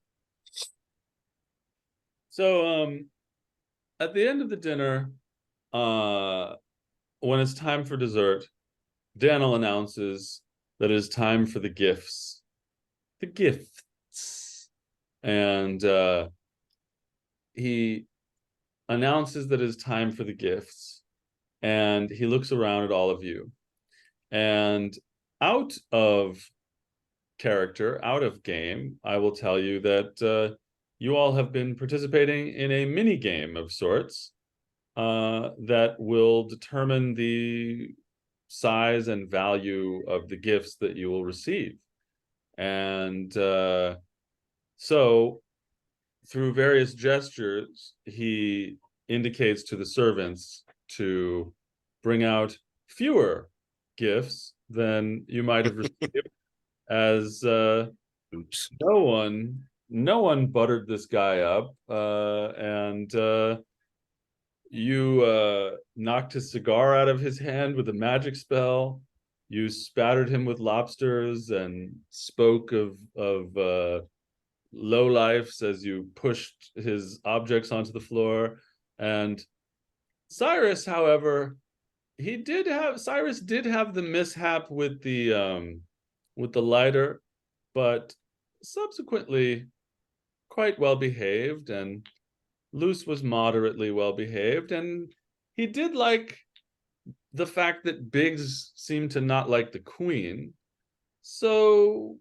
So, at the end of the dinner, when it's time for dessert, Daniel announces that it is time for the gifts. The gifts. And he announces that it is time for the gifts. And he looks around at all of you. And out of character, out of game, I will tell you that you all have been participating in a mini game of sorts that will determine the size and value of the gifts that you will receive. And so through various gestures, he indicates to the servants to bring out fewer gifts than you might have received, as Oops. no one buttered this guy up, and you knocked his cigar out of his hand with a magic spell. You spattered him with lobsters and spoke of lowlifes as you pushed his objects onto the floor. And Cyrus, however, Cyrus did have the mishap with the lighter, but subsequently quite well behaved, and Luce was moderately well behaved, and he did like the fact that Biggs seemed to not like the queen. So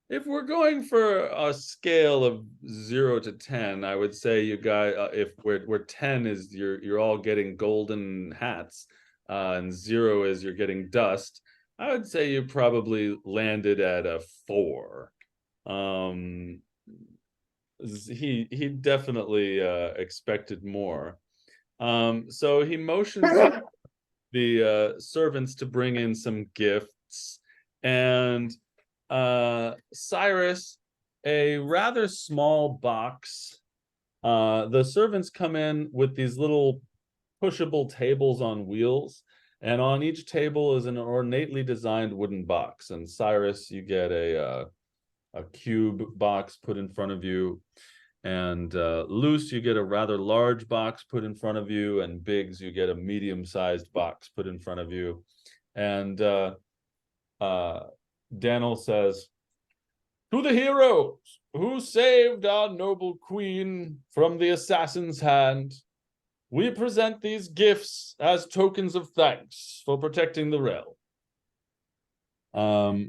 if we're going for a scale of 0 to 10, I would say you guys, if where 10 is you're all getting golden hats, and 0 is you're getting dust, I would say you probably landed at a 4. He definitely expected more. So he motions the servants to bring in some gifts, and Cyrus, a rather small box. The servants come in with these little pushable tables on wheels, and on each table is an ornately designed wooden box. And Cyrus, you get a cube box put in front of you, and Luce, you get a rather large box put in front of you, and Biggs, you get a medium-sized box put in front of you. And Daniel says, "To the heroes who saved our noble queen from the assassin's hand, we present these gifts as tokens of thanks for protecting the realm."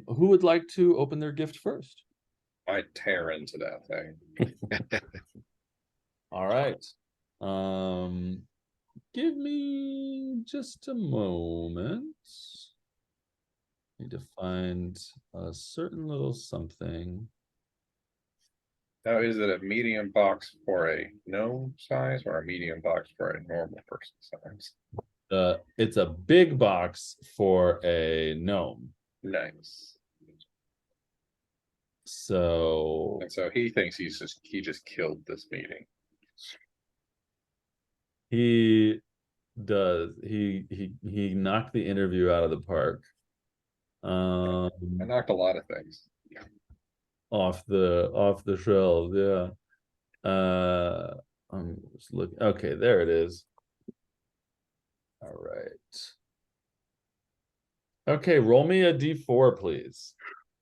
Who would like to open their gift first? I tear into that thing. All right. Give me just a moment. Need to find a certain little something. Now, is it a medium box for a gnome size or a medium box for a normal person size? It's a big box for a gnome. Nice. So And so he thinks he just killed this meeting. he does. He knocked the interview out of the park. I knocked a lot of things. Off the shelves, yeah. I'm just looking. Okay, there it is. All right. Okay, roll me a d4, please.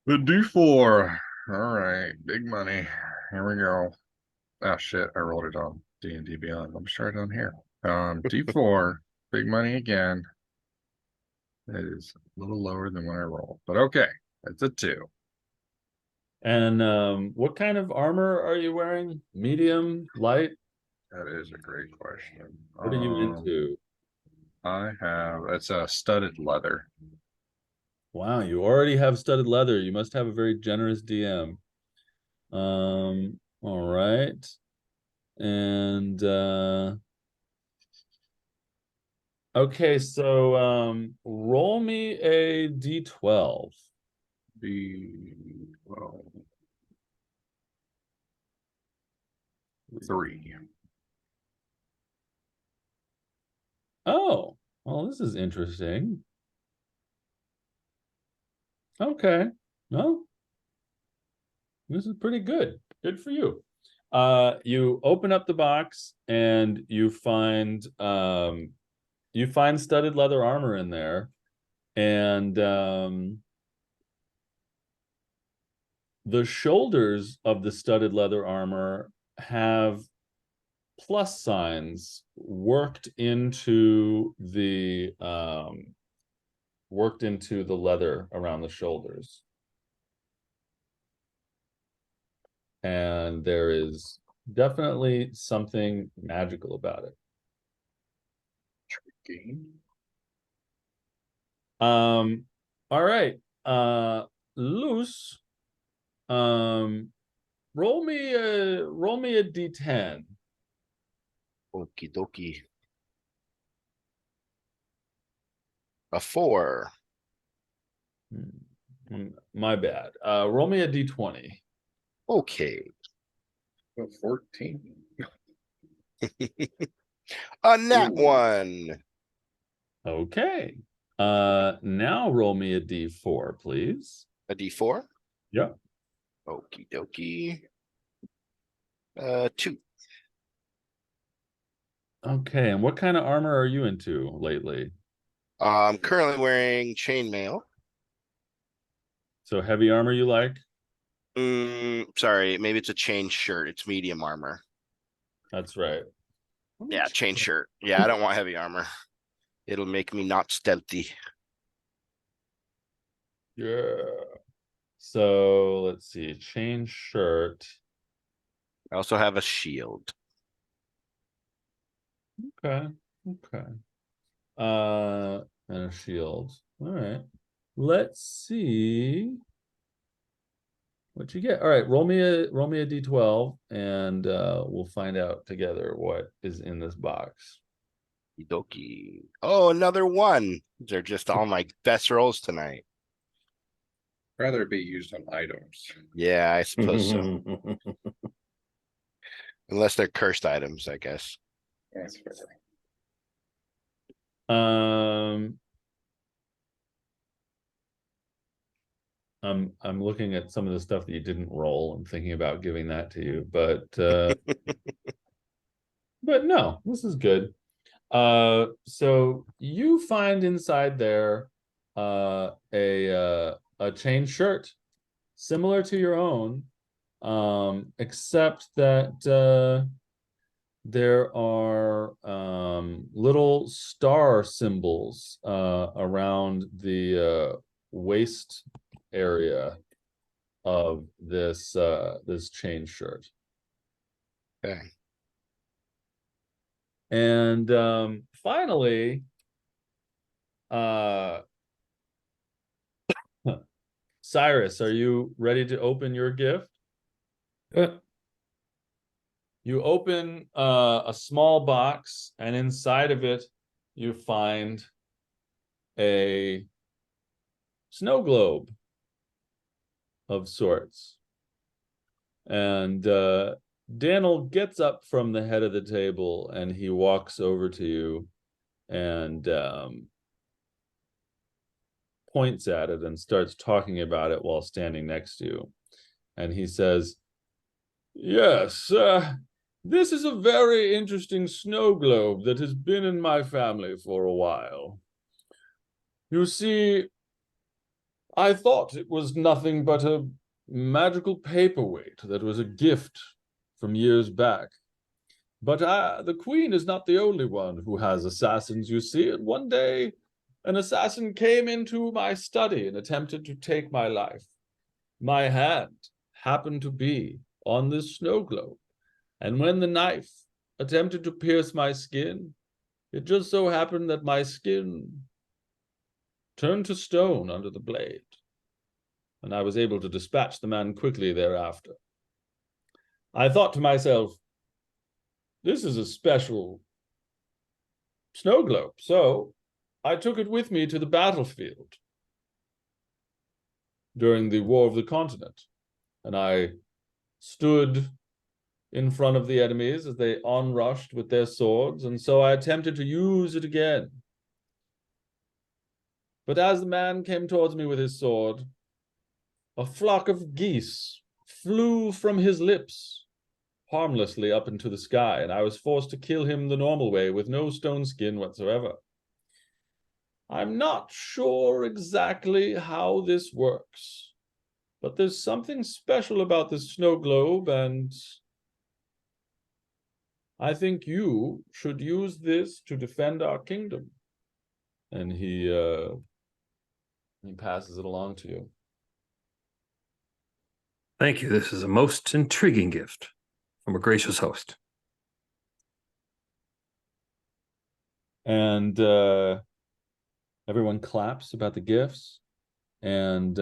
The D4. All right, big money. Here we go. Oh shit, I rolled it on D&D Beyond. I'm sure on here. D4, big money again. It is a little lower than what I rolled, but okay, it's a 2. And what kind of armor are you wearing? Medium, light? That is a great question. What are you into? It's a studded leather. Wow, you already have studded leather. You must have a very generous DM. All right. And okay, so roll me a d12. D12. 3. Oh, well, this is interesting. Okay. Well, this is pretty good. Good for you. You open up the box and you find studded leather armor in there. And the shoulders of the studded leather armor have plus signs worked into the leather around the shoulders. And there is definitely something magical about it. All right. Luz, roll me a d10. Okie dokie. A 4. My bad. Roll me a d20. Okay. 14. A nat Ooh. 1. Okay. Now roll me a d4, please. A D4. Yeah. Okie dokie. 2. Okay, and what kind of armor are you into lately? I'm currently wearing chainmail. So heavy armor you like? Sorry, maybe it's a chain shirt. It's medium armor. That's right. Yeah, chain shirt. Yeah, I don't want heavy armor. It'll make me not stealthy. Yeah. So let's see. Chain shirt. I also have a shield. Okay. Okay. And a shield. All right. Let's see what you get. All right, roll me a d12 and we'll find out together what is in this box. Doki. Oh, another 1. They're just all my best rolls tonight. Rather be used on items. Yeah, I suppose so. Unless they're cursed items, I guess. That's fair. I'm looking at some of the stuff that you didn't roll and thinking about giving that to you, but no, this is good. So you find inside there a chain shirt similar to your own, except that there are little star symbols around the waist area of this chain shirt. Okay. And finally, Cyrus, are you ready to open your gift? You open a small box, and inside of it, you find a snow globe of sorts. And Daniel gets up from the head of the table, and he walks over to you and points at it and starts talking about it while standing next to you. And he says, "Yes, this is a very interesting snow globe that has been in my family for a while. You see, I thought it was nothing but a magical paperweight that was a gift from years back. But the queen is not the only one who has assassins, you see. And one day, an assassin came into my study and attempted to take my life. My hand happened to be on this snow globe. And when the knife attempted to pierce my skin, it just so happened that my skin turned to stone under the blade. And I was able to dispatch the man quickly thereafter. I thought to myself, this is a special snow globe, so I took it with me to the battlefield during the War of the Continent, and I stood in front of the enemies as they onrushed with their swords, and so I attempted to use it again. But as the man came towards me with his sword, a flock of geese flew from his lips harmlessly up into the sky, and I was forced to kill him the normal way with no stone skin whatsoever. I'm not sure exactly how this works, but there's something special about this snow globe, and I think you should use this to defend our kingdom." And he passes it along to you. Thank you. This is a most intriguing gift from a gracious host. And everyone claps about the gifts. And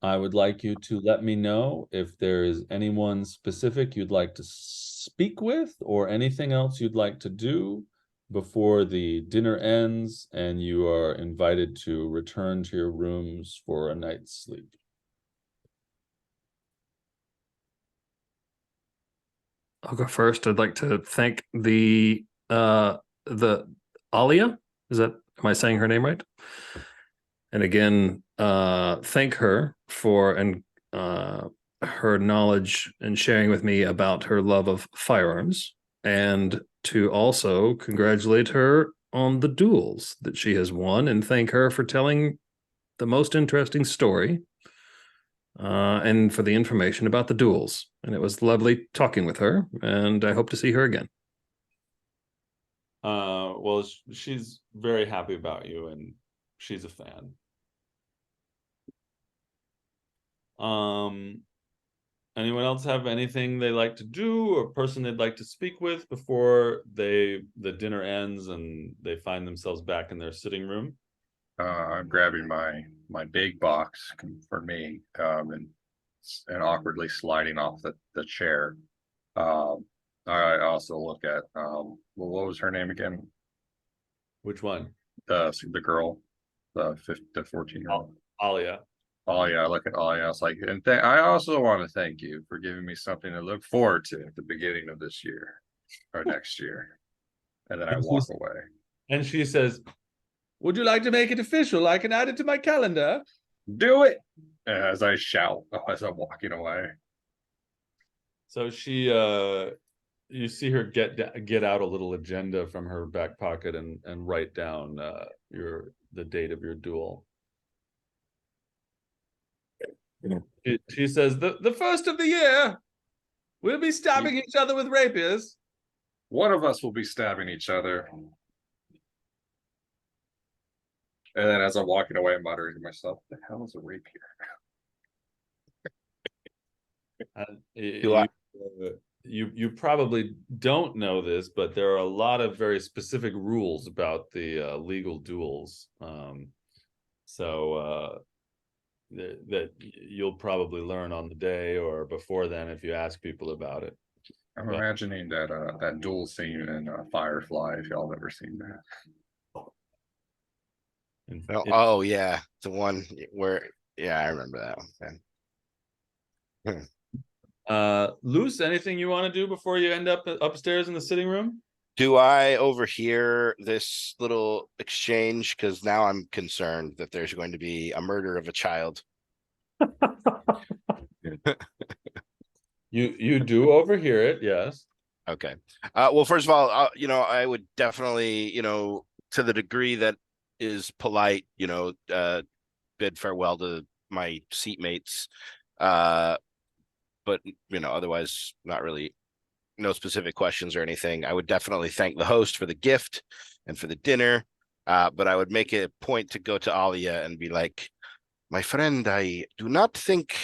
I would like you to let me know if there is anyone specific you'd like to speak with or anything else you'd like to do before the dinner ends and you are invited to return to your rooms for a night's sleep. I'll go first. I'd like to thank the Alia. Am I saying her name right? And again, thank her for her knowledge and sharing with me about her love of firearms, and to also congratulate her on the duels that she has won and thank her for telling the most interesting story and for the information about the duels. And it was lovely talking with her, and I hope to see her again. Well, she's very happy about you, and she's a fan. Anyone else have anything they like to do or person they'd like to speak with before the dinner ends and they find themselves back in their sitting room? I'm grabbing my big box for me, and awkwardly sliding off the chair. I also look at well, what was her name again? Which one? The girl, the 14-year-old. Alia. Oh yeah, I look at Ollie. I was like, and I also want to thank you for giving me something to look forward to at the beginning of this year or next year. And then I walk away. And she says, "Would you like to make it official? I can add it to my calendar." Do it, as I shout as I'm walking away. So she, you see her get out a little agenda from her back pocket and write down the date of your duel. She says, the first of the year, we'll be stabbing each other with rapiers. One of us will be stabbing each other. And then as I'm walking away, I'm muttering to myself, "What the hell is a rapier?" You probably don't know this, but there are a lot of very specific rules about the legal duels. So that you'll probably learn on the day or before then if you ask people about it. I'm But- imagining that duel scene in Firefly, if y'all have ever seen that. Oh yeah, the one where I remember that one. Luce, anything you want to do before you end up upstairs in the sitting room? Do I overhear this little exchange? Because now I'm concerned that there's going to be a murder of a child. You do overhear it, yes. Okay. Well, first of all, I would definitely, to the degree that is polite, bid farewell to my seatmates. But otherwise, not really, no specific questions or anything. I would definitely thank the host for the gift and for the dinner. But I would make it a point to go to Alia and be like, my friend, I do not think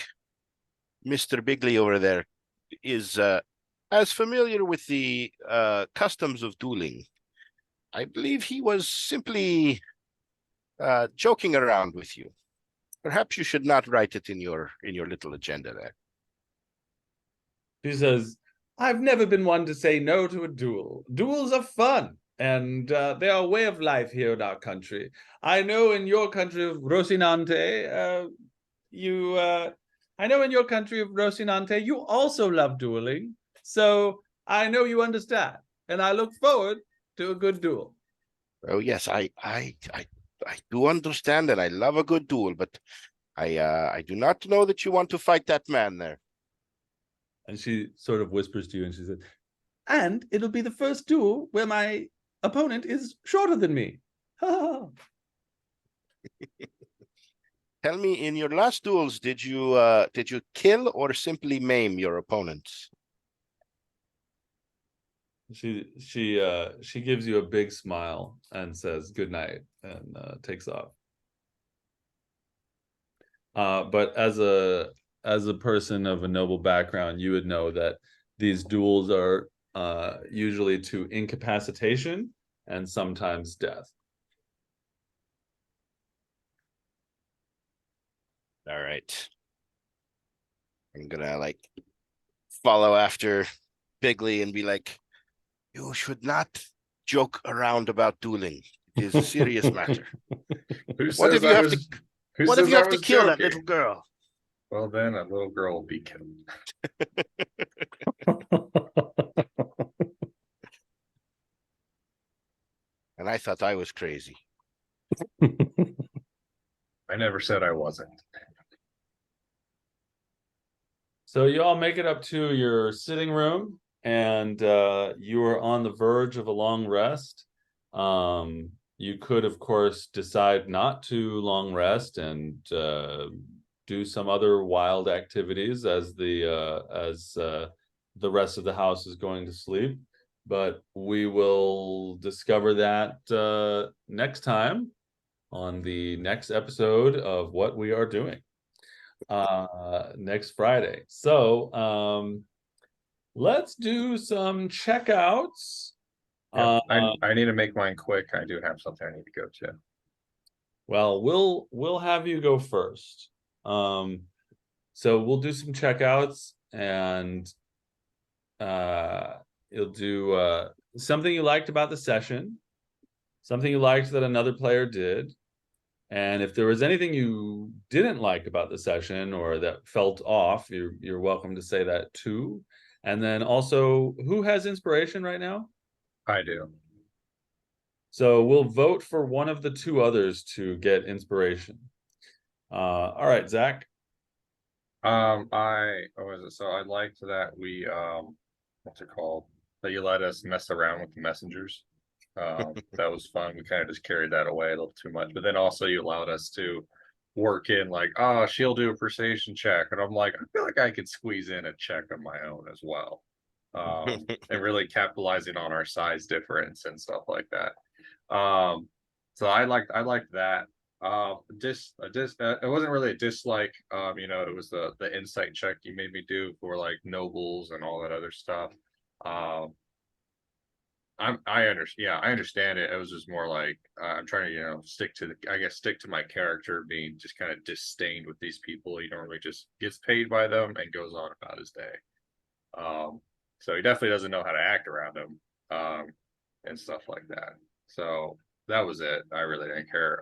Mr. Bigley over there is as familiar with the customs of dueling. I believe he was simply joking around with you. Perhaps you should not write it in your little agenda there. She says, I've never been one to say no to a duel. Duels are fun, and they are a way of life here in our country. I know in your country of Rocinante, you also love dueling. So I know you understand, and I look forward to a good duel. Oh yes, I do understand, and I love a good duel, but I do not know that you want to fight that man there. And she sort of whispers to you and she says, and it'll be the first duel where my opponent is shorter than me. Tell me, in your last duels, did you kill or simply maim your opponents? She gives you a big smile and says good night and takes off. But as a person of a noble background, you would know that these duels are usually to incapacitation and sometimes death. All right. I'm gonna follow after Bigley and be like, you should not joke around about dueling. It is a serious matter. What if you have to kill that little girl? Well, then a little girl will be killed. And I thought I was crazy. I never said I wasn't. So you all make it up to your sitting room, and you are on the verge of a long rest. You could, of course, decide not to long rest and do some other wild activities as the rest of the house is going to sleep. But we will discover that next time on the next episode of What We Are Doing next Friday. So let's do some checkouts. Yeah, I need to make mine quick. I do have something I need to go to. Well, we'll have you go first. So we'll do some checkouts, and you'll do something you liked about the session, something you liked that another player did, and if there was anything you didn't like about the session or that felt off, you're welcome to say that too. And then also, who has inspiration right now? I do. So we'll vote for one of the two others to get inspiration. All right, Zach. What was it? So I liked that we what's it called? That you let us mess around with the messengers. That was fun. We kind of just carried that away a little too much. But then also you allowed us to work in she'll do a persuasion check. And I'm like, I feel like I could squeeze in a check on my own as well. And really capitalizing on our size difference and stuff like that. So I liked that. It wasn't really a dislike. It was the insight check you made me do for nobles and all that other stuff. I understand it. It was just more like I'm trying to, stick to stick to my character being just kind of disdained with these people. He normally just gets paid by them and goes on about his day. So he definitely doesn't know how to act around them, and stuff like that. So that was it. I really didn't care.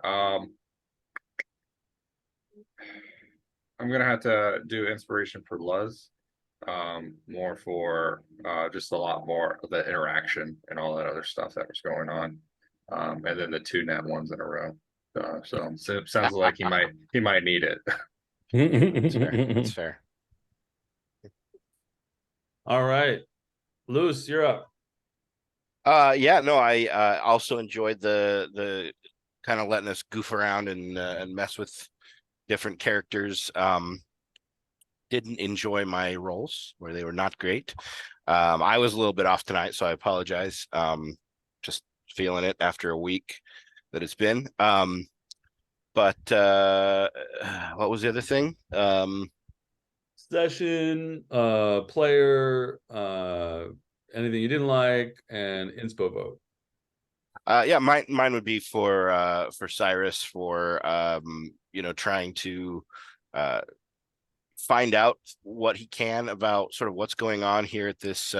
I'm gonna have to do inspiration for Luz, more for just a lot more of the interaction and all that other stuff that was going on, and then the two nat ones in a row. So it sounds like he might need it. That's fair. That's fair. All right, Luce, you're up. Yeah, no, I also enjoyed the kind of letting us goof around and mess with different characters. Didn't enjoy my roles where they were not great. I was a little bit off tonight, so I apologize. Just feeling it after a week that it's been. But what was the other thing? Session, player, anything you didn't like, and inspo vote. Yeah, mine would be for Cyrus for trying to find out what he can about sort of what's going on here at this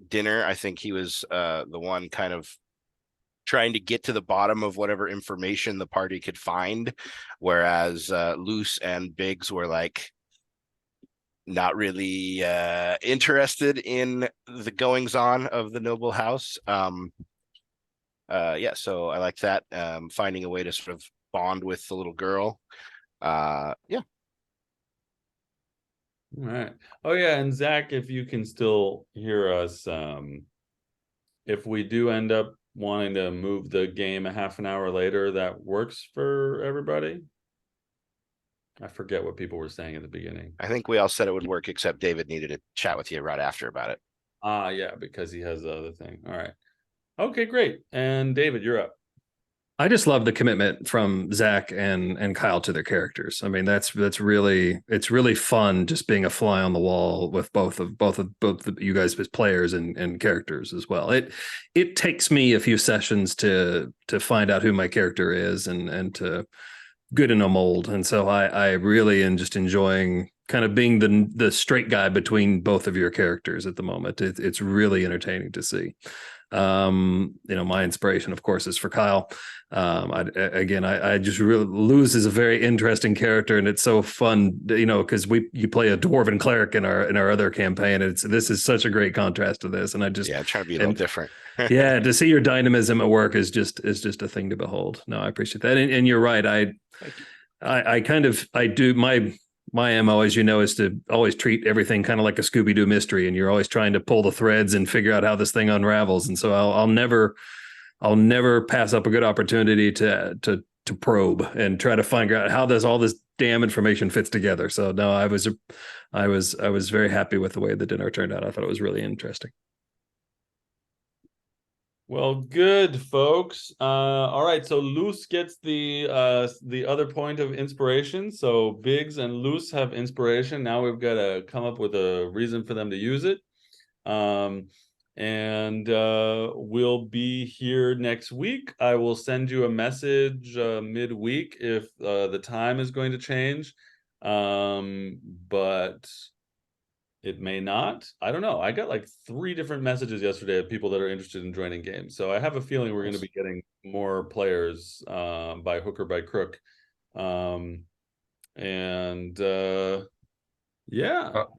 dinner. I think he was the one kind of trying to get to the bottom of whatever information the party could find, whereas Luce and Biggs were like not really interested in the goings on of the noble house. Yeah, so I like that. Finding a way to sort of bond with the little girl. Yeah. All right. Oh yeah, and Zach, if you can still hear us, if we do end up wanting to move the game a half an hour later, that works for everybody. I forget what people were saying at the beginning. I think we all said it would work, except David needed to chat with you right after about it. Yeah, because he has the other thing. All right. Okay, great. And David, you're up. I just love the commitment from Zach and Kyle to their characters. I mean, it's really fun just being a fly on the wall with both of you guys as players and characters as well. It takes me a few sessions to find out who my character is and to good in a mold. And so I really am just enjoying kind of being the straight guy between both of your characters at the moment. It's really entertaining to see. My inspiration, of course, is for Kyle. I just really Luz is a very interesting character, and it's so fun, because you play a dwarven cleric in our other campaign, and this is such a great contrast to this. And I just I'm trying to be a little different. Yeah, to see your dynamism at work is just a thing to behold. No, I appreciate that, and you're right. I do my MO, as you know, is to always treat everything kind of like a Scooby-Doo mystery, and you're always trying to pull the threads and figure out how this thing unravels. And so I'll never pass up a good opportunity to probe and try to find out how all this damn information fits together. So no, I was very happy with the way the dinner turned out. I thought it was really interesting. Well, good, folks. All right, so Luce gets the other point of inspiration. So Biggs and Luce have inspiration. Now we've got to come up with a reason for them to use it. And we'll be here next week. I will send you a message midweek if the time is going to change. But it may not. I don't know. I got like 3 different messages yesterday of people that are interested in joining games. So I have a feeling we're going to be getting more players by hook or by crook. Yeah.